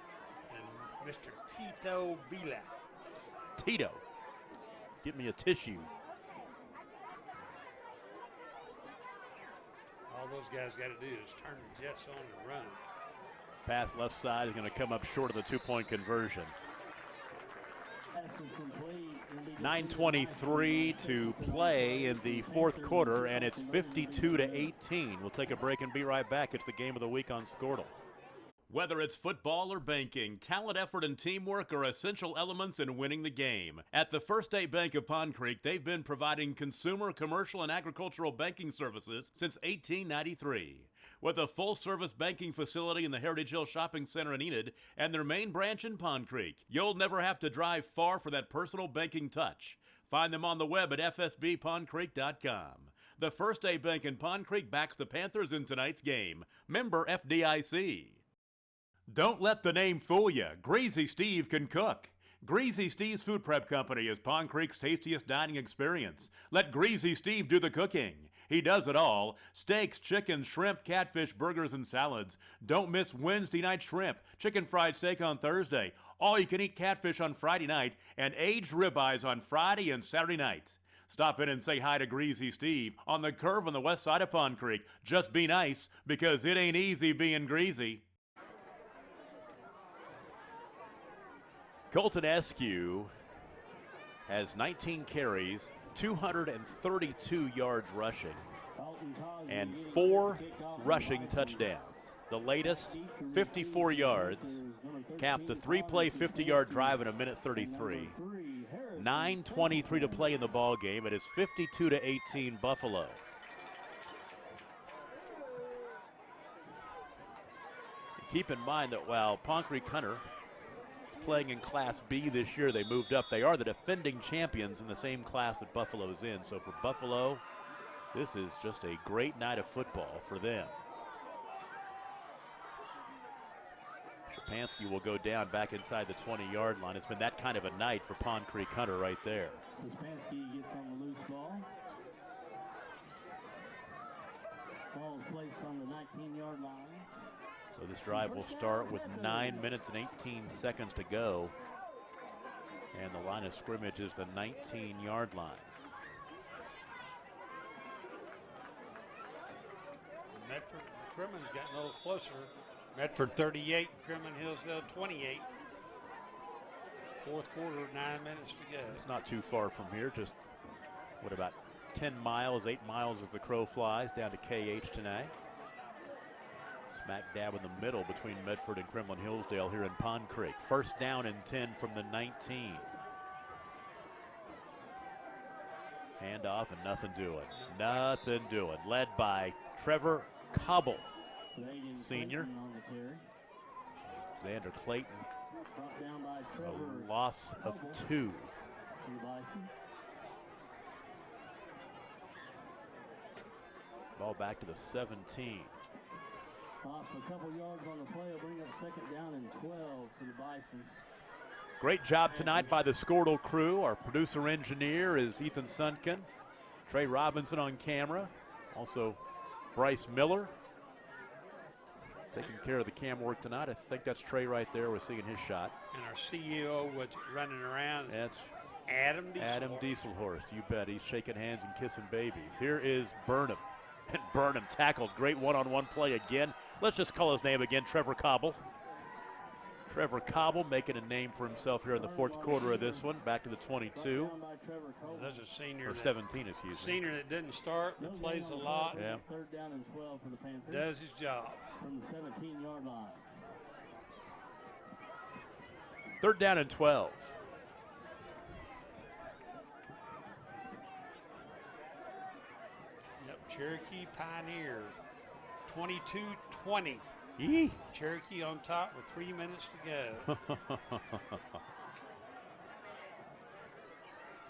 and Mr. Tito Bila. Tito, get me a tissue. All those guys got to do is turn the Jets on and run. Pass left side is going to come up short of the 2-point conversion. 9:23 to play in the 4th quarter, and it's 52-18. We'll take a break and be right back. It's the game of the week on Squirtle. Whether it's football or banking, talent, effort, and teamwork are essential elements in winning the game. At the First State Bank of Pond Creek, they've been providing consumer, commercial, and agricultural banking services since 1893. With a full-service banking facility in the Heritage Hill Shopping Center in Enid and their main branch in Pond Creek, you'll never have to drive far for that personal banking touch. Find them on the web at fsbpondcreek.com. The First State Bank in Pond Creek backs the Panthers in tonight's game. Member FDIC. Don't let the name fool you. Greasy Steve can cook. Greasy Steve's Food Prep Company is Pond Creek's tastiest dining experience. Let Greasy Steve do the cooking. He does it all. Steaks, chicken, shrimp, catfish, burgers, and salads. Don't miss Wednesday night shrimp, chicken fried steak on Thursday, all-you-can-eat catfish on Friday night, and aged ribeyes on Friday and Saturday night. Stop in and say hi to Greasy Steve on the curve on the west side of Pond Creek. Just be nice, because it ain't easy being greasy. Colton Eskew has 19 carries, 232 yards rushing, and 4 rushing touchdowns. The latest, 54 yards, capped the 3-play 50-yard drive in a minute 33. 9:23 to play in the ball game. It is 52-18 Buffalo. Keep in mind that while Pond Creek Hunter playing in Class B this year, they moved up. They are the defending champions in the same class that Buffalo's in. So for Buffalo, this is just a great night of football for them. Shapansky will go down back inside the 20-yard line. It's been that kind of a night for Pond Creek Hunter right there. Shapansky gets on the loose ball. Ball is placed on the 19-yard line. So this drive will start with 9 minutes and 18 seconds to go. And the line of scrimmage is the 19-yard line. Medford and Crimmon's getting a little closer. Medford 38, Crimmon Hillsdale 28. Fourth quarter, 9 minutes to go. It's not too far from here, just, what, about 10 miles, 8 miles as the crow flies down to KH tonight. Smack dab in the middle between Medford and Kremlin Hillsdale here in Pond Creek. First down and 10 from the 19. Handoff and nothing doing. Nothing doing. Led by Trevor Cobble, senior. Xander Clayton. A loss of 2. Ball back to the 17. Lost a couple yards on the play. Will bring up second down and 12 for the Bison. Great job tonight by the Squirtle crew. Our producer engineer is Ethan Sunken. Trey Robinson on camera. Also Bryce Miller taking care of the cam work tonight. I think that's Trey right there. We're seeing his shot. And our CEO was running around. That's Adam Dieselhorst. Adam Dieselhorst. You bet. He's shaking hands and kissing babies. Here is Burnham. And Burnham tackled. Great one-on-one play again. Let's just call his name again, Trevor Cobble. Trevor Cobble making a name for himself here in the fourth quarter of this one. Back to the 22. There's a senior. Or 17, excuse me. Senior that didn't start, but plays a lot. Yeah. Third down and 12 for the Panthers. Does his job. From the 17-yard line. Third down and 12. Yep, Cherokee Pioneer, 22-20. Yee. Cherokee on top with 3 minutes to go.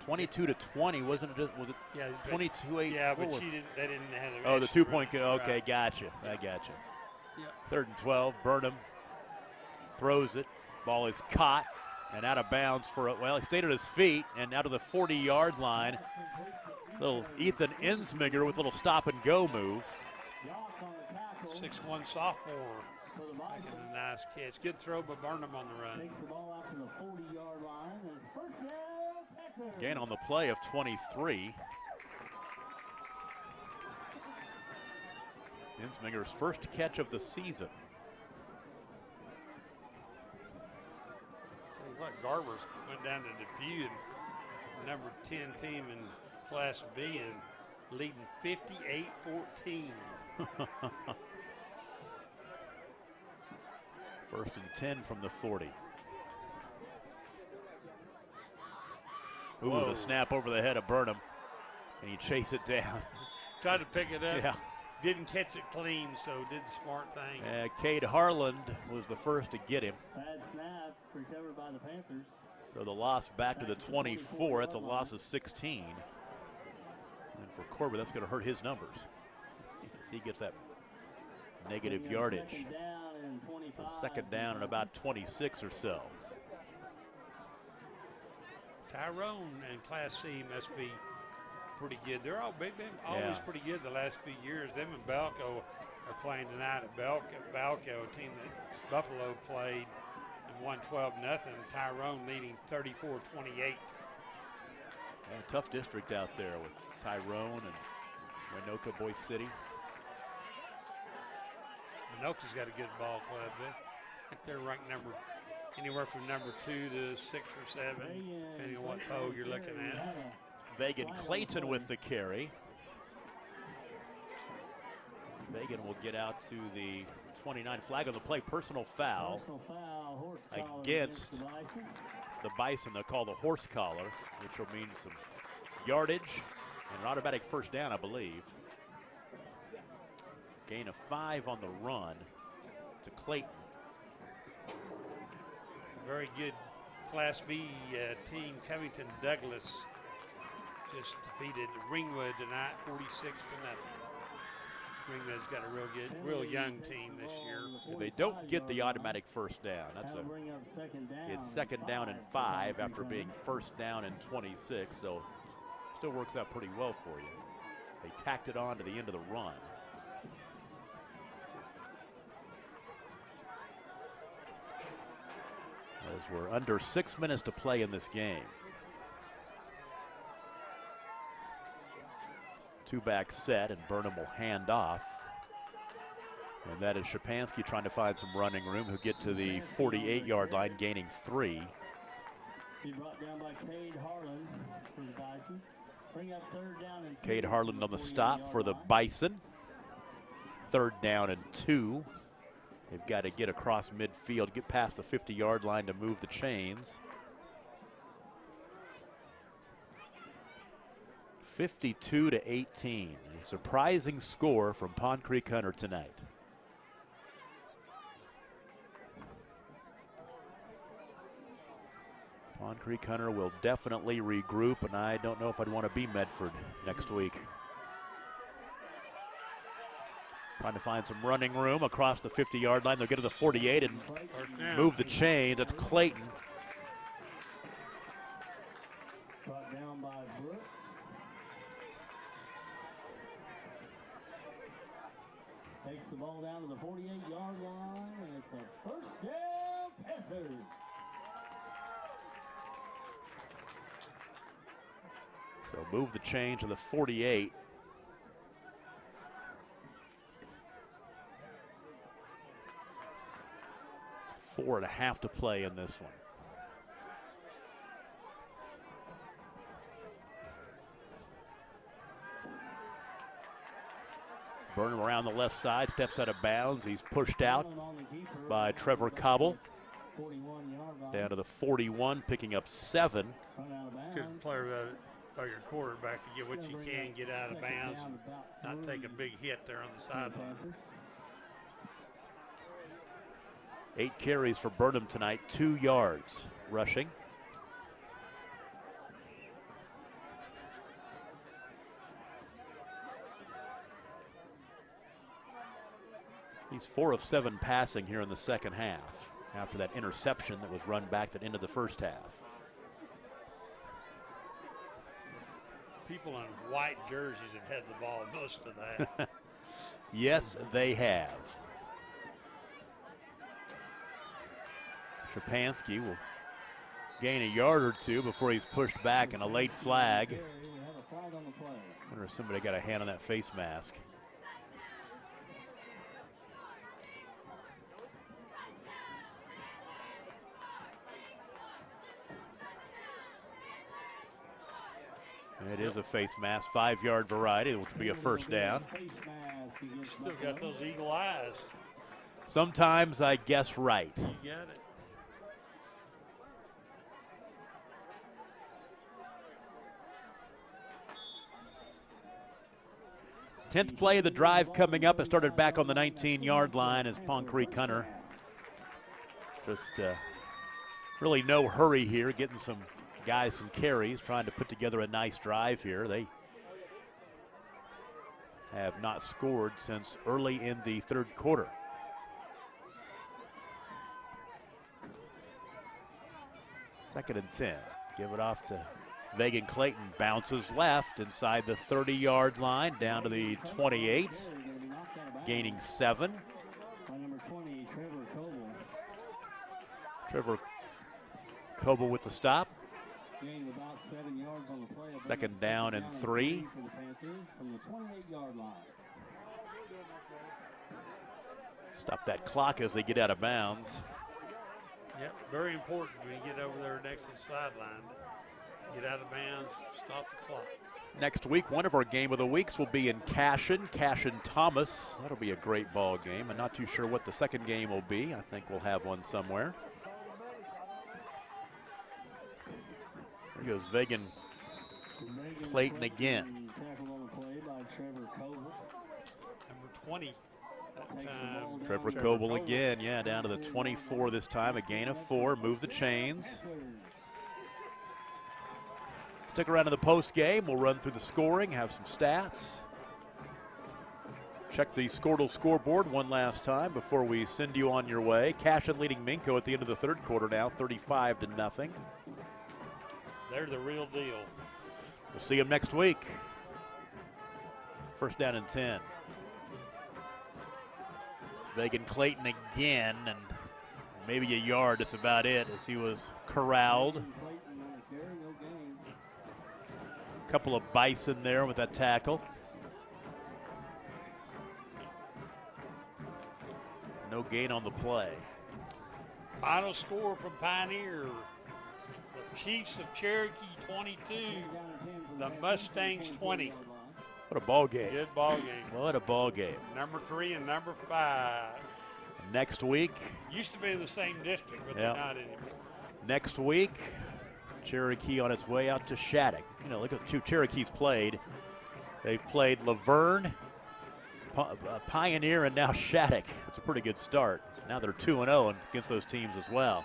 22-20, wasn't it? Was it? Yeah, 22-8? Yeah, What but was they didn't have the. Oh, the extra 2-point. run. Okay, Right. gotcha. I gotcha. Yep. Third and 12. Burnham throws it. Ball is caught and out of bounds for well, he stayed at his feet and out of the 40-yard line. Little Ethan Ensminger with a little stop and go move. 6'1" sophomore. Making a nice catch. Good throw by Burnham on the run. Takes the ball out to the 40-yard line. And it's first down, Packers. Again on the play of 23. Ensminger's first catch of the season. Tell you what, Garber's went down to Depew and number 10 team in Class B and leading 58-14. First and 10 from the 40. Ooh, Whoa. the snap over the head of Burnham, and he chased it down. Tried to pick it up. Yeah. Didn't catch it clean, so did the smart thing. Cade Harland was the first to get him. Bad snap recovered by the Panthers. So the loss back to the 24. That's a loss of 16. And for Corbett, that's going to hurt his numbers. As he gets that negative yardage. Second down and 25. So second down and about 26 or so. Tyrone and Class C must be pretty good. They've been always Yeah. pretty good the last few years. Them and Balco are playing tonight at Balco, a team that Buffalo played and won 12-0. Tyrone leading 34-28. Yeah, tough district out there with Tyrone and Winoka, Boise City. Minoka's got a good ball club. I think they're ranked anywhere from number 2 to 6 or 7, depending on what poll you're looking at. Vagan Clayton with the carry. Vagan will get out to the 29 flag of the play. Personal foul Personal foul, horse collar against the Bison. the Bison. They'll call the horse collar, which will mean some yardage and an automatic first down, I believe. Gain of 5 on the run to Clayton. Very good Class B team. Covington Douglas just defeated Ringwood tonight, 46-0. Ringwood's got a real young team this year. If they don't get the automatic first down, it's second down and 5 after being first down and 26, so still works out pretty well for you. They tacked it on to the end of the run. As we're under 6 minutes to play in this game. Two-back set, and Burnham will hand off. And that is Shapansky trying to find some running room, who get to the 48-yard line, gaining 3. He brought down by Cade Harlan for the Bison. Bring up third down and 2. Cade Harlan on the stop for the Bison. Third down and 2. They've got to get across midfield, get past the 50-yard line to move the chains. 52-18, a surprising score from Pond Creek Hunter tonight. Pond Creek Hunter will definitely regroup, and I don't know if I'd want to be Medford next week. Trying to find some running room across the 50-yard line. They'll get to the 48 and move the chain. That's Clayton. Brought down by Brooks. Takes the ball down to the 48-yard line, and it's a first down, Panthers. So move the chain to the 48. Four and a half to play in this one. Burnham around the left side, steps out of bounds. He's pushed out by Trevor Cobble. 41-yard line. Down to the 41, picking up 7. Run out of bounds. Good player by your quarterback to get what you can, get out of bounds, and not take a big hit there on the sideline. 8 carries for Burnham tonight, 2 yards rushing. He's 4 of 7 passing here in the second half after that interception that was run back that ended the first half. People in white jerseys have had the ball most of that. Yes, they have. Shapansky will gain a yard or 2 before he's pushed back, and a late flag. I wonder if somebody got a hand on that face mask. It is a face mask, 5-yard variety, which will be a first down. Still got those eagle eyes. Sometimes I guess right. You got it. Tenth play of the drive coming up. It started back on the 19-yard line as Pond Creek Hunter. Just really no hurry here, getting some guys some carries, trying to put together a nice drive here. They have not scored since early in the third quarter. Second and 10. Give it off to Vegan Clayton. Bounces left inside the 30-yard line, down to the 28. Gaining 7. Number 20, Trevor Coble. Trevor Coble with the stop. Gained about 7 yards on the play. Second down and 3. For the Panthers from the 28-yard line. Stop that clock as they get out of bounds. Yep, very important when you get over there next to the sideline. Get out of bounds, stop the clock. Next week, one of our game of the weeks will be in Cashion Thomas. That'll be a great ball game. I'm not too sure what the second game will be. I think we'll have one somewhere. There goes Vegan Clayton again. Tackled on the play by Trevor Coble. Number 20 that time. Trevor Coble again, yeah, down to the 24 this time. A gain of 4. Move the chains. Stick around in the post game. We'll run through the scoring, have some stats. Check the Squirtle scoreboard one last time before we send you on your way. Cashion leading Minco at the end of the third quarter now, 35-0. They're the real deal. We'll see them next week. First down and 10. Vegan Clayton again, and maybe a yard. That's about it as he was corralled. A couple of Bison there with that tackle. No gain on the play. Final score from Pioneer. The Chiefs of Cherokee 22, the Mustangs 20. What a ball game. Good ball game. What a ball game. Number 3 and number 5. Next week. Used to be in the same district, but they're not anymore. Next week, Cherokee on its way out to Shattuck. You know, look at the two Cherokees played. They've played Laverne, Pioneer, and now Shattuck. It's a pretty good start. Now they're 2-0 against those teams as well.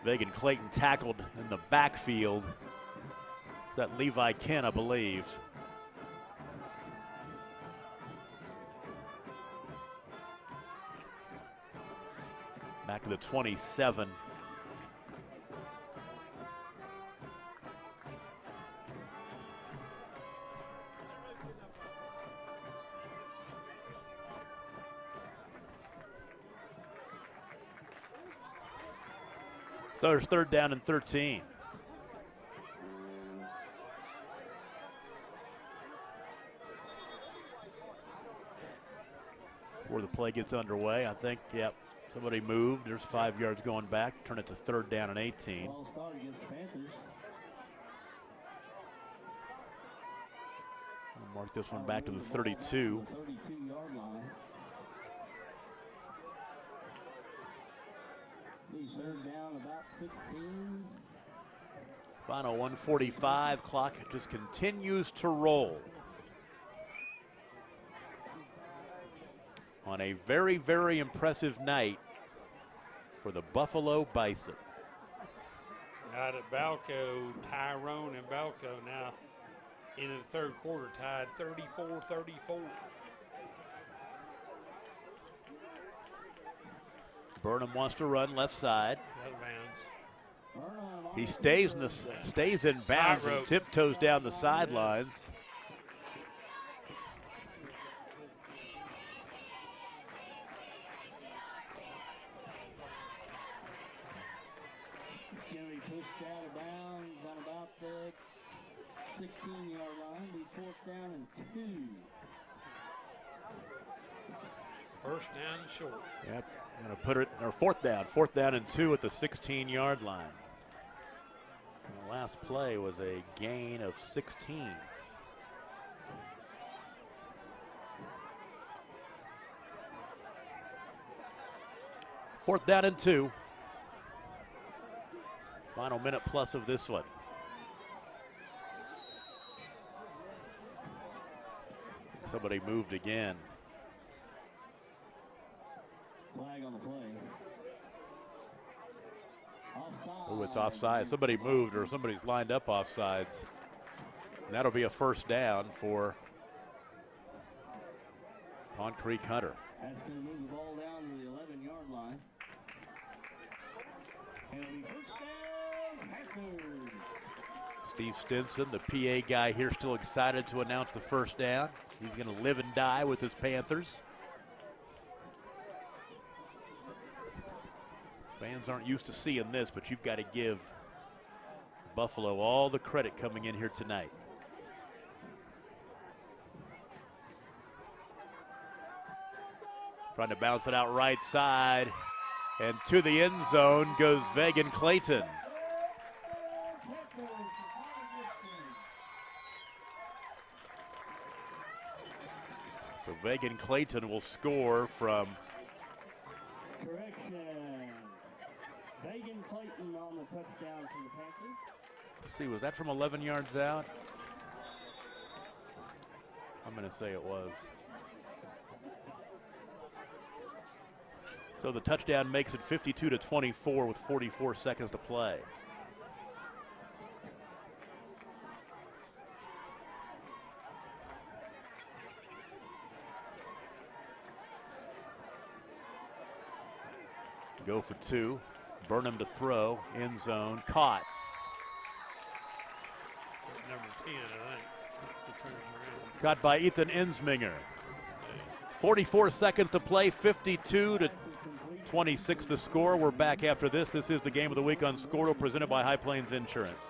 Vegan Clayton tackled in the backfield. That Levi Ken, I believe. Back to the 27. So there's third down and 13. Before the play gets underway, I think, somebody moved. There's 5 yards going back. Turn it to third down and 18. Ball start against the Panthers. We'll mark this one back to the 32. 32-yard line. Third down, about 16. Final 145. Clock just continues to roll. On a very, very impressive night for the Buffalo Bison. Out at Balco, Tyrone and Balco now in the third quarter tied 34-34. Burnham wants to run left side. Out of bounds. He stays in bounds and tiptoes down the sidelines. Going to be pushed out of bounds on about the 16-yard line. Be fourth down and 2. First down and short. Yep, going to put it, or fourth down and 2 at the 16-yard line. And the last play was a gain of 16. 4th down and 2. Final minute plus of this one. Somebody moved again. Flag on the play. Offside. Oh, it's offside. Somebody moved or somebody's lined up offsides. And that'll be a 1st down for Pond Creek Hunter. That's going to move the ball down to the 11-yard line. And it'll be 1st down, Panthers. Steve Stinson, the PA guy here, still excited to announce the 1st down. He's going to live and die with his Panthers. Fans aren't used to seeing this, but you've got to give Buffalo all the credit coming in here tonight. Trying to bounce it out right side. And to the end zone goes Vegan Clayton. So Vegan Clayton will score from. Correction. Vegan Clayton on the touchdown for the Panthers. Let's see, was that from 11 yards out? I'm going to say it was. So the touchdown makes it 52-24 with 44 seconds to play. Go for 2. Burnham to throw. End zone. Caught. Number 10, I think. He turns around. Caught by Ethan Ensminger. 44 seconds to play. 52-26 the score. We're back after this. This is the Game of the Week on Scordo, presented by High Plains Insurance.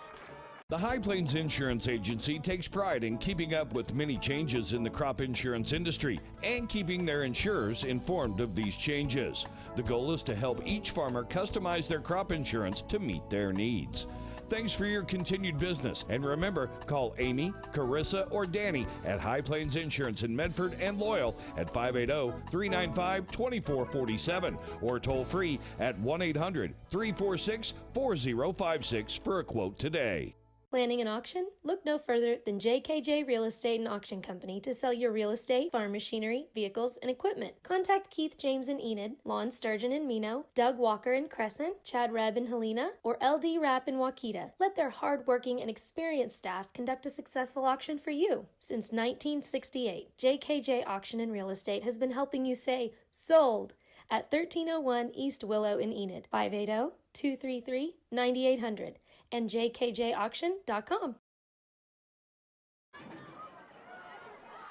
The High Plains Insurance Agency takes pride in keeping up with many changes in the crop insurance industry and keeping their insurers informed of these changes. The goal is to help each farmer customize their crop insurance to meet their needs. Thanks for your continued business. And remember, call Amy, Carissa, or Danny at High Plains Insurance in Medford and Loyal at 580-395-2447 or toll free at 1-800-346-4056 for a quote today. Planning an auction? Look no further than JKJ Real Estate and Auction Company to sell your real estate, farm machinery, vehicles, and equipment. Contact Keith James in Enid, Lon Sturgeon in Mino, Doug Walker in Crescent, Chad Rebb in Helena, or LD Rapp in Waukeeta. Let their hard-working and experienced staff conduct a successful auction for you. Since 1968, JKJ Auction and Real Estate has been helping you say, sold, at 1301 East Willow in Enid, 580-233-9800. and jkjauction.com.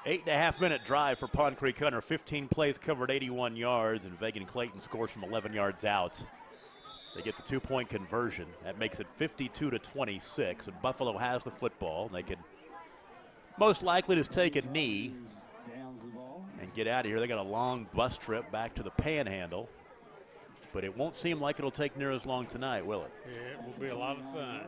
8.5-minute drive for Pond Creek Hunter. 15 plays, covered 81 yards, and Vegan Clayton scores from 11 yards out. They get the 2-point conversion. That makes it 52-26, and Buffalo has the football. They can most likely just take a knee and get out of here. They got a long bus trip back to the Panhandle. But it won't seem like it'll take near as long tonight, will it? Yeah, it will be a lot of fun.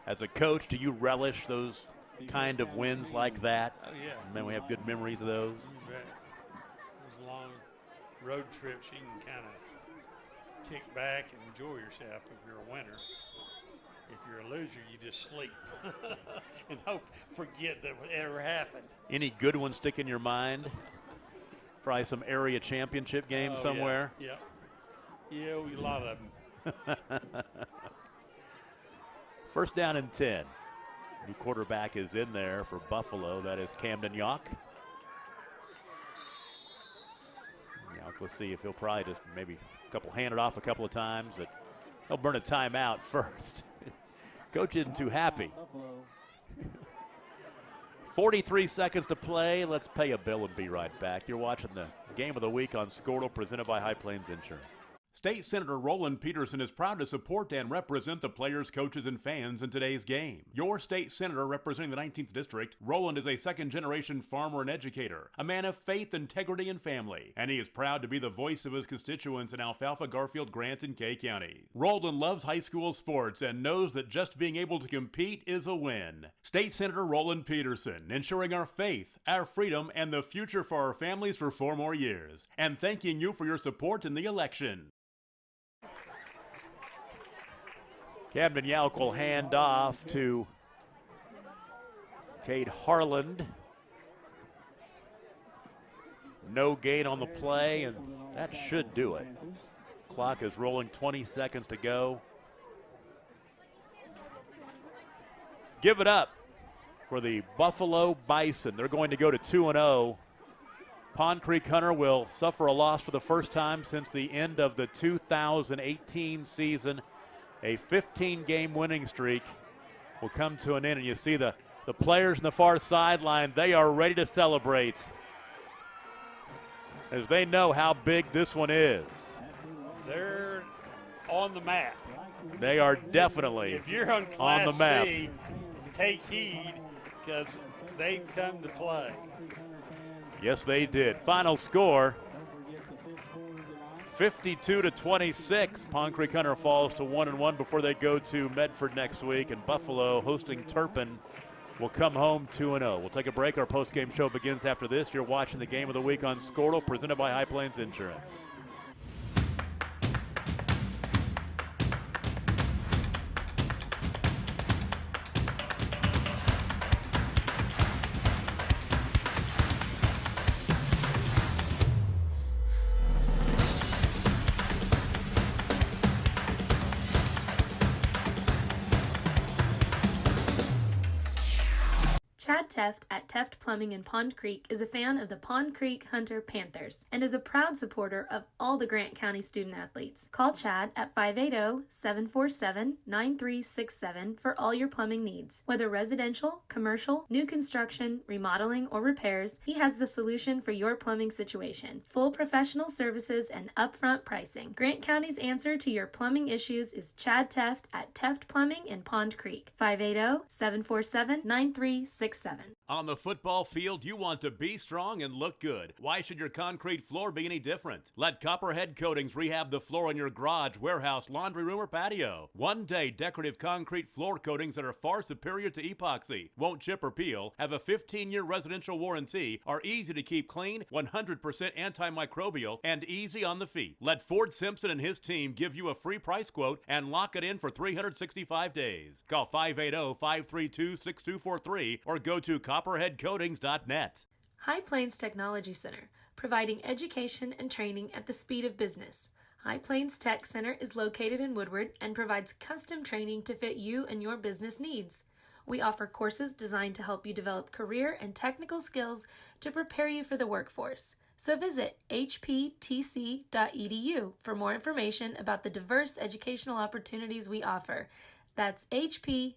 As a coach, do you relish those kind of wins like that? Oh, yeah. Man, we have good memories of those. You bet. Those long road trips, you can kind of kick back and enjoy yourself if you're a winner. If you're a loser, you just sleep and forget that it ever happened. Any good ones stick in your mind? Probably some area championship game somewhere. Yeah, yeah, a lot of them. 1st down and 10. New quarterback is in there for Buffalo. That is Camden Yock. Yock, let's see if he'll probably just maybe hand it off a couple of times, but he'll burn a timeout first. Coach isn't too happy. 43 seconds to play. Let's pay a bill and be right back. You're watching the Game of the Week on Scordo, presented by High Plains Insurance. State Senator Roland Peterson is proud to support and represent the players, coaches, and fans in today's game. Your state senator representing the 19th District, Roland is a second-generation farmer and educator, a man of faith, integrity, and family, and he is proud to be the voice of his constituents in Alfalfa, Garfield, Grant, and Kay County. Roland loves high school sports and knows that just being able to compete is a win. State Senator Roland Peterson, ensuring our faith, our freedom, and the future for our families for 4 more years, and thanking you for your support in the election. Camden Yauk will hand off to Cade Harland. No gain on the play, and that should do it. Clock is rolling, 20 seconds to go. Give it up for the Buffalo Bison. They're going to go to 2-0. Pond Creek Hunter will suffer a loss for the first time since the end of the 2018 season. A 15-game winning streak will come to an end, and you see the players on the far sideline. They are ready to celebrate as they know how big this one is. They're on the map. They are definitely if you're on the map. C, take heed because they've come to play. Yes, they did. Final score, 52-26. Pond Creek Hunter falls to 1-1 before they go to Medford next week, and Buffalo, hosting Turpin, will come home 2-0. We'll take a break. Our post-game show begins after this. You're watching the Game of the Week on Squirtle, presented by High Plains Insurance. Chad Teft at Teft Plumbing in Pond Creek is a fan of the Pond Creek Hunter Panthers and is a proud supporter of all the Grant County student athletes. Call Chad at 580-747-9367 for all your plumbing needs. Whether residential, commercial, new construction, remodeling, or repairs, he has the solution for your plumbing situation. Full professional services and upfront pricing. Grant County's answer to your plumbing issues is Chad Teft at Teft Plumbing in Pond Creek. 580-747-9367. On the football field, you want to be strong and look good. Why should your concrete floor be any different? Let Copperhead Coatings rehab the floor in your garage, warehouse, laundry room, or patio. One-day decorative concrete floor coatings that are far superior to epoxy, won't chip or peel, have a 15-year residential warranty, are easy to keep clean, 100% antimicrobial, and easy on the feet. Let Ford Simpson and his team give you a free price quote and lock it in for 365 days. Call 580-532-6243 or go to copperheadcoatings.net. High Plains Technology Center, providing education and training at the speed of business. High Plains Tech Center is located in Woodward and provides custom training to fit you and your business needs. We offer courses designed to help you develop career and technical skills to prepare you for the workforce. So visit hptc.edu for more information about the diverse educational opportunities we offer. That's hptc.edu.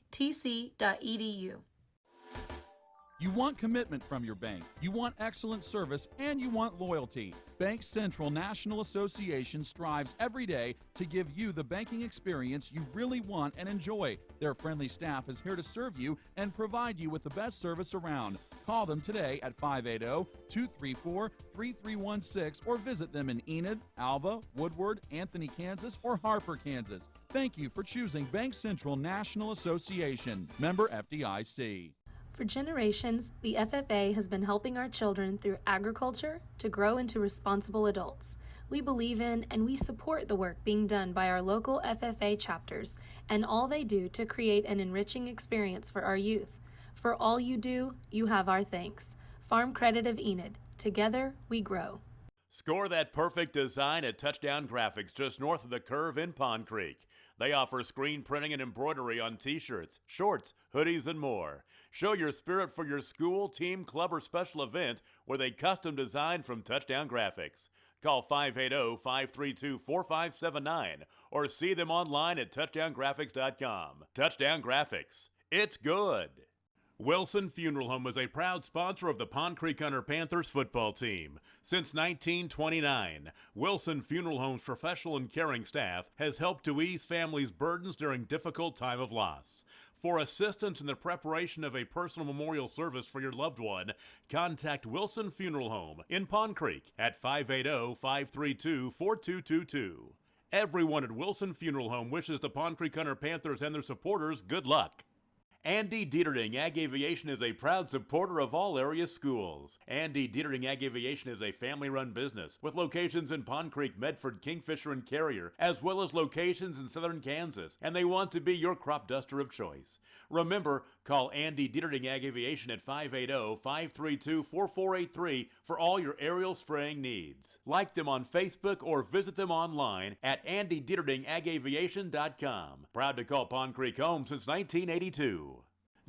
You want commitment from your bank, you want excellent service, and you want loyalty. Bank Central National Association strives every day to give you the banking experience you really want and enjoy. Their friendly staff is here to serve you and provide you with the best service around. Call them today at 580-234-3316 or visit them in Enid, Alva, Woodward, Anthony, Kansas, or Harper, Kansas. Thank you for choosing Bank Central National Association. Member FDIC. For generations, the FFA has been helping our children through agriculture to grow into responsible adults. We believe in and we support the work being done by our local FFA chapters and all they do to create an enriching experience for our youth. For all you do, you have our thanks. Farm Credit of Enid. Together, we grow. Score that perfect design at Touchdown Graphics just north of the curve in Pond Creek. They offer screen printing and embroidery on t-shirts, shorts, hoodies, and more. Show your spirit for your school, team, club, or special event with a custom design from Touchdown Graphics. Call 580-532-4579 or see them online at touchdowngraphics.com. Touchdown Graphics. It's good. Wilson Funeral Home is a proud sponsor of the Pond Creek Hunter Panthers football team. Since 1929, Wilson Funeral Home's professional and caring staff has helped to ease families' burdens during difficult time of loss. For assistance in the preparation of a personal memorial service for your loved one, contact Wilson Funeral Home in Pond Creek at 580-532-4222. Everyone at Wilson Funeral Home wishes the Pond Creek Hunter Panthers and their supporters good luck. Andy Dieterding Ag Aviation is a proud supporter of all area schools. Andy Dieterding Ag Aviation is a family-run business with locations in Pond Creek, Medford, Kingfisher, and Carrier, as well as locations in southern Kansas, and they want to be your crop duster of choice. Remember, call Andy Dieterding Ag Aviation at 580-532-4483 for all your aerial spraying needs. Like them on Facebook or visit them online at AndyDieterdingAgAviation.com. Proud to call Pond Creek home since 1982.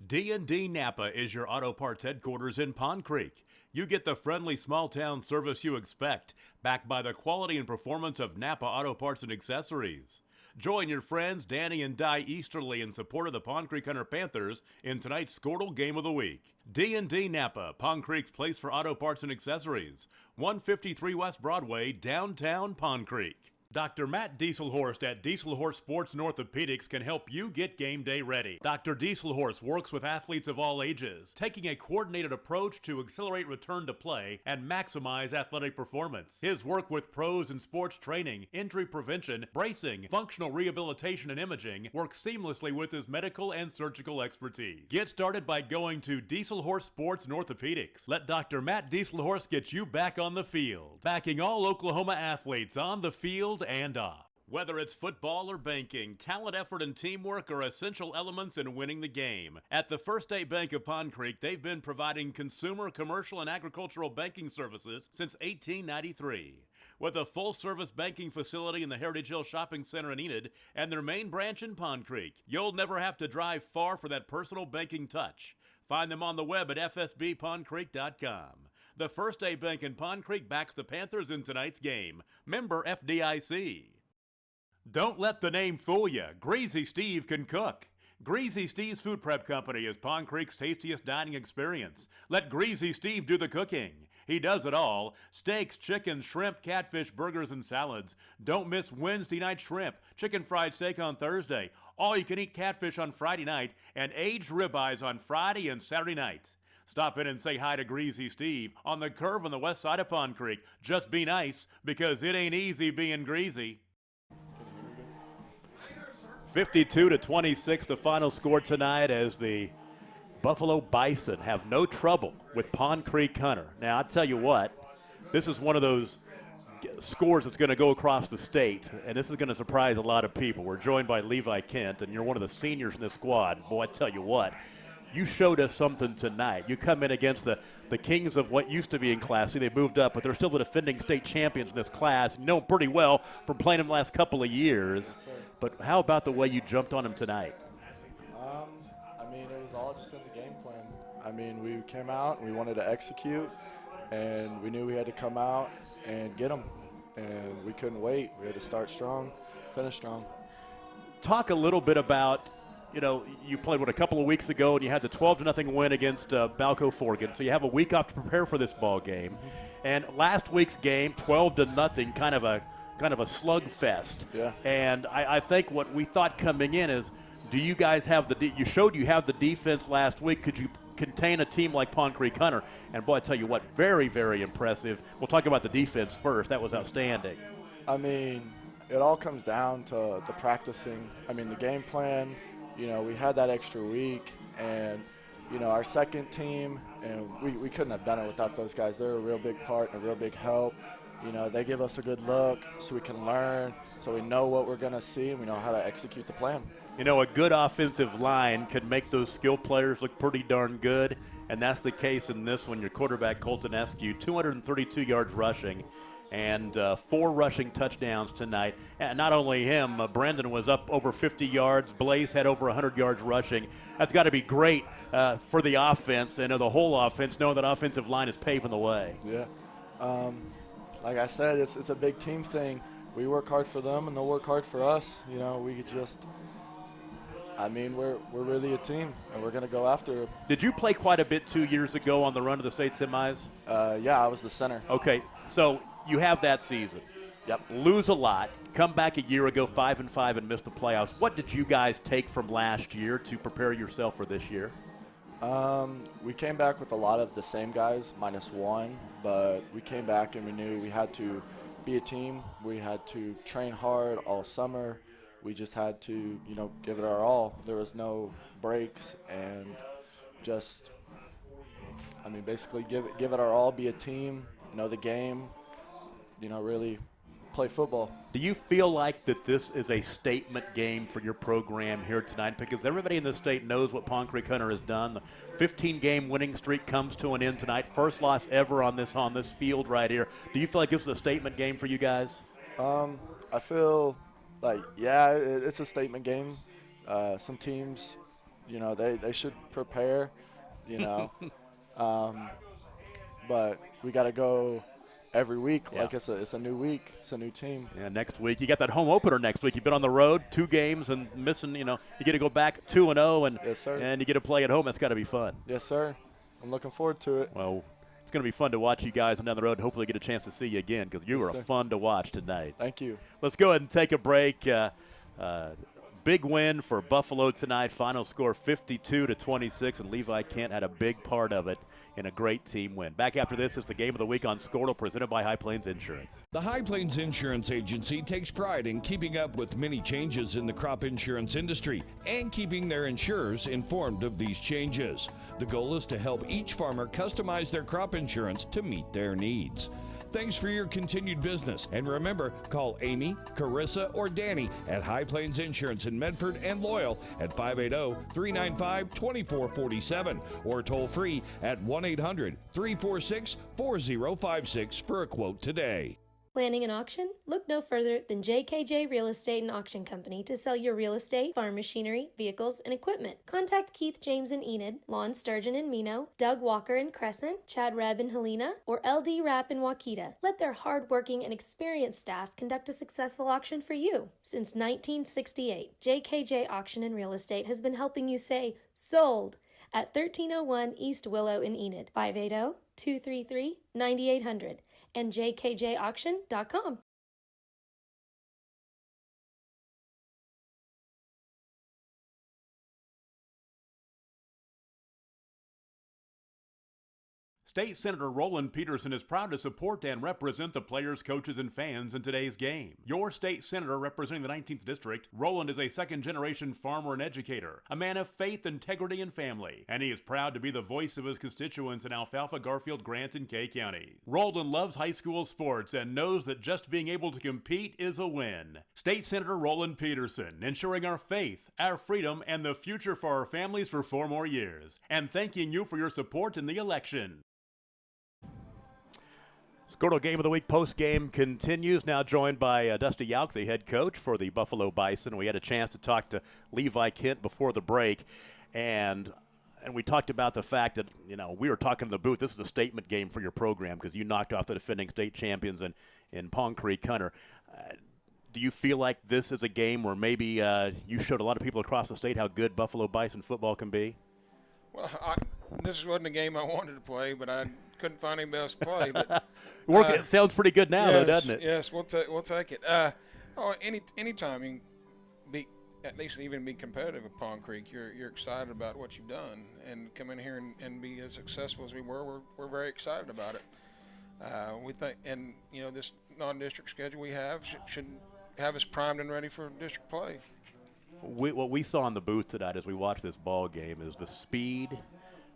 D&D Napa is your auto parts headquarters in Pond Creek. You get the friendly small-town service you expect, backed by the quality and performance of Napa Auto Parts and Accessories. Join your friends Danny and Di Easterly in support of the Pond Creek Hunter Panthers in tonight's Squirtle Game of the Week. D&D Napa, Pond Creek's place for auto parts and accessories. 153 West Broadway, downtown Pond Creek. Dr. Matt Dieselhorst at Dieselhorst Sports and Orthopedics can help you get game day ready. Dr. Dieselhorst works with athletes of all ages, taking a coordinated approach to accelerate return to play and maximize athletic performance. His work with pros in sports training, injury prevention, bracing, functional rehabilitation, and imaging works seamlessly with his medical and surgical expertise. Get started by going to Dieselhorst Sports and Orthopedics. Let Dr. Matt Dieselhorst get you back on the field, backing all Oklahoma athletes on the field and off. Whether it's football or banking, talent, effort, and teamwork are essential elements in winning the game. At the First State Bank of Pond Creek, they've been providing consumer, commercial, and agricultural banking services since 1893. With a full-service banking facility in the Heritage Hill Shopping Center in Enid and their main branch in Pond Creek, you'll never have to drive far for that personal banking touch. Find them on the web at fsbpondcreek.com. The First State Bank in Pond Creek backs the Panthers in tonight's game. Member FDIC. Don't let the name fool you. Greasy Steve can cook. Greasy Steve's Food Prep Company is Pond Creek's tastiest dining experience. Let Greasy Steve do the cooking. He does it all. Steaks, chicken, shrimp, catfish, burgers, and salads. Don't miss Wednesday night shrimp, chicken fried steak on Thursday, all-you-can-eat catfish on Friday night, and aged ribeyes on Friday and Saturday night. Stop in and say hi to Greasy Steve on the curve on the west side of Pond Creek. Just be nice, because it ain't easy being greasy. 52-26, the final score tonight, as the Buffalo Bison have no trouble with Pond Creek Hunter. Now, I tell you what, this is one of those scores that's going to go across the state, and this is going to surprise a lot of people. We're joined by Levi Kent, and you're one of the seniors in this squad. Boy, I tell you what, you showed us something tonight. You come in against the kings of what used to be in Class C. They moved up, but they're still the defending state champions in this class. You know them pretty well from playing them the last couple of years. Yes, but how about the way you jumped on them tonight? I mean, it was all just in the game plan. I mean, we came out and we wanted to execute, and we knew we had to come out and get them, and we couldn't wait. We had to start strong, finish strong. Talk a little bit about, you know, you played, a couple of weeks ago, and you had the 12-0 win against Balco Forgan. So you have a week off to prepare for this ball game. And last week's game, 12-0, kind of a slugfest. Yeah. And I think what we thought coming in is, do you guys have you showed you have the defense last week. Could you contain a team like Pond Creek Hunter? And boy, I tell you what, very, very impressive. We'll talk about the defense first. That was outstanding. I mean, it all comes down to the practicing. I mean, the game plan. You know, we had that extra week, and, you know, our second team, and we couldn't have done it without those guys. They're a real big part and a real big help. You know, they give us a good look so we can learn, so we know what we're going to see, and we know how to execute the plan. You know, a good offensive line could make those skill players look pretty darn good, and that's the case in this one. Your quarterback, Colton Eskew, 232 yards rushing, and 4 rushing touchdowns tonight. And not only him, Brendan was up over 50 yards. Blaze had over 100 yards rushing. That's got to be great for the offense, and the whole offense, knowing that offensive line is paving the way. Yeah. Like I said, it's a big team thing. We work hard for them, and they'll work hard for us. You know, we could just I mean, we're really a team, and we're going to go after it. Did you play quite a bit 2 years ago on the run to the state semis? Yeah, I was the center. Okay, so you have that season. Yep. Lose a lot, come back a year ago 5-5 and miss the playoffs. What did you guys take from last year to prepare yourself for this year? We came back with a lot of the same guys, -1, but we came back and we knew we had to be a team. We had to train hard all summer. We just had to, give it our all. There was no breaks and just, basically give it our all, be a team, know the game, really play football. Do you feel like that this is a statement game for your program here tonight? Because everybody in the state knows what Pond Creek Hunter has done. The 15-game winning streak comes to an end tonight. First loss ever on this field right here. Do you feel like this is a statement game for you guys? I feel like, yeah, it's a statement game. Some teams, they should prepare, but we got to go every week. Yeah. Like it's a new week. It's a new team. Yeah, next week. You got that home opener next week. You've been on the road 2 games and missing, you get to go back 2-0 and Yes, sir. and you get to play at home. That's got to be fun. Yes, sir. I'm looking forward to it. Well, it's going to be fun to watch you guys down the road and hopefully get a chance to see you again because you Yes, were sir. fun to watch tonight. Thank you. Let's go ahead and take a break. Big win for Buffalo tonight. Final score 52-26, and Levi Kent had a big part of it in a great team win. Back after this is the Game of the Week on Scortal, presented by High Plains Insurance. The High Plains Insurance Agency takes pride in keeping up with many changes in the crop insurance industry and keeping their insurers informed of these changes. The goal is to help each farmer customize their crop insurance to meet their needs. Thanks for your continued business. And remember, call Amy, Carissa, or Danny at High Plains Insurance in Medford and Loyal at 580-395-2447 or toll free at 1-800-346-4056 for a quote today. Planning an auction? Look no further than JKJ Real Estate and Auction Company to sell your real estate, farm machinery, vehicles, and equipment. Contact Keith James in Enid, Lon Sturgeon in Mino, Doug Walker in Crescent, Chad Rebb in Helena, or LD Rapp in Waukeeta. Let their hard-working and experienced staff conduct a successful auction for you. Since 1968, JKJ Auction and Real Estate has been helping you say, sold, at 1301 East Willow in Enid, 580-233-9800. and jkjauction.com. State Senator Roland Peterson is proud to support and represent the players, coaches, and fans in today's game. Your state senator representing the 19th District, Roland is a second-generation farmer and educator, a man of faith, integrity, and family, and he is proud to be the voice of his constituents in Alfalfa, Garfield, Grant, and Kay County. Roland loves high school sports and knows that just being able to compete is a win. State Senator Roland Peterson, ensuring our faith, our freedom, and the future for our families for 4 more years, and thanking you for your support in the election. Scortal Game of the Week post-game continues, now joined by Dusty Yauk, the head coach for the Buffalo Bison. We had a chance to talk to Levi Kent before the break, and we talked about the fact that, we were talking in the booth, this is a statement game for your program because you knocked off the defending state champions in Pond Creek Hunter. Do you feel like this is a game where maybe you showed a lot of people across the state how good Buffalo Bison football can be? Well, this wasn't a game I wanted to play, but I couldn't find anybody else to play. But it sounds pretty good now, though, doesn't it? Yes, we'll take it. Anytime you can be at least even be competitive at Pond Creek, you're excited about what you've done, and come in here and be as successful as we were. We're very excited about it. We think, and this non-district schedule we have should have us primed and ready for district play. What we saw in the booth tonight as we watched this ball game is the speed,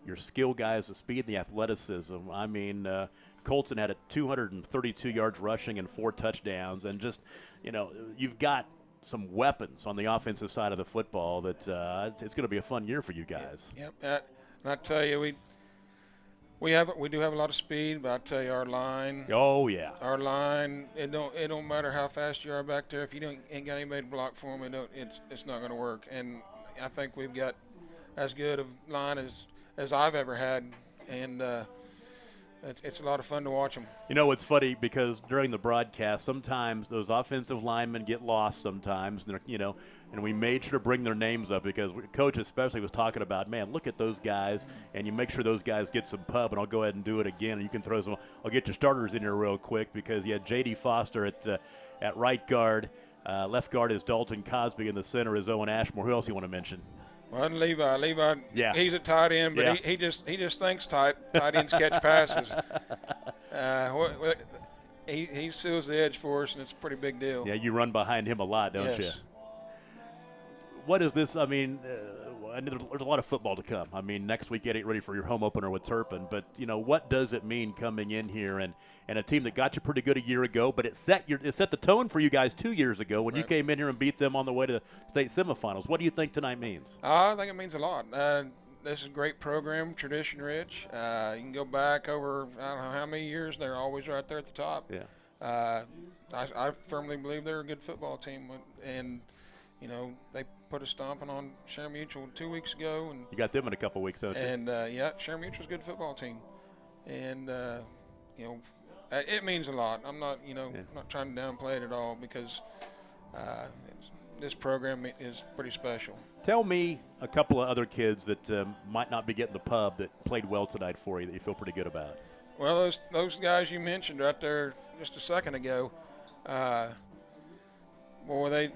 your skill guys, the speed, the athleticism. I mean, Colton had 232 yards rushing and 4 touchdowns, and just, you've got some weapons on the offensive side of the football that it's going to be a fun year for you guys. Yep. And I tell you, we do have a lot of speed, but I tell you, our line. Oh yeah. Our line. It don't matter how fast you are back there. If you ain't got anybody to block for them, it's not going to work. And I think we've got as good of line as I've ever had, and it's a lot of fun to watch them. You know, it's funny because during the broadcast, sometimes those offensive linemen get lost sometimes, and and we made sure to bring their names up because Coach especially was talking about, man, look at those guys, and you make sure those guys get some pub, and I'll go ahead and do it again, and you can throw some. I'll get your starters in here real quick because you had J.D. Foster at right guard. Left guard is Dalton Cosby, in the center is Owen Ashmore. Who else you want to mention? Well, Levi, yeah. He's a tight end, but yeah. he just thinks tight ends catch passes. He seals the edge for us, and it's a pretty big deal. Yeah, you run behind him a lot, don't you? What is this? I mean, there's a lot of football to come. I mean, next week getting ready for your home opener with Turpin. But, what does it mean coming in here and a team that got you pretty good a year ago, but it set the tone for you guys 2 years ago when you came in here and beat them on the way to state semifinals. What do you think tonight means? I think it means a lot. This is a great program, tradition-rich. You can go back over I don't know how many years. They're always right there at the top. Yeah. I firmly believe they're a good football team, and they put a stomping on Sharon Mutual 2 weeks ago, and you got them in a couple weeks, don't you? And Sharon Mutual's a good football team, and it means a lot. I'm not not trying to downplay it at all because this program is pretty special. Tell me a couple of other kids that might not be getting the pub that played well tonight for you that you feel pretty good about. Well, those guys you mentioned right there just a second ago, boy, they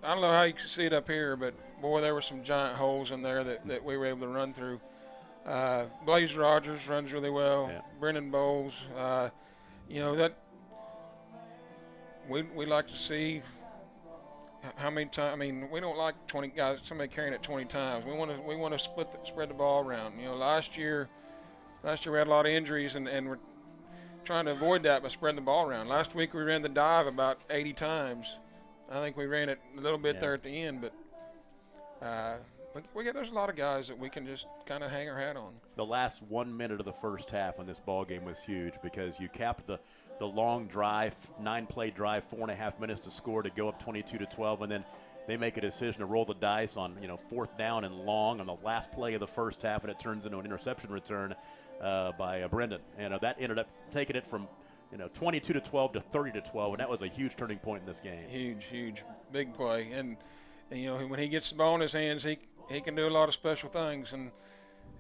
I don't know how you can see it up here, but boy, there were some giant holes in there that we were able to run through. Blaze Rogers runs really well. Yeah. Brennan Bowles, that we like to see how many times. I mean, we don't like 20 guys, somebody carrying it 20 times. We want to spread the ball around. Last year we had a lot of injuries, and we're trying to avoid that by spreading the ball around. Last week we ran the dive about 80 times. I think we ran it a little bit there at the end, but there's a lot of guys that we can just kind of hang our hat on. The last 1 minute of the first half in this ball game was huge because you capped the long drive, 9-play drive, 4.5 minutes to score to go up 22-12, and then they make a decision to roll the dice on fourth down and long on the last play of the first half, and it turns into an interception return by Brendan, and that ended up taking it from 22-12 to 30-12, and that was a huge turning point in this game. Huge, big play, and when he gets the ball in his hands, he can do a lot of special things, and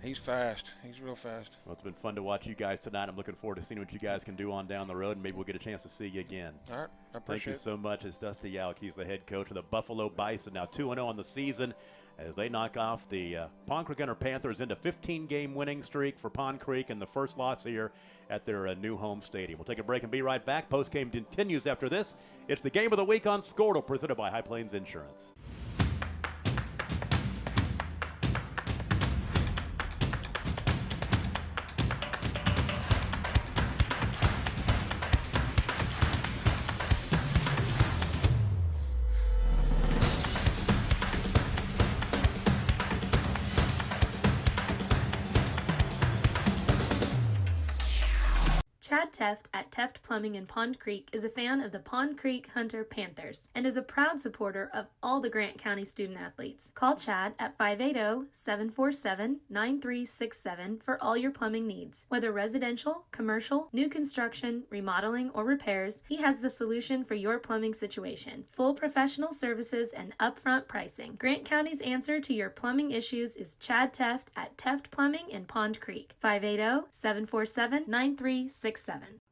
he's fast. He's real fast. Well, it's been fun to watch you guys tonight. I'm looking forward to seeing what you guys can do on down the road, and maybe we'll get a chance to see you again. All right, I appreciate it. Thank you so much. It's Dusty Yalk. He's the head coach of the Buffalo Bison, now 2-0 on the season as they knock off the Pond Creek Hunter Panthers into 15-game winning streak for Pond Creek and the first loss here at their new home stadium. We'll take a break and be right back. Post-game continues after this. It's the Game of the Week on Scortal, presented by High Plains Insurance. Chad Teft at Teft Plumbing in Pond Creek is a fan of the Pond Creek Hunter Panthers and is a proud supporter of all the Grant County student athletes. Call Chad at 580-747-9367 for all your plumbing needs. Whether residential, commercial, new construction, remodeling, or repairs, he has the solution for your plumbing situation. Full professional services and upfront pricing. Grant County's answer to your plumbing issues is Chad Teft at Teft Plumbing in Pond Creek. 580-747-9367.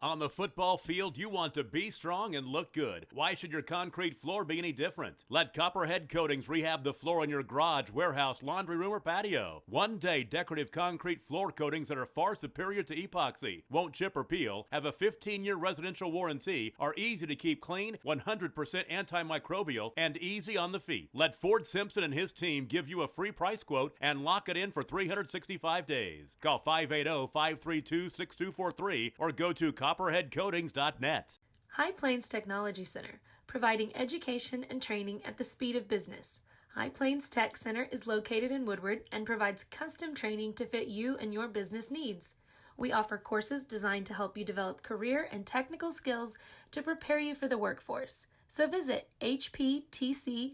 On the football field, you want to be strong and look good. Why should your concrete floor be any different? Let Copperhead Coatings rehab the floor in your garage, warehouse, laundry room, or patio. One-day decorative concrete floor coatings that are far superior to epoxy, won't chip or peel, have a 15-year residential warranty, are easy to keep clean, 100% antimicrobial, and easy on the feet. Let Ford Simpson and his team give you a free price quote and lock it in for 365 days. Call 580-532-6243 or go to copperheadcoatings.net. High Plains Technology Center, providing education and training at the speed of business. High Plains Tech Center is located in Woodward and provides custom training to fit you and your business needs. We offer courses designed to help you develop career and technical skills to prepare you for the workforce. So visit hptc.edu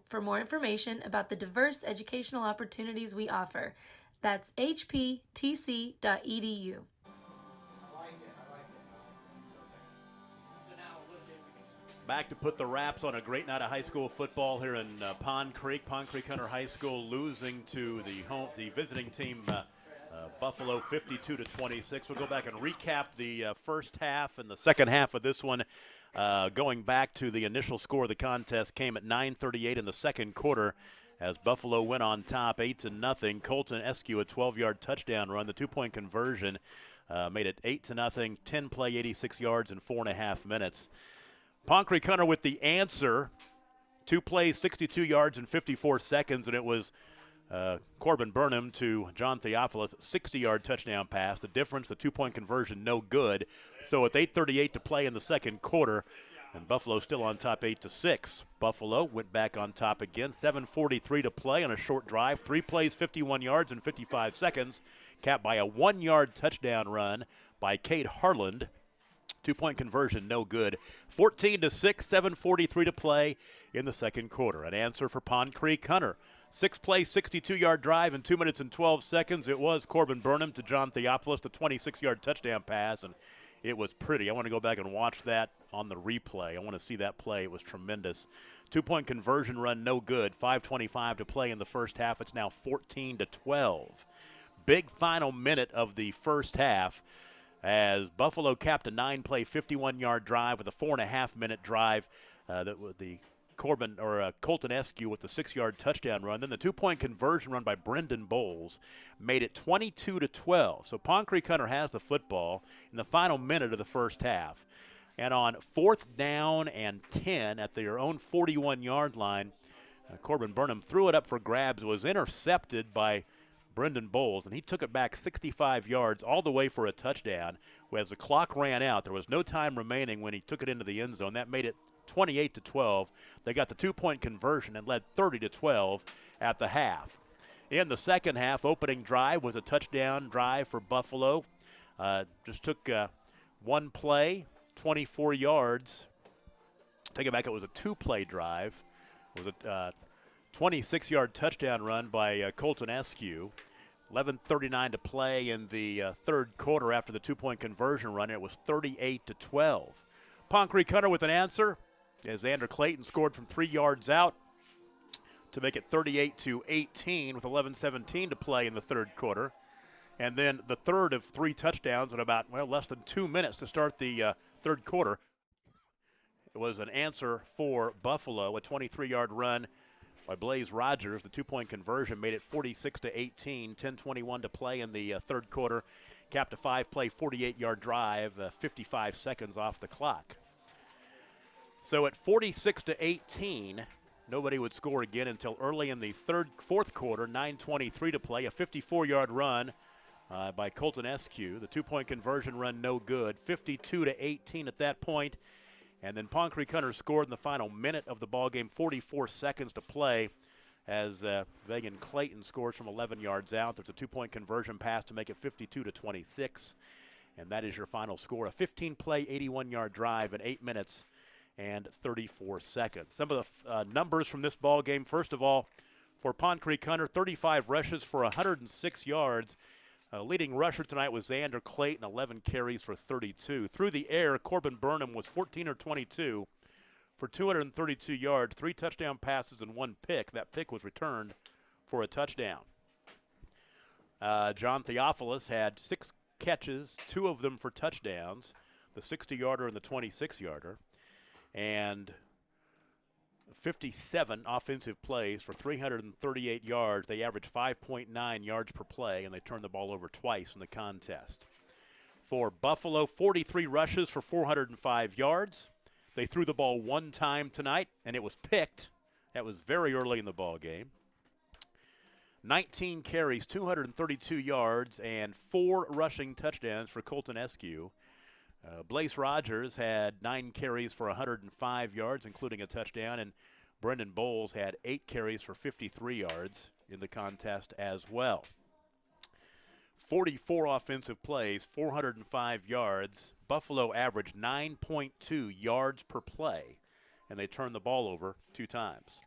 for more information about the diverse educational opportunities we offer. That's hptc.edu. Back to put the wraps on a great night of high school football here in Pond Creek. Pond Creek Hunter High School losing to the visiting team Buffalo 52-26. We'll go back and recap the first half and the second half of this one. Going back to the initial score of the contest came at 9:38 in the second quarter as Buffalo went on top 8-0. Colton Eskew, a 12-yard touchdown run. The two-point conversion made it 8-0, 10 play, 86 yards in 4.5 minutes. Pond Creek Hunter with the answer, 2 plays, 62 yards in 54 seconds, and it was Corbin Burnham to John Theophilus, 60-yard touchdown pass. The difference, the two-point conversion, no good. So with 8:38 to play in the second quarter, and Buffalo still on top 8-6. Buffalo went back on top again, 7:43 to play on a short drive. 3 plays, 51 yards in 55 seconds, capped by a 1-yard touchdown run by Cade Harland. Two-point conversion, no good. 14-6, 7:43 to play in the second quarter. An answer for Pond Creek Hunter. 6-play, 62-yard drive in 2 minutes and 12 seconds. It was Corbin Burnham to John Theophilus, the 26-yard touchdown pass, and it was pretty. I want to go back and watch that on the replay. I want to see that play. It was tremendous. Two-point conversion run, no good. 5:25 to play in the first half. It's now 14-12. Big final minute of the first half, as Buffalo capped a 9-play, 51-yard drive with a 4.5-minute drive. Colton Eskew with the 6-yard touchdown run. Then the two-point conversion run by Brendan Bowles made it 22-12. So Pond Creek Hunter has the football in the final minute of the first half. And on 4th down and 10 at their own 41-yard line, Corbin Burnham threw it up for grabs. It was intercepted by Brendan Bowles, and he took it back 65 yards all the way for a touchdown. As the clock ran out, there was no time remaining when he took it into the end zone. That made it 28-12. They got the two-point conversion and led 30-12 at the half. In the second half, opening drive was a touchdown drive for Buffalo. Just took one play, 24 yards. Take it back, it was a 2-play drive. It was a 26-yard touchdown run by Colton Eskew. 11:39 to play in the third quarter after the two-point conversion run. It was 38-12. Pond Creek Hunter with an answer as Xander Clayton scored from 3 yards out to make it 38-18 with 11:17 to play in the third quarter. And then the third of 3 touchdowns in about, less than 2 minutes to start the third quarter. It was an answer for Buffalo, a 23-yard run by Blaze Rogers. The two-point conversion made it 46-18, 10:21 to play in the third quarter. Capped a 5-play, 48-yard drive, 55 seconds off the clock. So at 46-18, nobody would score again until early in the fourth quarter, 9:23 to play. A 54-yard run by Colton Eskew. The two-point conversion run no good, 52-18 at that point. And then Pond Creek Hunter scored in the final minute of the ballgame, 44 seconds to play, as Vagan Clayton scores from 11 yards out. There's a two-point conversion pass to make it 52-26. And that is your final score, a 15-play, 81-yard drive in 8 minutes and 34 seconds. Some of the numbers from this ballgame. First of all, for Pond Creek Hunter, 35 rushes for 106 yards. Leading rusher tonight was Xander Clayton, 11 carries for 32. Through the air, Corbin Burnham was 14 or 22 for 232 yards, 3 touchdown passes and 1 pick. That pick was returned for a touchdown. John Theophilus had 6 catches, 2 of them for touchdowns, the 60-yarder and the 26-yarder, and 57 offensive plays for 338 yards. They averaged 5.9 yards per play, and they turned the ball over twice in the contest. For Buffalo, 43 rushes for 405 yards. They threw the ball 1 time tonight, and it was picked. That was very early in the ball game. 19 carries, 232 yards, and 4 rushing touchdowns for Colton Eskew. Blaze Rogers had 9 carries for 105 yards, including a touchdown, and Brendan Bowles had 8 carries for 53 yards in the contest as well. 44 offensive plays, 405 yards. Buffalo averaged 9.2 yards per play, and they turned the ball over 2 times.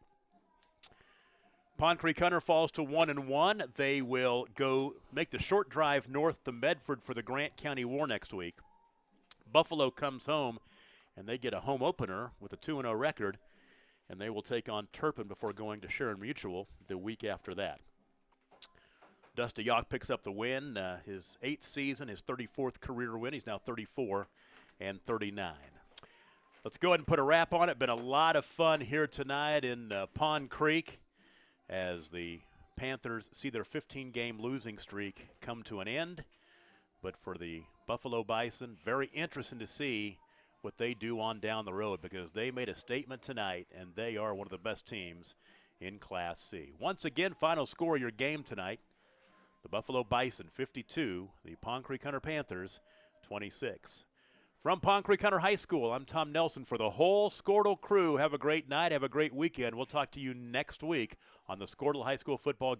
Pond Creek Hunter falls to 1-1. They will go make the short drive north to Medford for the Grant County War next week. Buffalo comes home, and they get a home opener with a 2-0 record, and they will take on Turpin before going to Sharon Mutual the week after that. Dusty Yawk picks up the win, his 8th season, his 34th career win. He's now 34 and 39. Let's go ahead and put a wrap on it. Been a lot of fun here tonight in Pond Creek as the Panthers see their 15-game losing streak come to an end. But for the Buffalo Bison, very interesting to see what they do on down the road, because they made a statement tonight, and they are one of the best teams in Class C. Once again, final score of your game tonight. The Buffalo Bison 52, the Pond Creek Hunter Panthers 26. From Pond Creek Hunter High School, I'm Tom Nelson for the whole Squirtle crew. Have a great night. Have a great weekend. We'll talk to you next week on the Squirtle High School football